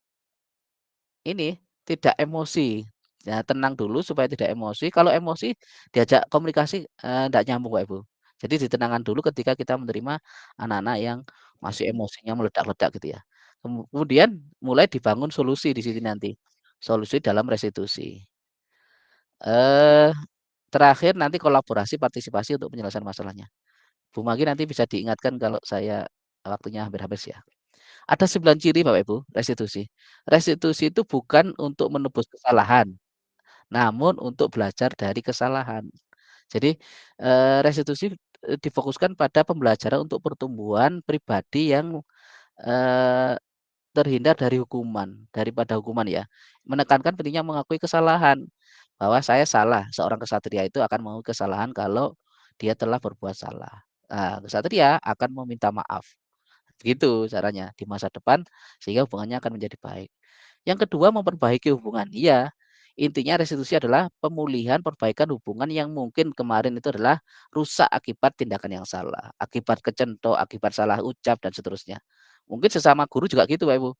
ini tidak emosi. Ya, tenang dulu supaya tidak emosi. Kalau emosi diajak komunikasi enggak nyambung, Pak Ibu. Jadi ditenangkan dulu ketika kita menerima anak-anak yang masih emosinya meledak-ledak gitu ya. Kemudian mulai dibangun solusi di sini nanti. Solusi dalam restitusi. Eh terakhir nanti kolaborasi partisipasi untuk penyelesaian masalahnya. Bu Magi nanti bisa diingatkan kalau saya waktunya hampir habis ya. Ada 9 ciri Bapak Ibu restitusi. Restitusi itu bukan untuk menebus kesalahan, namun untuk belajar dari kesalahan. Jadi, restitusi, difokuskan pada pembelajaran untuk pertumbuhan pribadi yang, eee, terhindar dari hukuman, daripada hukuman ya. Menekankan pentingnya mengakui kesalahan, bahwa saya salah, seorang kesatria itu akan mengakui kesalahan kalau dia telah berbuat salah. Nah, kesatria akan meminta maaf. Begitu caranya di masa depan sehingga hubungannya akan menjadi baik. Yang kedua memperbaiki hubungan. Iya, intinya restitusi adalah pemulihan perbaikan hubungan yang mungkin kemarin itu adalah rusak akibat tindakan yang salah, akibat kecentok, akibat salah ucap dan seterusnya. Mungkin sesama guru juga gitu Pak Ibu.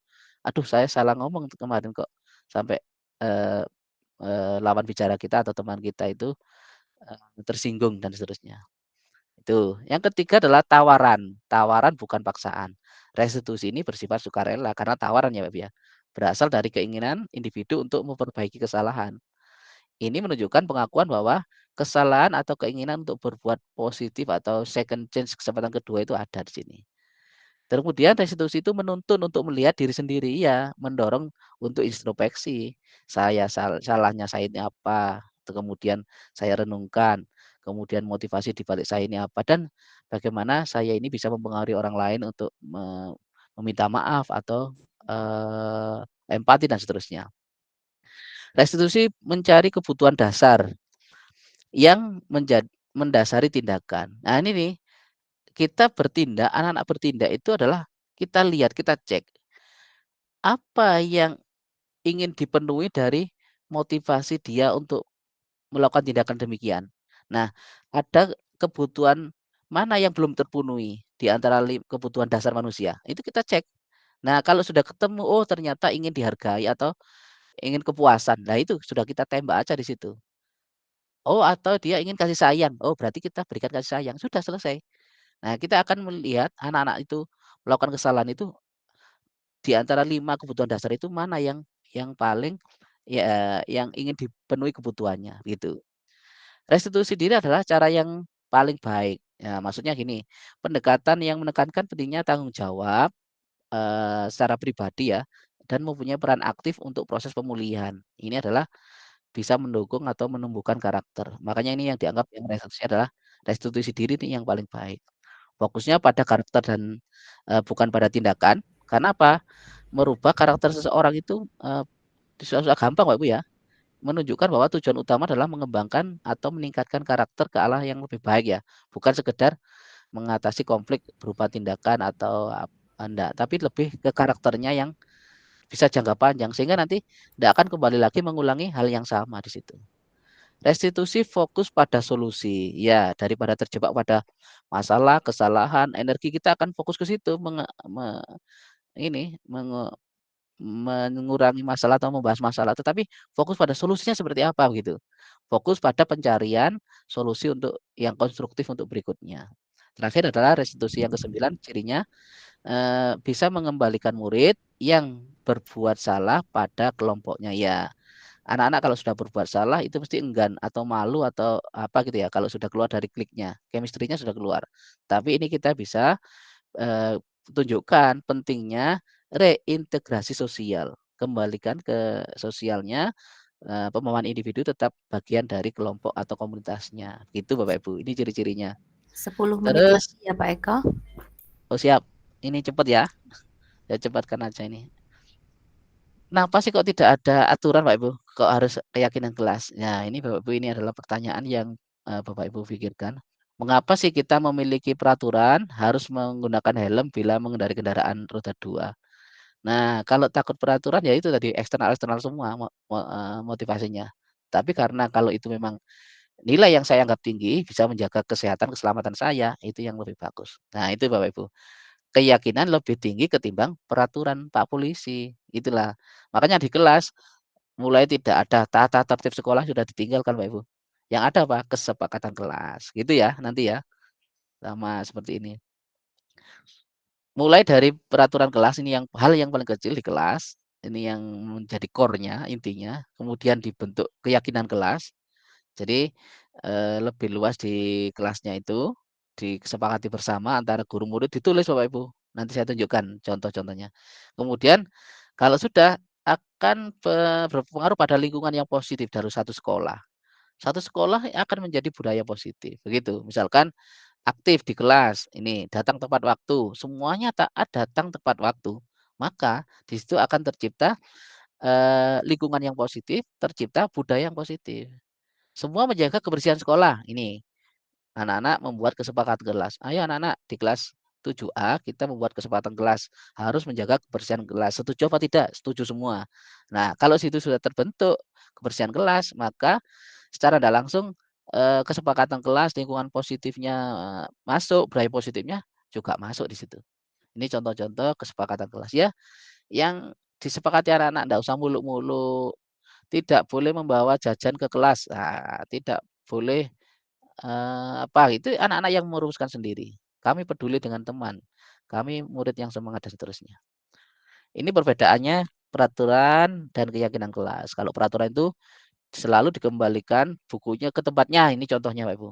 Aduh saya salah ngomong kemarin kok sampai eh, lawan bicara kita atau teman kita itu tersinggung dan seterusnya. Itu. Yang ketiga adalah tawaran. Tawaran bukan paksaan. Restitusi ini bersifat sukarela karena tawaran ya, Pak ya. Berasal dari keinginan individu untuk memperbaiki kesalahan. Ini menunjukkan pengakuan bahwa kesalahan atau keinginan untuk berbuat positif atau second chance kesempatan kedua itu ada di sini. Kemudian restitusi itu menuntun untuk melihat diri sendiri, ya, mendorong untuk introspeksi. Salahnya saya ini apa? Kemudian saya renungkan, kemudian motivasi di balik saya ini apa dan bagaimana saya ini bisa mempengaruhi orang lain untuk meminta maaf atau empati dan seterusnya. Restitusi mencari kebutuhan dasar yang mendasari tindakan. Nah, ini nih kita bertindak, anak-anak bertindak itu adalah kita lihat, kita cek apa yang ingin dipenuhi dari motivasi dia untuk melakukan tindakan demikian. Nah, ada kebutuhan mana yang belum terpenuhi di antara kebutuhan dasar manusia. Itu kita cek. Nah, kalau sudah ketemu, oh ternyata ingin dihargai atau ingin kepuasan. Nah, itu sudah kita tembak aja di situ. Oh, atau dia ingin kasih sayang. Oh, berarti kita berikan kasih sayang. Sudah selesai. Nah, kita akan melihat anak-anak itu melakukan kesalahan itu di antara 5 kebutuhan dasar itu mana yang paling ya yang ingin dipenuhi kebutuhannya gitu. Restitusi diri adalah cara yang paling baik. Ya, maksudnya gini, pendekatan yang menekankan pentingnya tanggung jawab secara pribadi ya dan mempunyai peran aktif untuk proses pemulihan. Ini adalah bisa mendukung atau menumbuhkan karakter. Makanya ini yang dianggap yang restitusi adalah restitusi diri ini yang paling baik. Fokusnya pada karakter dan bukan pada tindakan. Karena apa? Merubah karakter seseorang itu susah gampang Pak Ibu ya. Menunjukkan bahwa tujuan utama adalah mengembangkan atau meningkatkan karakter ke arah yang lebih baik ya. Bukan sekedar mengatasi konflik berupa tindakan atau enggak, tapi lebih ke karakternya yang bisa jangka panjang sehingga nanti tidak akan kembali lagi mengulangi hal yang sama di situ. Restitusi fokus pada solusi, ya daripada terjebak pada masalah, kesalahan, energi kita akan fokus ke situ, mengurangi masalah atau membahas masalah, tetapi fokus pada solusinya seperti apa gitu. Fokus pada pencarian solusi untuk yang konstruktif untuk berikutnya. Terakhir adalah restitusi yang ke-9, cirinya bisa mengembalikan murid yang berbuat salah pada kelompoknya. Ya, anak-anak kalau sudah berbuat salah itu mesti enggan atau malu atau apa gitu ya kalau sudah keluar dari kliknya, chemistry-nya sudah keluar. Tapi ini kita bisa tunjukkan pentingnya reintegrasi sosial. Kembalikan ke sosialnya, pemahaman individu tetap bagian dari kelompok atau komunitasnya. Gitu Bapak Ibu, ini ciri-cirinya. 10 menit Terus, lagi ya Pak Eko. oh siap, ini cepat ya. Ya cepatkan aja ini. Kenapa sih kok tidak ada aturan Pak Ibu? Kok harus keyakinan kelas? Nah, ini Bapak Ibu ini adalah pertanyaan yang Bapak Ibu pikirkan. Mengapa sih kita memiliki peraturan harus menggunakan helm bila mengendari kendaraan roda 2? Nah, kalau takut peraturan ya itu tadi eksternal-eksternal semua motivasinya. Tapi karena kalau itu memang nilai yang saya anggap tinggi bisa menjaga kesehatan keselamatan saya, itu yang lebih bagus. Nah, itu Bapak Ibu. Keyakinan lebih tinggi ketimbang peraturan Pak Polisi. Itulah. Makanya di kelas mulai tidak ada tata tertib sekolah sudah ditinggalkan Pak Ibu. Yang ada apa? Kesepakatan kelas. Gitu ya nanti ya. Sama seperti ini. Mulai dari peraturan kelas ini yang hal yang paling kecil di kelas, ini yang menjadi core-nya intinya, kemudian dibentuk keyakinan kelas. Jadi lebih luas di kelasnya itu disepakati bersama antara guru murid ditulis Bapak Ibu. Nanti saya tunjukkan contoh-contohnya. Kemudian kalau sudah akan berpengaruh pada lingkungan yang positif dari satu sekolah. Satu sekolah akan menjadi budaya positif. Begitu. Misalkan aktif di kelas, ini datang tepat waktu, semuanya taat datang tepat waktu. Maka di situ akan tercipta lingkungan yang positif, tercipta budaya yang positif. Semua menjaga kebersihan sekolah. Ini anak-anak membuat kesepakatan kelas. Ayo anak-anak di kelas 7A kita membuat kesepakatan kelas harus menjaga kebersihan kelas. Setuju apa tidak? Setuju semua. Nah, kalau situ sudah terbentuk kebersihan kelas, maka secara tidak langsung kesepakatan kelas, lingkungan positifnya masuk, budaya positifnya juga masuk di situ. Ini contoh-contoh kesepakatan kelas ya, yang disepakati anak-anak tidak usah muluk-muluk, tidak boleh membawa jajan ke kelas, nah, tidak boleh apa itu anak-anak yang merumuskan sendiri. Kami peduli dengan teman, kami murid yang semangat dan seterusnya. Ini perbedaannya peraturan dan keyakinan kelas. Kalau peraturan itu selalu dikembalikan bukunya ke tempatnya. Ini contohnya Pak Ibu.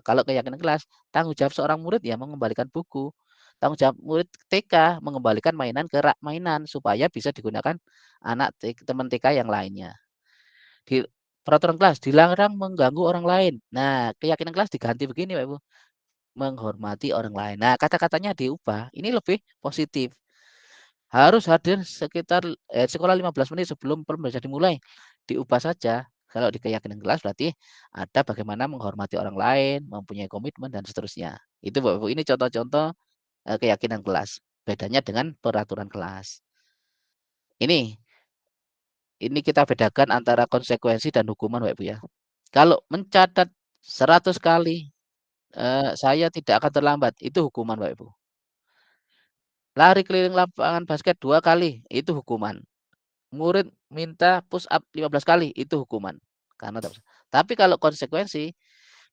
Kalau keyakinan kelas, tanggung jawab seorang murid ya mengembalikan buku. Tanggung jawab murid TK mengembalikan mainan ke rak mainan supaya bisa digunakan anak teman TK yang lainnya. Di peraturan kelas dilarang mengganggu orang lain. Nah, keyakinan kelas diganti begini Pak Ibu. Menghormati orang lain. Nah, kata-katanya diubah. Ini lebih positif. Harus hadir sekitar sekolah 15 menit sebelum pembelajaran dimulai. Diubah saja. Kalau di keyakinan kelas berarti ada bagaimana menghormati orang lain, mempunyai komitmen dan seterusnya. Itu Bapak Ibu, ini contoh-contoh keyakinan kelas. Bedanya dengan peraturan kelas. Ini kita bedakan antara konsekuensi dan hukuman Bapak Ibu ya. Kalau mencatat 100 kali saya tidak akan terlambat, itu hukuman Bapak Ibu. Lari keliling lapangan basket 2 kali, itu hukuman. Murid minta push up 15 kali, itu hukuman. Karena tapi kalau konsekuensi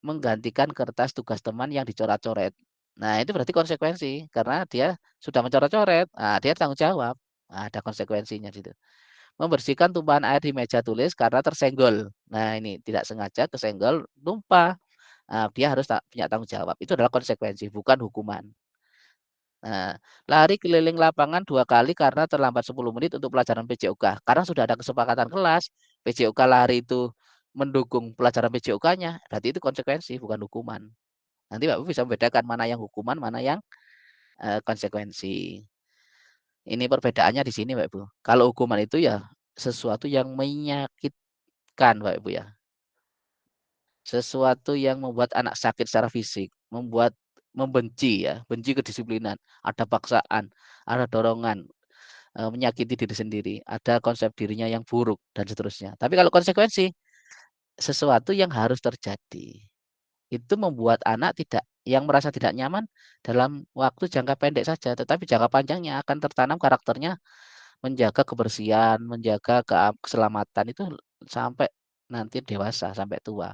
menggantikan kertas tugas teman yang dicoret-coret. Nah, itu berarti konsekuensi karena dia sudah mencoret-coret. Nah, dia tanggung jawab. Nah, ada konsekuensinya di situ. Membersihkan tumpahan air di meja tulis karena tersenggol. Nah, ini tidak sengaja kesenggol, tumpah. Nah, dia harus punya tanggung jawab. Itu adalah konsekuensi, bukan hukuman. Nah, lari keliling lapangan 2 kali karena terlambat 10 menit untuk pelajaran PJOK. Karena sudah ada kesepakatan kelas, PJOK lari itu mendukung pelajaran PJOK-nya, berarti itu konsekuensi, bukan hukuman. Nanti Bapak Ibu bisa membedakan mana yang hukuman, mana yang konsekuensi. Ini perbedaannya di sini, Bapak Ibu. Kalau hukuman itu ya sesuatu yang menyakitkan, Bapak Ibu ya. Sesuatu yang membuat anak sakit secara fisik, membenci ya, benci kedisiplinan, ada paksaan, ada dorongan, menyakiti diri sendiri, ada konsep dirinya yang buruk dan seterusnya. Tapi kalau konsekuensi, sesuatu yang harus terjadi. Itu membuat anak yang merasa tidak nyaman dalam waktu jangka pendek saja, tetapi jangka panjangnya akan tertanam karakternya menjaga kebersihan, menjaga keselamatan itu sampai nanti dewasa, sampai tua.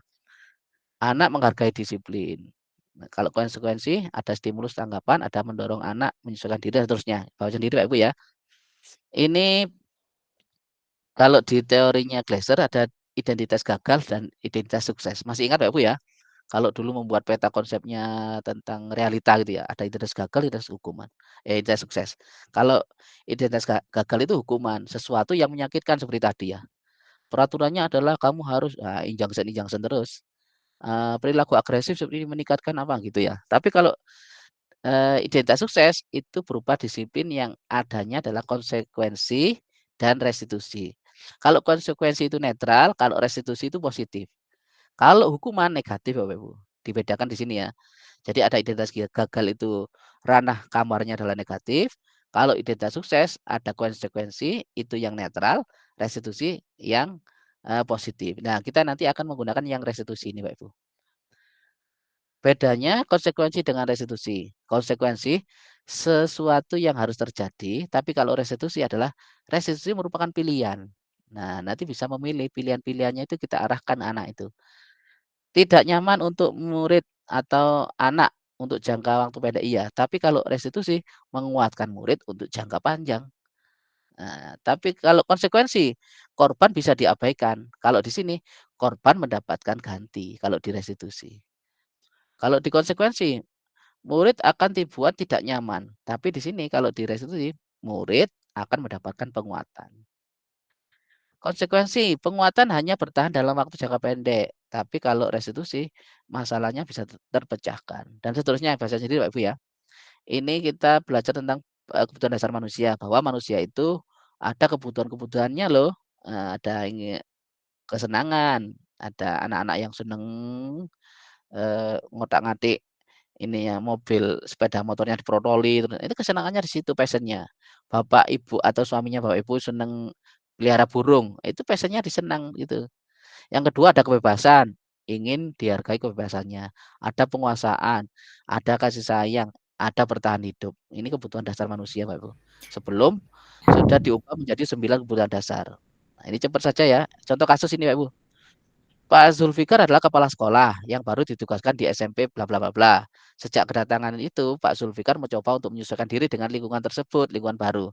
Anak menghargai disiplin. Nah, kalau konsekuensi ada stimulus tanggapan, ada mendorong anak menyesuaikan diri dan seterusnya. Bawa sendiri Pak Ibu ya. Ini kalau di teorinya Glasser ada identitas gagal dan identitas sukses. Masih ingat Pak Ibu ya? Kalau dulu membuat peta konsepnya tentang realita gitu ya, ada identitas gagal, identitas hukuman, identitas sukses. Kalau identitas gagal itu hukuman, sesuatu yang menyakitkan seperti tadi ya. Peraturannya adalah kamu harus injunction terus. Perilaku agresif seperti ini meningkatkan apa gitu ya. Tapi kalau identitas sukses itu berupa disiplin yang adanya adalah konsekuensi dan restitusi. Kalau konsekuensi itu netral, kalau restitusi itu positif. Kalau hukuman negatif Bapak Ibu, dibedakan di sini ya. Jadi ada identitas gagal itu ranah kamarnya adalah negatif. Kalau identitas sukses ada konsekuensi itu yang netral, restitusi yang positif. Nah, kita nanti akan menggunakan yang restitusi ini Bapak Ibu. Bedanya konsekuensi dengan restitusi. Konsekuensi sesuatu yang harus terjadi, tapi kalau restitusi adalah restitusi merupakan pilihan. Nah, nanti bisa memilih pilihan-pilihannya itu kita arahkan anak itu. Tidak nyaman untuk murid atau anak untuk jangka waktu pendek iya, tapi kalau restitusi menguatkan murid untuk jangka panjang. Nah, tapi kalau konsekuensi korban bisa diabaikan. Kalau di sini korban mendapatkan ganti kalau di restitusi. Kalau di konsekuensi, murid akan dibuat tidak nyaman. Tapi di sini kalau di restitusi, murid akan mendapatkan penguatan. Konsekuensi, penguatan hanya bertahan dalam waktu jangka pendek. Tapi kalau restitusi, masalahnya bisa terpecahkan. Dan seterusnya, bahasa sendiri Pak Ibu ya. Ini kita belajar tentang kebutuhan dasar manusia. Bahwa manusia itu ada kebutuhan-kebutuhannya loh. Ada kesenangan, ada anak-anak yang seneng ngotak-ngatik ini ya mobil sepeda motornya diprotoli itu kesenangannya di situ passionnya. Bapak ibu atau suaminya bapak ibu seneng pelihara burung itu passionnya disenang gitu. Yang kedua ada kebebasan, ingin dihargai kebebasannya, ada penguasaan, ada kasih sayang, ada bertahan hidup. Ini kebutuhan dasar manusia Bapak Ibu. Sebelum sudah diubah menjadi 9 kebutuhan dasar. Nah, ini cepat saja ya. Contoh kasus ini Bapak Ibu. Pak Zulfikar adalah kepala sekolah yang baru ditugaskan di SMP bla bla bla bla. Sejak kedatangan itu, Pak Zulfikar mencoba untuk menyesuaikan diri dengan lingkungan tersebut, lingkungan baru.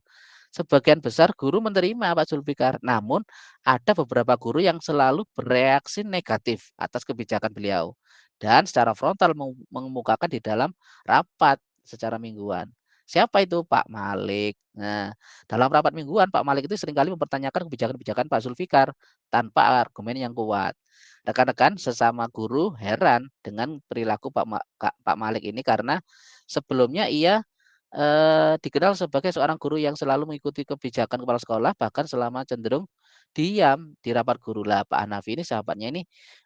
Sebagian besar guru menerima Pak Zulfikar, namun ada beberapa guru yang selalu bereaksi negatif atas kebijakan beliau dan secara frontal mengemukakan di dalam rapat secara mingguan. Siapa itu? Pak Malik. Nah, dalam rapat mingguan Pak Malik itu seringkali mempertanyakan kebijakan-kebijakan Pak Zulfikar tanpa argumen yang kuat. Rekan-rekan sesama guru heran dengan perilaku Pak Malik ini karena sebelumnya ia dikenal sebagai seorang guru yang selalu mengikuti kebijakan kepala sekolah bahkan selama cenderung diam di rapat guru. Lah Pak Hanafi ini sahabatnya ini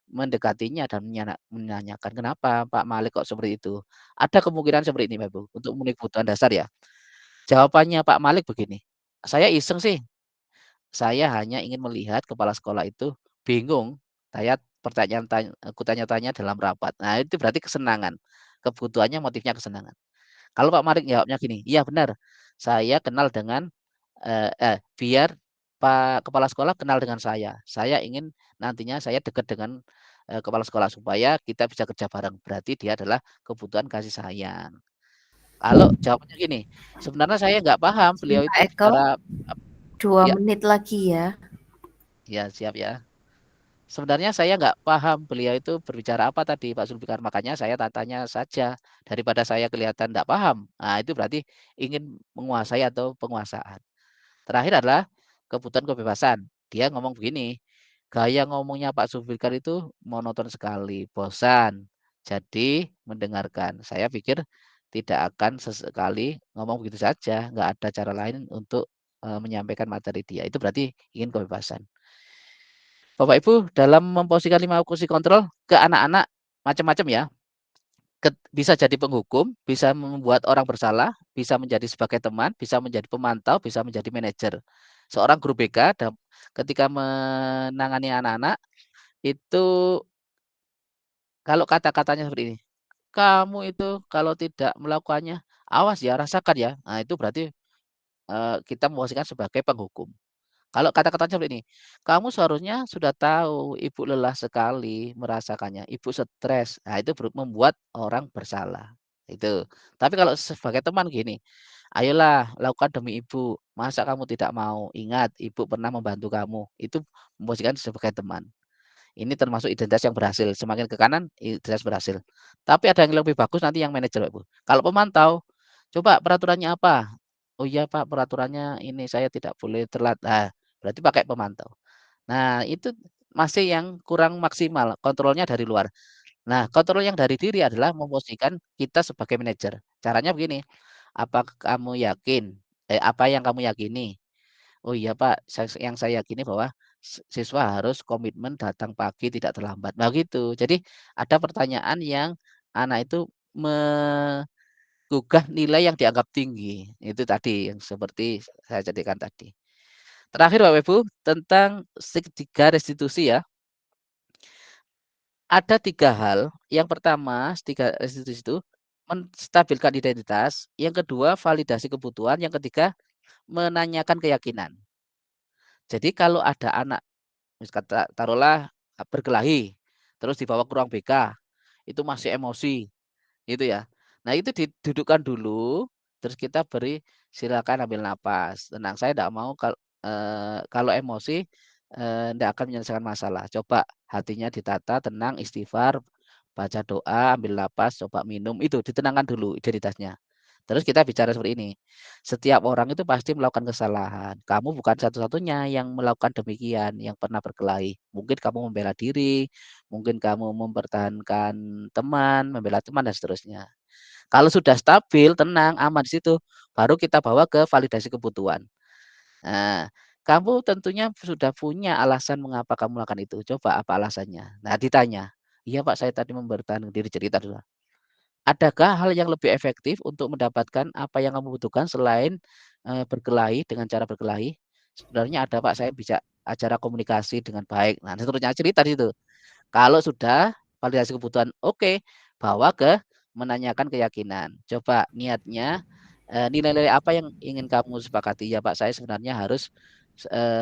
mendekatinya dan menanyakan kenapa Pak Malik kok seperti itu. Ada kemungkinan seperti ini Bapak Ibu untuk memenuhi kebutuhan dasar ya. Jawabannya Pak Malik begini, saya iseng sih, saya hanya ingin melihat kepala sekolah itu bingung. Saya aku tanya-tanya dalam rapat. Nah itu berarti kesenangan. Kebutuhannya motifnya kesenangan. Kalau Pak Malik jawabnya gini, iya benar, saya kenal dengan biar Pak Kepala Sekolah kenal dengan saya. Saya ingin nantinya saya dekat dengan Kepala Sekolah supaya kita bisa kerja bareng. Berarti dia adalah kebutuhan kasih sayang. Kalau jawabannya gini, sebenarnya saya nggak paham beliau Pak itu Eko, bicara 2 ya, menit lagi ya. ya siap ya. Sebenarnya saya nggak paham beliau itu berbicara apa tadi Pak Zulfikar, makanya saya tanya saja daripada saya kelihatan nggak paham. Nah, itu berarti ingin menguasai atau penguasaan. Terakhir adalah kebutuhan kebebasan. Dia ngomong begini, gaya ngomongnya Pak Zulfikar itu monoton sekali, bosan. Jadi mendengarkan. Saya pikir tidak akan sesekali ngomong begitu saja, nggak ada cara lain untuk menyampaikan materi dia. Itu berarti ingin kebebasan. Bapak Ibu dalam memposisikan 5 kursi kontrol ke anak-anak macam-macam ya. Bisa jadi penghukum, bisa membuat orang bersalah, bisa menjadi sebagai teman, bisa menjadi pemantau, bisa menjadi manajer. Seorang guru BK ketika menangani anak-anak itu kalau kata-katanya seperti ini, kamu itu kalau tidak melakukannya, awas ya, rasakan ya. Nah, itu berarti kita memposisikan sebagai penghukum. Kalau kata-katanya seperti ini, kamu seharusnya sudah tahu ibu lelah sekali merasakannya, ibu stres. Nah, itu membuat orang bersalah. Itu. Tapi kalau sebagai teman gini, ayolah lakukan demi ibu. Masa kamu tidak mau? Ingat, ibu pernah membantu kamu. Itu memposisikan sebagai teman. Ini termasuk identitas yang berhasil. Semakin ke kanan, identitas berhasil. Tapi ada yang lebih bagus nanti yang manajer, Ibu. Kalau pemantau, coba peraturannya apa? Oh iya Pak, peraturannya ini saya tidak boleh telat. Nah, berarti pakai pemantau. Nah, itu masih yang kurang maksimal, kontrolnya dari luar. Nah, kontrol yang dari diri adalah memposisikan kita sebagai manajer. Caranya begini, apa kamu yakin? Apa yang kamu yakini? Oh iya Pak, yang saya yakini bahwa siswa harus komitmen datang pagi tidak terlambat. Nah gitu. Jadi ada pertanyaan yang anak itu menggugah nilai yang dianggap tinggi. Itu tadi yang seperti saya jadikan tadi. Terakhir Bapak Ibu tentang segitiga restitusi ya. Ada 3 hal. Yang pertama, tiga restitusi itu menstabilkan identitas. Yang kedua, validasi kebutuhan. Yang ketiga, menanyakan keyakinan. Jadi kalau ada anak taruhlah berkelahi, terus dibawa ke ruang BK, itu masih emosi, gitu ya. Nah itu didudukkan dulu, terus kita beri silakan ambil napas, tenang. Saya tidak mau kalau emosi tidak akan menyelesaikan masalah. Coba hatinya ditata, tenang, istighfar, baca doa, ambil napas, coba minum, itu ditenangkan dulu identitasnya. Terus kita bicara seperti ini. Setiap orang itu pasti melakukan kesalahan. Kamu bukan satu-satunya yang melakukan demikian, yang pernah berkelahi. Mungkin kamu membela diri, mungkin kamu mempertahankan teman, membela teman dan seterusnya. Kalau sudah stabil, tenang, aman di situ, baru kita bawa ke validasi kebutuhan. Nah, kamu tentunya sudah punya alasan mengapa kamu melakukan itu. Coba apa alasannya? Nah, ditanya. Iya Pak, saya tadi mempertahankan diri, cerita dulu. Adakah hal yang lebih efektif untuk mendapatkan apa yang kamu butuhkan selain, berkelahi dengan cara berkelahi? Sebenarnya ada Pak, saya bisa acara komunikasi dengan baik. Nah, seterusnya cerita di situ. Kalau sudah validasi kebutuhan oke, bawa ke menanyakan keyakinan. Coba niatnya, nilai-nilai apa yang ingin kamu sepakati? Ya Pak, saya sebenarnya harus,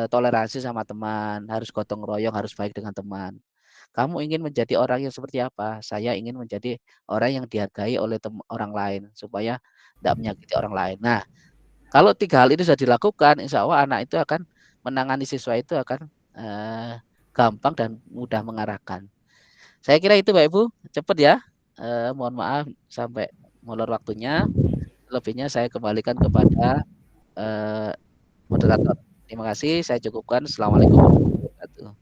toleransi sama teman, harus gotong royong, harus baik dengan teman. Kamu ingin menjadi orang yang seperti apa? Saya ingin menjadi orang yang dihargai oleh orang lain supaya tidak menyakiti orang lain. Nah, kalau 3 hal itu sudah dilakukan, insya Allah anak itu akan menangani siswa itu akan gampang dan mudah mengarahkan. Saya kira itu Bapak Ibu, cepat ya. Mohon maaf sampai molor waktunya. Lebihnya saya kembalikan kepada moderator. Terima kasih, saya cukupkan. Assalamualaikum warahmatullahi wabarakatuh.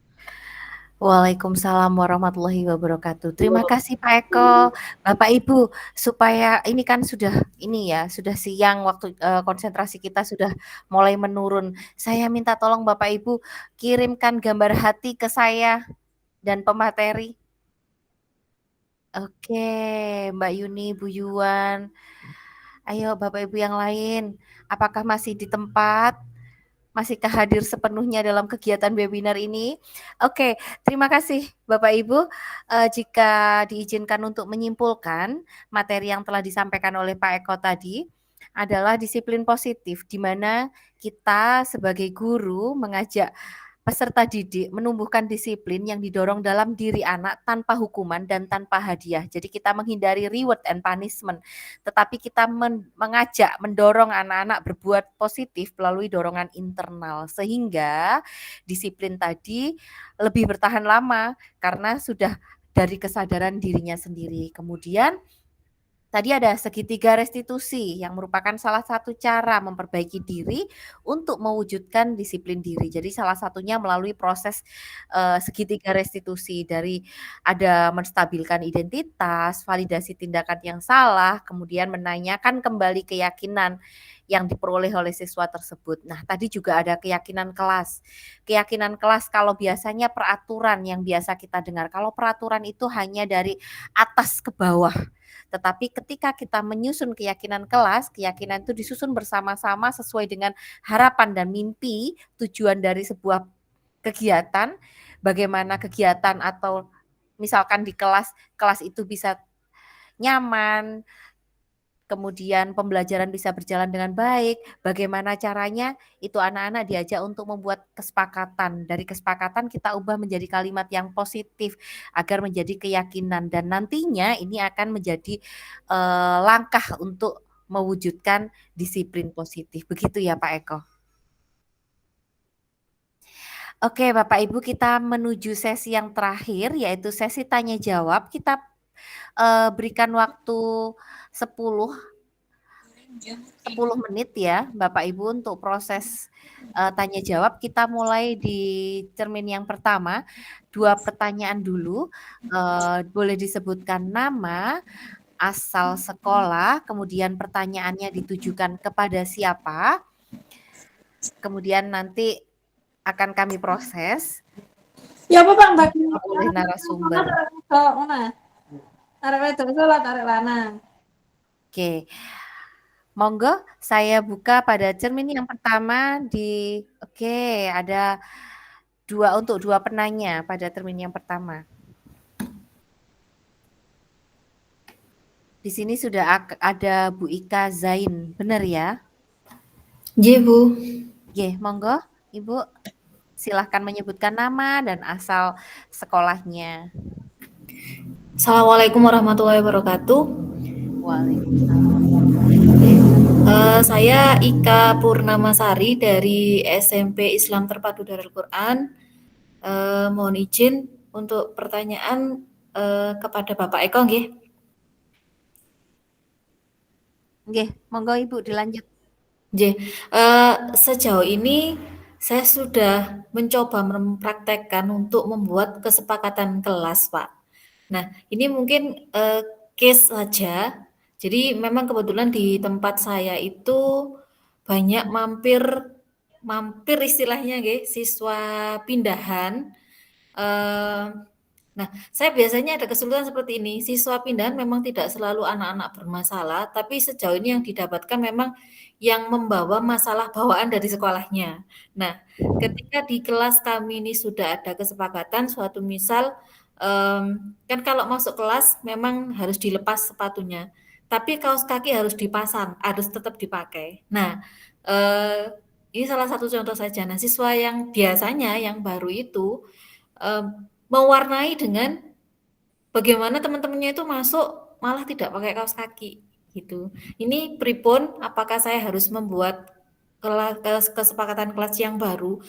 Waalaikumsalam warahmatullahi wabarakatuh. Terima kasih Pak Eko. Bapak Ibu, supaya ini kan sudah ini ya, sudah siang waktu konsentrasi kita sudah mulai menurun. Saya minta tolong Bapak Ibu kirimkan gambar hati ke saya dan pemateri. Oke, Mbak Yuni, Bu Yuwan. Ayo Bapak Ibu yang lain, apakah masih di tempat? Masihkah hadir sepenuhnya dalam kegiatan webinar ini? Oke, terima kasih Bapak Ibu. Jika diizinkan untuk menyimpulkan, materi yang telah disampaikan oleh Pak Eko tadi adalah disiplin positif, di mana kita sebagai guru mengajak peserta didik menumbuhkan disiplin yang didorong dalam diri anak tanpa hukuman dan tanpa hadiah. Jadi kita menghindari reward and punishment, tetapi kita mengajak, mendorong anak-anak berbuat positif melalui dorongan internal, sehingga disiplin tadi lebih bertahan lama karena sudah dari kesadaran dirinya sendiri. Kemudian tadi ada segitiga restitusi yang merupakan salah satu cara memperbaiki diri untuk mewujudkan disiplin diri. Jadi salah satunya melalui proses segitiga restitusi, dari ada menstabilkan identitas, validasi tindakan yang salah, kemudian menanyakan kembali keyakinan yang diperoleh oleh siswa tersebut. Nah, tadi juga ada keyakinan kelas. Keyakinan kelas kalau biasanya peraturan yang biasa kita dengar, kalau peraturan itu hanya dari atas ke bawah. Tetapi ketika kita menyusun keyakinan kelas, keyakinan itu disusun bersama-sama sesuai dengan harapan dan mimpi, tujuan dari sebuah kegiatan, bagaimana kegiatan atau misalkan di kelas itu bisa nyaman, kemudian pembelajaran bisa berjalan dengan baik, bagaimana caranya, itu anak-anak diajak untuk membuat kesepakatan. Dari kesepakatan kita ubah menjadi kalimat yang positif agar menjadi keyakinan, dan nantinya ini akan menjadi langkah untuk mewujudkan disiplin positif. Begitu ya Pak Eko? Oke Bapak Ibu, kita menuju sesi yang terakhir, yaitu sesi tanya jawab. Kita berikan waktu 10 menit ya Bapak Ibu untuk proses tanya jawab. Kita mulai di cermin yang pertama, 2 pertanyaan dulu. Boleh disebutkan nama, asal sekolah, kemudian pertanyaannya ditujukan kepada siapa, kemudian nanti akan kami proses. Ya apa Bang bagi oleh narasumber. Tarik wedok salat, tarik lanang. Oke. Monggo saya buka pada cermin yang pertama ada 2 penanya pada cermin yang pertama. Di sini sudah ada Bu Ika Zain, benar ya? Iya, Bu. Oke, monggo Ibu silahkan menyebutkan nama dan asal sekolahnya. Assalamualaikum warahmatullahi wabarakatuh. Waalaikumsalam. Saya Ika Purnamasari dari SMP Islam Terpadu Darul Quran. Mohon izin untuk pertanyaan kepada Bapak Eko, nggih. Nggih, monggo Ibu dilanjut. Nggih, sejauh ini saya sudah mencoba mempraktekkan untuk membuat kesepakatan kelas, Pak. Nah, ini mungkin case saja. Jadi memang kebetulan di tempat saya itu banyak mampir istilahnya nggih, siswa pindahan. Nah, saya biasanya ada kesulitan seperti ini. Siswa pindahan memang tidak selalu anak-anak bermasalah, tapi sejauh ini yang didapatkan memang yang membawa masalah bawaan dari sekolahnya. Nah, ketika di kelas kami ini sudah ada kesepakatan, suatu misal, kan kalau masuk kelas memang harus dilepas sepatunya, tapi kaos kaki harus dipasang, harus tetap dipakai. Nah, ini salah satu contoh saja. Nah, siswa yang biasanya yang baru itu mewarnai dengan bagaimana teman-temannya itu masuk malah tidak pakai kaos kaki gitu. Ini pripun, apakah saya harus membuat kesepakatan kelas yang baru?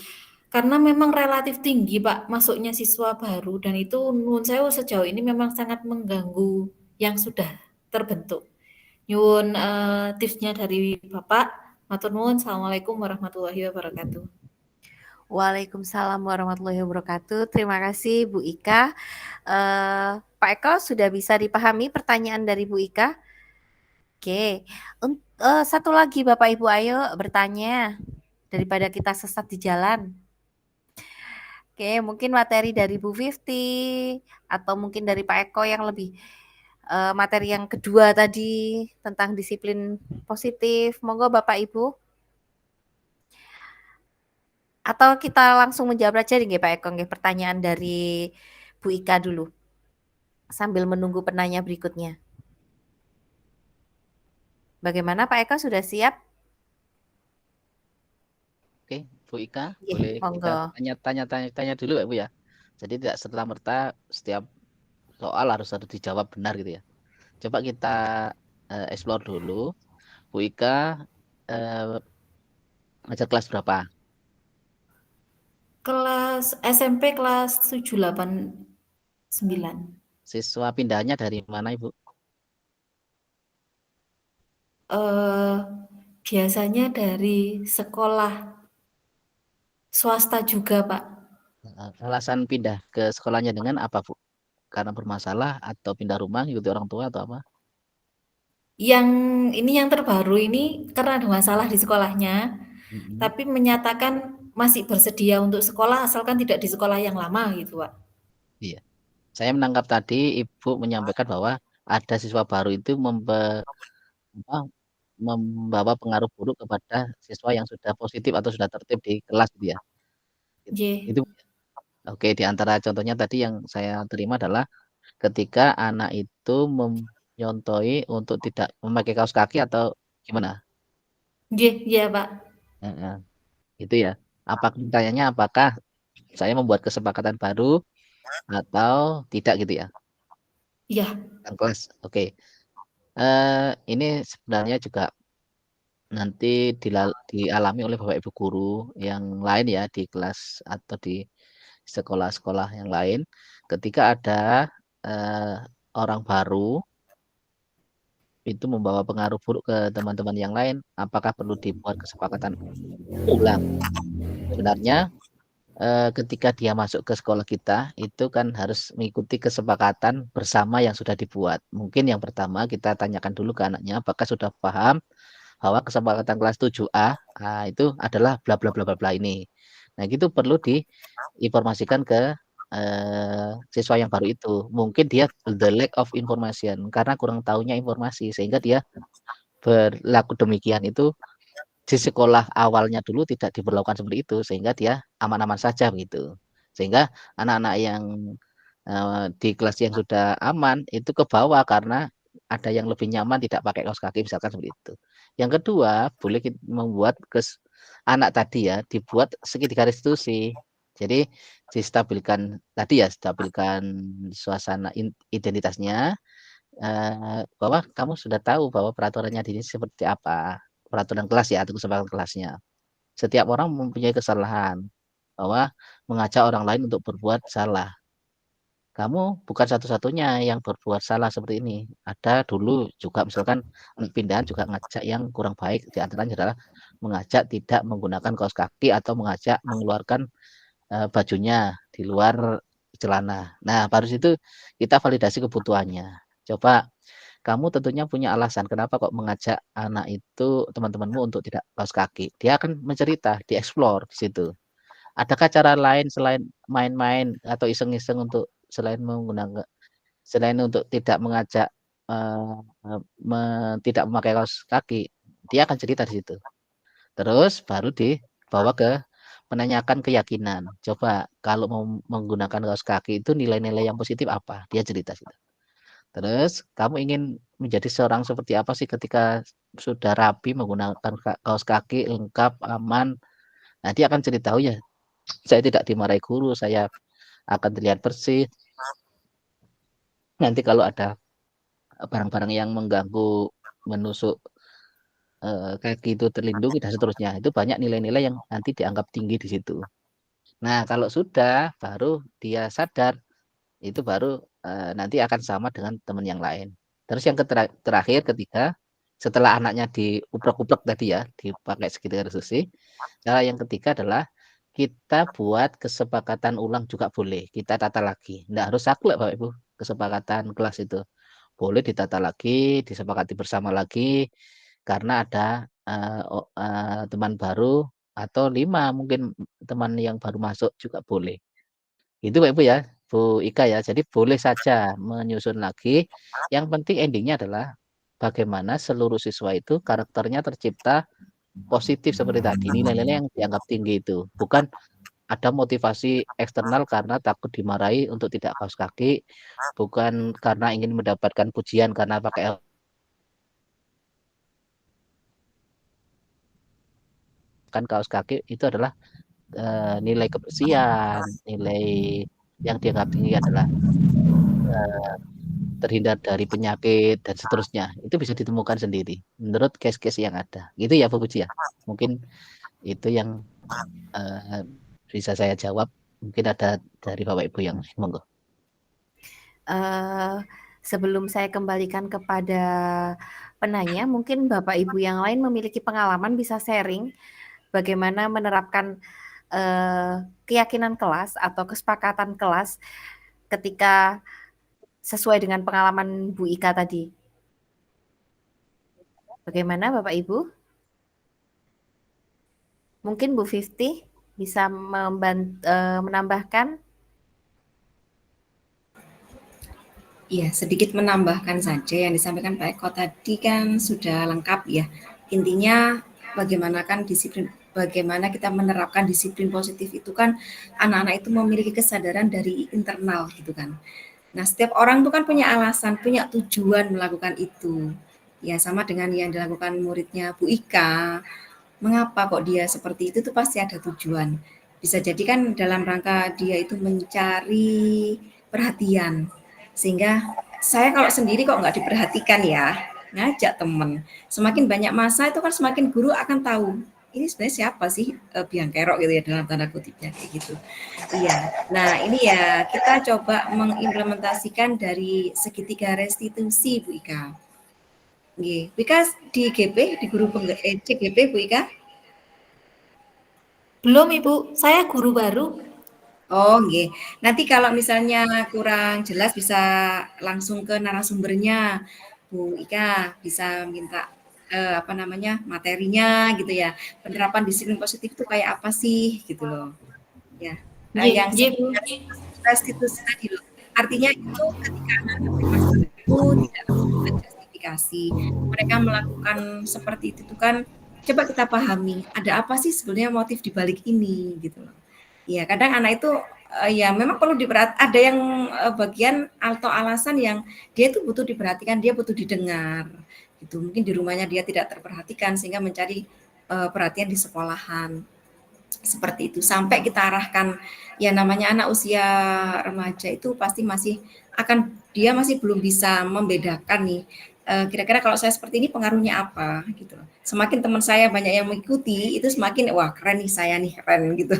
Karena memang relatif tinggi Pak masuknya siswa baru, dan itu nuwun sewu sejauh ini memang sangat mengganggu yang sudah terbentuk. Nyuwun tipsnya dari Bapak. Matur nuwun. Assalamualaikum warahmatullahi wabarakatuh. Waalaikumsalam warahmatullahi wabarakatuh. Terima kasih Bu Ika. Pak Eko, sudah bisa dipahami pertanyaan dari Bu Ika? Oke. Satu lagi Bapak Ibu, ayo bertanya daripada kita sesat di jalan. Oke, mungkin materi dari Bu Fifty atau mungkin dari Pak Eko yang lebih materi yang kedua tadi tentang disiplin positif. Monggo Bapak Ibu. Atau kita langsung menjawab aja nih Pak Eko, pertanyaan dari Bu Ika dulu, sambil menunggu penanya berikutnya. Bagaimana Pak Eko, sudah siap? Oke, Bu Ika, Iya, boleh kita monggo. tanya dulu ya Bu ya. Jadi tidak serta-merta setiap soal harus dijawab benar gitu ya. Coba kita explore dulu. Bu Ika ngajar kelas berapa? Kelas SMP kelas 7, 8, 9. Siswa pindahnya dari mana Ibu? Biasanya dari sekolah swasta juga, Pak. Alasan pindah ke sekolahnya dengan apa Bu? Karena bermasalah atau pindah rumah ngikuti orang tua atau apa? Yang ini yang terbaru ini karena ada masalah di sekolahnya, Mm-mm. tapi menyatakan masih bersedia untuk sekolah asalkan tidak di sekolah yang lama gitu, Pak. Iya. Saya menangkap tadi Ibu menyampaikan bahwa ada siswa baru itu apa, membawa pengaruh buruk kepada siswa yang sudah positif atau sudah tertib di kelas gitu ya. Nggih. Itu oke, di antara contohnya tadi yang saya terima adalah ketika anak itu menyontohi untuk tidak memakai kaos kaki atau gimana? Nggih, iya, Pak. Heeh, itu ya. Apa pertanyaannya apakah saya membuat kesepakatan baru atau tidak gitu ya? Iya. Tentang kelas. Oke. Ini sebenarnya juga nanti dialami oleh Bapak Ibu guru yang lain ya di kelas atau di sekolah-sekolah yang lain. Ketika ada eh, orang baru itu membawa pengaruh buruk ke teman-teman yang lain, apakah perlu dibuat kesepakatan ulang? Sebenarnya ketika dia masuk ke sekolah kita itu kan harus mengikuti kesepakatan bersama yang sudah dibuat. Mungkin yang pertama kita tanyakan dulu ke anaknya apakah sudah paham bahwa kesepakatan kelas 7A itu adalah bla bla bla bla bla ini. Nah, itu perlu diinformasikan ke siswa yang baru itu. Mungkin dia the lack of information karena kurang tahunya informasi sehingga dia berlaku demikian itu di sekolah awalnya dulu tidak diberlakukan seperti itu sehingga dia aman-aman saja begitu. Sehingga anak-anak yang di kelas yang sudah aman itu ke bawah karena ada yang lebih nyaman tidak pakai kaos kaki misalkan seperti itu. Yang kedua, boleh membuat anak tadi ya dibuat segitiga restitusi. Jadi distabilkan tadi ya, stabilkan suasana identitasnya bahwa kamu sudah tahu bahwa peraturannya di sini seperti apa. Peraturan kelas ya atau kesepakatan kelasnya. Setiap orang mempunyai kesalahan bahwa mengajak orang lain untuk berbuat salah. Kamu bukan satu-satunya yang berbuat salah seperti ini. Ada dulu juga misalkan anak pindahan juga ngajak yang kurang baik. Di antaranya adalah mengajak tidak menggunakan kaos kaki atau mengajak mengeluarkan bajunya di luar celana. Nah, baru itu kita validasi kebutuhannya. Coba kamu tentunya punya alasan kenapa kok mengajak anak itu teman-temanmu untuk tidak kaos kaki. Dia akan mencerita, dieksplor di situ. Adakah cara lain selain main-main atau iseng-iseng untuk selain untuk tidak mengajak tidak memakai kaos kaki? Dia akan cerita di situ. Terus baru dibawa ke menanyakan keyakinan. Coba kalau mau menggunakan kaos kaki itu nilai-nilai yang positif apa? Dia cerita situ. Terus kamu ingin menjadi seorang seperti apa sih ketika sudah rapi menggunakan kaos kaki lengkap, aman? Nah, dia akan cerita, oh ya, saya tidak dimarahi guru, saya akan terlihat bersih. Nanti kalau ada barang-barang yang mengganggu, menusuk kaki itu terlindungi dan seterusnya. Itu banyak nilai-nilai yang nanti dianggap tinggi di situ. Nah, kalau sudah, baru dia sadar, itu baru nanti akan sama dengan teman yang lain. Terus yang terakhir ketika setelah anaknya diuprek-uprek tadi ya, dipakai segitiga restitusi, cara yang ketiga adalah kita buat kesepakatan ulang juga boleh. Kita tata lagi. Nggak harus saklek Bapak Ibu, kesepakatan kelas itu. Boleh ditata lagi, disepakati bersama lagi, karena ada teman baru atau 5 mungkin teman yang baru masuk juga boleh. Itu Pak Ibu ya, Bu Ika ya. Jadi boleh saja menyusun lagi. Yang penting endingnya adalah bagaimana seluruh siswa itu karakternya tercipta positif seperti tadi. Nilai-nilai yang dianggap tinggi itu. Bukan ada motivasi eksternal karena takut dimarahi untuk tidak kaos kaki. Bukan karena ingin mendapatkan pujian karena pakai mengenakan kaos kaki itu adalah nilai kebersihan, nilai yang dianggap tinggi adalah terhindar dari penyakit dan seterusnya. Itu bisa ditemukan sendiri menurut case-case yang ada. Gitu ya Bu Puji ya. Mungkin itu yang bisa saya jawab. Mungkin ada dari Bapak Ibu yang monggo. Sebelum saya kembalikan kepada penanya, mungkin Bapak Ibu yang lain memiliki pengalaman bisa sharing bagaimana menerapkan keyakinan kelas atau kesepakatan kelas ketika sesuai dengan pengalaman Bu Ika tadi. Bagaimana Bapak Ibu? Mungkin Bu Fifty bisa menambahkan? Iya, sedikit menambahkan saja yang disampaikan Pak Eko tadi kan sudah lengkap ya. Intinya bagaimana kita menerapkan disiplin positif itu kan anak-anak itu memiliki kesadaran dari internal gitu kan. Nah, setiap orang itu kan punya alasan, punya tujuan melakukan itu. Ya, sama dengan yang dilakukan muridnya Bu Ika. Mengapa kok dia seperti itu tuh pasti ada tujuan. Bisa jadi kan dalam rangka dia itu mencari perhatian. Sehingga saya kalau sendiri kok nggak diperhatikan ya, ngajak temen. Semakin banyak masa itu kan semakin guru akan tahu ini sebenarnya siapa sih biang kerok gitu ya dalam tanda kutipnya kayak gitu. Iya. Nah ini ya kita coba mengimplementasikan dari segitiga restitusi Bu Ika. Bu Ika di GP di guru CGP Bu Ika? Belum Ibu, saya guru baru. Oh, nggih. Nanti kalau misalnya kurang jelas bisa langsung ke narasumbernya, Bu Ika, bisa minta materinya gitu ya. Penerapan disiplin positif itu kayak apa sih gitu loh. Ya. Yang restitusi tadi loh. Artinya itu ketika anak itu tidak melakukan justifikasi, mereka melakukan seperti itu kan coba kita pahami, ada apa sih sebenarnya motif dibalik ini gitu loh. Ya, kadang anak itu ya memang perlu ada yang bagian atau alasan yang dia itu butuh diperhatikan, dia butuh didengar gitu. Mungkin di rumahnya dia tidak terperhatikan sehingga mencari perhatian di sekolahan. Seperti itu sampai kita arahkan ya namanya anak usia remaja itu pasti dia masih belum bisa membedakan nih kira-kira kalau saya seperti ini pengaruhnya apa gitu. Semakin teman saya banyak yang mengikuti itu semakin wah keren nih saya nih keren gitu.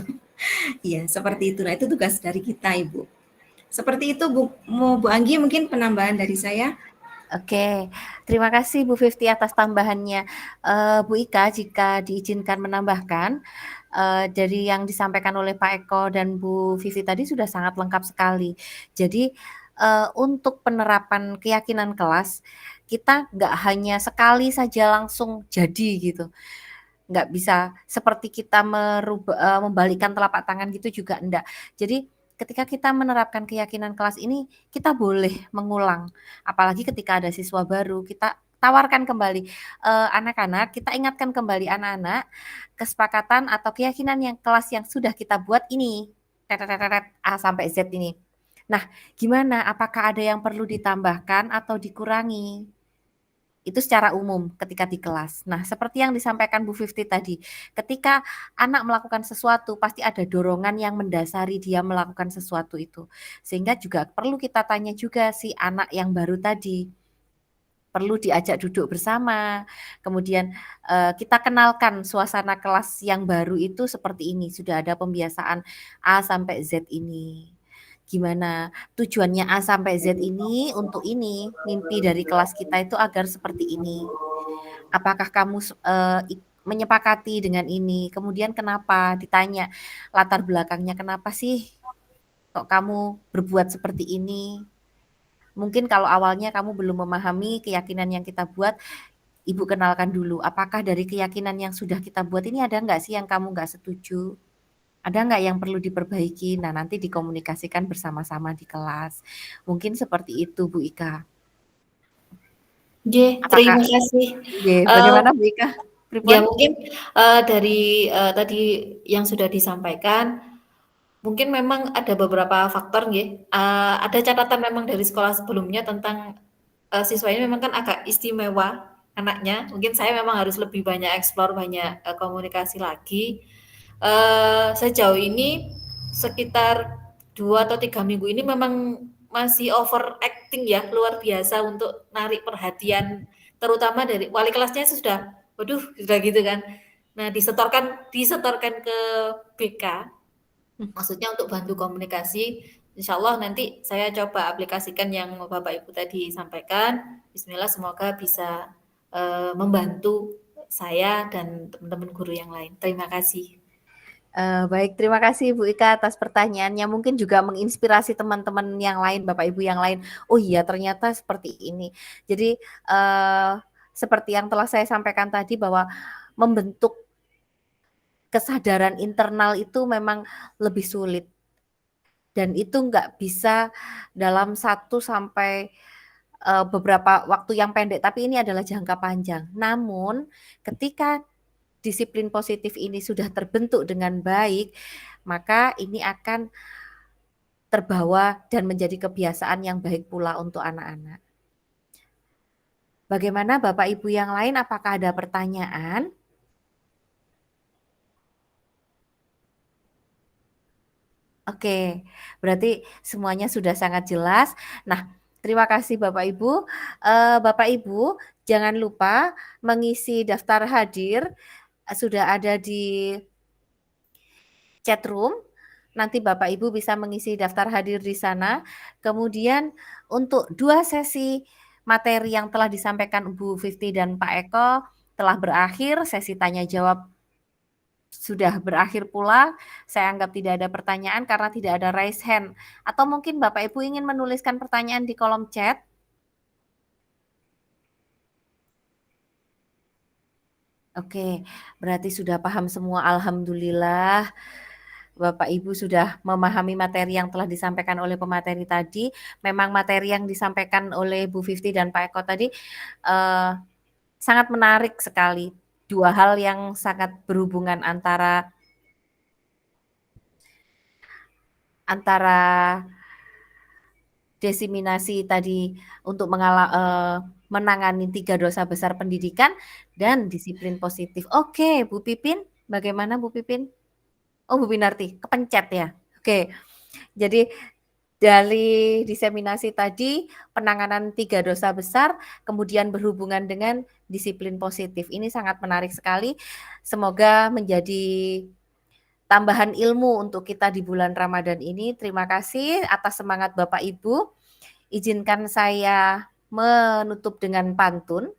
Iya, seperti itu. Nah, itu tugas dari kita, Ibu. Seperti itu, Bu Anggi, mungkin penambahan dari saya. Oke, terima kasih Bu Fifty atas tambahannya. Bu Ika, jika diizinkan menambahkan, dari yang disampaikan oleh Pak Eko dan Bu Fifty tadi sudah sangat lengkap sekali. Jadi, untuk penerapan keyakinan kelas, kita nggak hanya sekali saja langsung jadi gitu. Nggak bisa seperti kita membalikkan telapak tangan gitu juga enggak. Jadi ketika kita menerapkan keyakinan kelas ini, kita boleh mengulang. Apalagi ketika ada siswa baru, kita tawarkan kembali anak-anak, kita ingatkan kembali anak-anak kesepakatan atau keyakinan yang kelas yang sudah kita buat ini, A sampai Z ini. Nah, gimana? Apakah ada yang perlu ditambahkan atau dikurangi? Itu secara umum ketika di kelas. Nah, seperti yang disampaikan Bu Fifty tadi, ketika anak melakukan sesuatu, pasti ada dorongan yang mendasari dia melakukan sesuatu itu. Sehingga juga perlu kita tanya juga si anak yang baru tadi, perlu diajak duduk bersama, kemudian kita kenalkan suasana kelas yang baru itu seperti ini, sudah ada pembiasaan A sampai Z ini. Gimana tujuannya A sampai Z ini untuk ini, mimpi dari kelas kita itu agar seperti ini. Apakah kamu menyepakati dengan ini? Kemudian kenapa? Ditanya latar belakangnya kenapa sih kok kamu berbuat seperti ini? Mungkin kalau awalnya kamu belum memahami keyakinan yang kita buat, Ibu kenalkan dulu. Apakah dari keyakinan yang sudah kita buat ini ada nggak sih yang kamu nggak setuju? Ada nggak yang perlu diperbaiki? Nah, nanti dikomunikasikan bersama-sama di kelas. Mungkin seperti itu, Bu Ika. Terima kasih. Bagaimana Bu Ika? Ya mungkin dari tadi yang sudah disampaikan, mungkin memang ada beberapa faktor, ada catatan memang dari sekolah sebelumnya tentang siswa ini memang kan agak istimewa anaknya. Mungkin saya memang harus lebih banyak explore, banyak komunikasi lagi. Sejauh ini sekitar 2 atau 3 minggu ini memang masih overacting ya, luar biasa untuk narik perhatian, terutama dari wali kelasnya sudah, waduh, sudah gitu kan. Nah, disetorkan ke BK, maksudnya untuk bantu komunikasi. Insya Allah nanti saya coba aplikasikan yang Bapak Ibu tadi sampaikan. Bismillah, semoga bisa membantu saya dan teman-teman guru yang lain. Terima kasih. Baik, terima kasih Bu Ika atas pertanyaannya. Mungkin juga menginspirasi teman-teman yang lain, Bapak Ibu yang lain. Oh iya, ternyata seperti ini. Jadi seperti yang telah saya sampaikan tadi bahwa membentuk kesadaran internal itu memang lebih sulit. Dan itu nggak bisa dalam 1 sampai beberapa waktu yang pendek, tapi ini adalah jangka panjang. Namun ketika disiplin positif ini sudah terbentuk dengan baik, maka ini akan terbawa dan menjadi kebiasaan yang baik pula untuk anak-anak. Bagaimana Bapak Ibu yang lain, apakah ada pertanyaan? Oke, berarti semuanya sudah sangat jelas. Nah, terima kasih Bapak Ibu. Bapak Ibu, jangan lupa mengisi daftar hadir, sudah ada di chat room. Nanti Bapak Ibu bisa mengisi daftar hadir di sana. Kemudian untuk 2 sesi materi yang telah disampaikan Bu Fifty dan Pak Eko telah berakhir, sesi tanya jawab sudah berakhir pula. Saya anggap tidak ada pertanyaan karena tidak ada raise hand. Atau mungkin Bapak Ibu ingin menuliskan pertanyaan di kolom chat. Oke, berarti sudah paham semua, alhamdulillah. Bapak Ibu sudah memahami materi yang telah disampaikan oleh pemateri tadi. Memang materi yang disampaikan oleh Bu Fifty dan Pak Eko tadi sangat menarik sekali. 2 hal yang sangat berhubungan antara desiminasi tadi untuk menangani 3 dosa besar pendidikan dan disiplin positif. Oke, Bu Pipin, bagaimana Bu Pipin? Oh, Bu Pinarti, kepencet ya. Oke. Jadi dari diseminasi tadi penanganan 3 dosa besar kemudian berhubungan dengan disiplin positif. Ini sangat menarik sekali. Semoga menjadi tambahan ilmu untuk kita di bulan Ramadan ini. Terima kasih atas semangat Bapak Ibu. Izinkan saya menutup dengan pantun.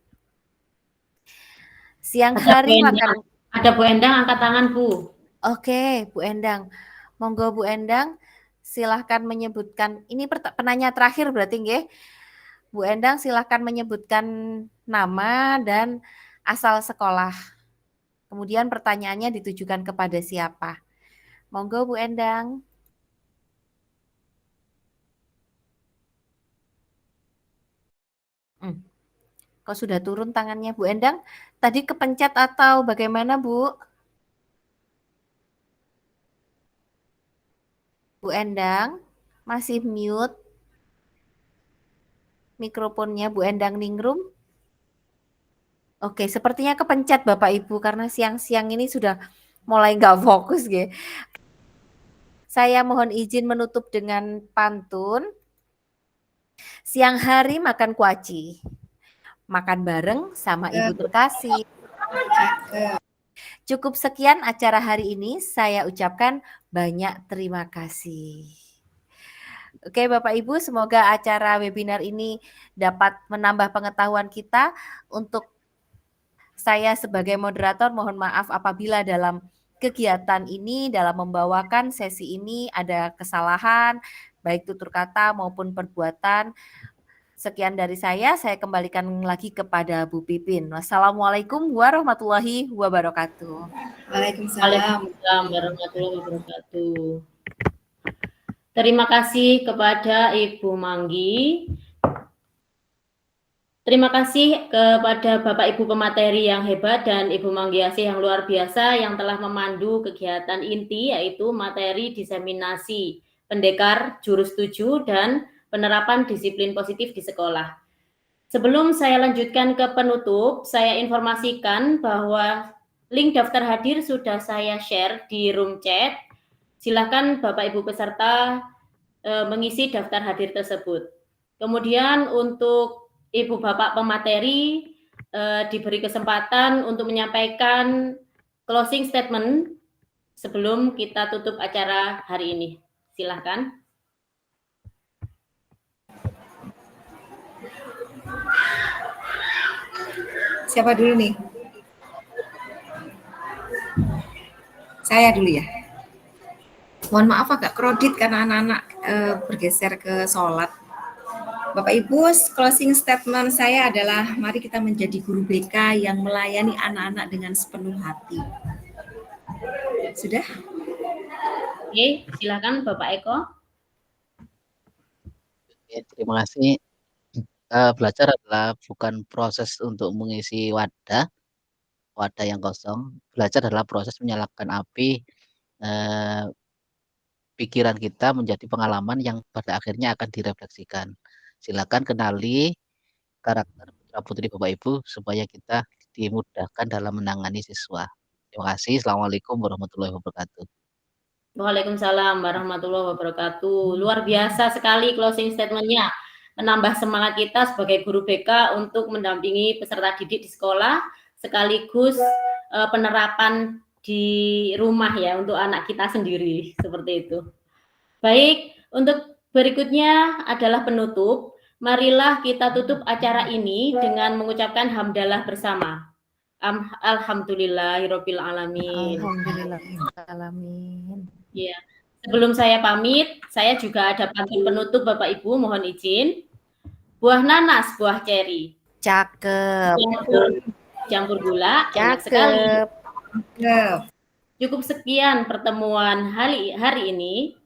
Siang hari makan. Ada Bu Endang angkat tangan, Bu. Oke, Bu Endang. Monggo Bu Endang, silahkan menyebutkan. Ini penanya terakhir berarti nggih. Bu Endang silahkan menyebutkan nama dan asal sekolah. Kemudian pertanyaannya ditujukan kepada siapa. Monggo Bu Endang. Kok sudah turun tangannya Bu Endang? Tadi kepencet atau bagaimana Bu? Bu Endang masih mute mikrofonnya Bu Endang Ningrum. Oke, sepertinya kepencet Bapak Ibu karena siang-siang ini sudah mulai nggak fokus gitu. Saya mohon izin menutup dengan pantun. Siang hari makan kuaci, makan bareng sama ibu terkasih. Cukup sekian acara hari ini, saya ucapkan banyak terima kasih. Oke Bapak Ibu, semoga acara webinar ini dapat menambah pengetahuan kita. Untuk saya sebagai moderator mohon maaf apabila dalam kegiatan ini, dalam membawakan sesi ini ada kesalahan, baik tutur kata maupun perbuatan. Sekian dari saya kembalikan lagi kepada Bu Pipin. Wassalamualaikum warahmatullahi wabarakatuh. Waalaikumsalam warahmatullahi wabarakatuh. Terima kasih kepada Ibu Manggi. Terima kasih kepada Bapak Ibu pemateri yang hebat dan Ibu Manggiasih yang luar biasa yang telah memandu kegiatan inti yaitu materi diseminasi pendekar jurus 7 dan penerapan disiplin positif di sekolah. Sebelum saya lanjutkan ke penutup, saya informasikan bahwa link daftar hadir sudah saya share di room chat. Silakan Bapak Ibu peserta mengisi daftar hadir tersebut. Kemudian untuk Ibu Bapak pemateri diberi kesempatan untuk menyampaikan closing statement sebelum kita tutup acara hari ini. Silakan. Siapa dulu nih? Saya dulu ya. Mohon maaf agak kredit karena anak-anak bergeser ke sholat. Bapak Ibu, closing statement saya adalah mari kita menjadi guru BK yang melayani anak-anak dengan sepenuh hati. Sudah? Oke, silakan Bapak Eko. Oke, terima kasih. Belajar adalah bukan proses untuk mengisi wadah yang kosong. Belajar adalah proses menyalakan api pikiran kita menjadi pengalaman yang pada akhirnya akan direfleksikan. Silakan kenali karakter putra-putri Bapak Ibu supaya kita dimudahkan dalam menangani siswa. Terima kasih. Assalamualaikum warahmatullahi wabarakatuh. Waalaikumsalam warahmatullahi wabarakatuh. Luar biasa sekali closing statement-nya. Menambah semangat kita sebagai guru BK untuk mendampingi peserta didik di sekolah, sekaligus penerapan di rumah ya untuk anak kita sendiri, seperti itu. Baik, untuk berikutnya adalah penutup. Marilah kita tutup acara ini dengan mengucapkan hamdalah bersama. Alhamdulillahirabbil alamin. Alhamdulillahirrahmanirrahim. Ya. Sebelum saya pamit, saya juga ada pantun penutup Bapak Ibu, mohon izin. Buah nanas, buah ceri. Cakep. Campur gula, enak sekali. Cukup sekian pertemuan hari ini.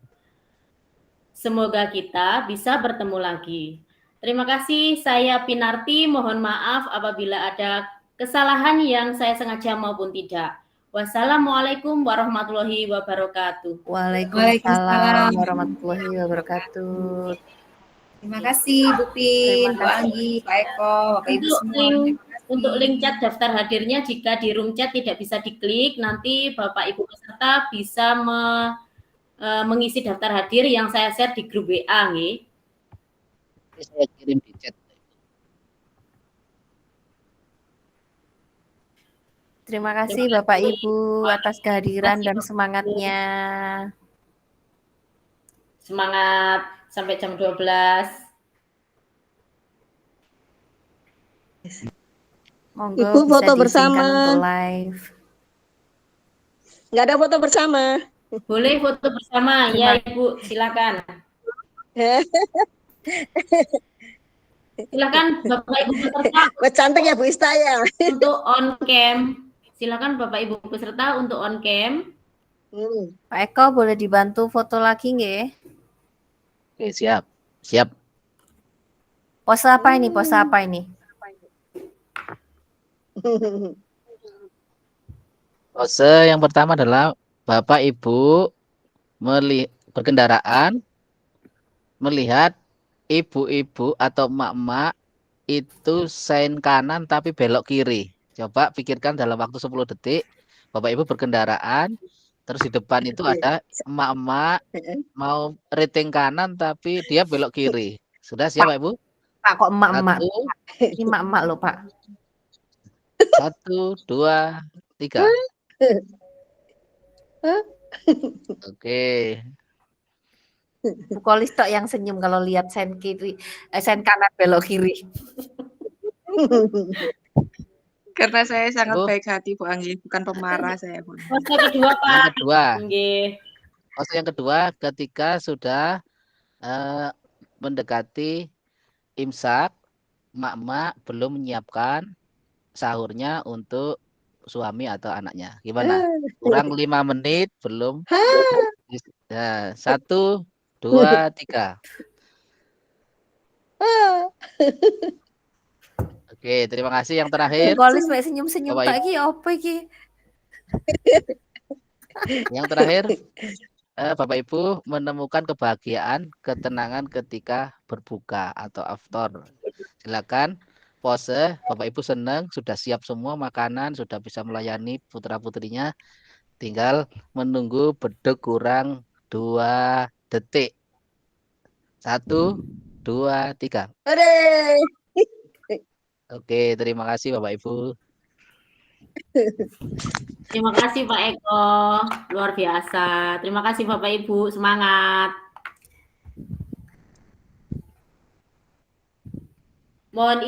Semoga kita bisa bertemu lagi. Terima kasih, saya Pinarti. Mohon maaf apabila ada kesalahan yang saya sengaja maupun tidak. Wassalamualaikum warahmatullahi wabarakatuh. Waalaikumsalam warahmatullahi wabarakatuh. Terima kasih Bu Pin, Bu Anggi, Pak Eko, Bapak Ibu semua. Untuk link chat daftar hadirnya jika di room chat tidak bisa diklik, nanti Bapak Ibu peserta bisa mengisi daftar hadir yang saya share di grup WA nggih. Saya kirim di chat. Terima kasih Bapak Ibu atas kehadiran dan semangatnya. Semangat sampai jam 12. Monggo Ibu bisa foto diizinkan bersama. untuk live. Nggak ada foto bersama. Boleh foto bersama, ya Ibu, silakan. Silakan Bapak Ibu peserta. Cantik ya Bu Ista ya. Untuk on cam. Silakan Bapak Ibu peserta untuk on cam. Pak Eko boleh dibantu foto lagi nggih? Oke, siap. Siap. Pose apa ini? Pose apa ini? Pose yang pertama adalah Bapak Ibu berkendaraan melihat ibu-ibu atau emak-emak itu sein kanan tapi belok kiri. Coba pikirkan dalam waktu 10 detik, Bapak Ibu berkendaraan, terus di depan itu ada emak-emak mau riting kanan tapi dia belok kiri. Sudah siap Pak Ibu? Pak kok emak-emak? Ini emak-emak loh Pak. 1, 2, 3. Oke. Bu Kolis tok yang senyum kalau lihat sen kanan belok kiri. Karena saya sangat baik hati Bu Anggi, bukan pemarah saya Bu. Pose kedua Pak. Yang kedua. Nggih. Pose yang kedua ketika sudah mendekati imsak, emak-emak belum menyiapkan sahurnya untuk suami atau anaknya. Gimana? Kurang 5 menit belum. Nah, 1, 2, 3. Oke, terima kasih. Yang terakhir. Kolis mek senyum-senyum tak iki apa iki? Yang terakhir, Bapak Ibu menemukan kebahagiaan, ketenangan ketika berbuka atau after. Silakan pose, Bapak Ibu senang, sudah siap semua makanan, sudah bisa melayani putra-putrinya, tinggal menunggu beduk kurang 2 detik. 1, 2, 3. Hore. Oke, terima kasih Bapak Ibu. Terima kasih Pak Eko, luar biasa. Terima kasih Bapak Ibu, semangat. Mohon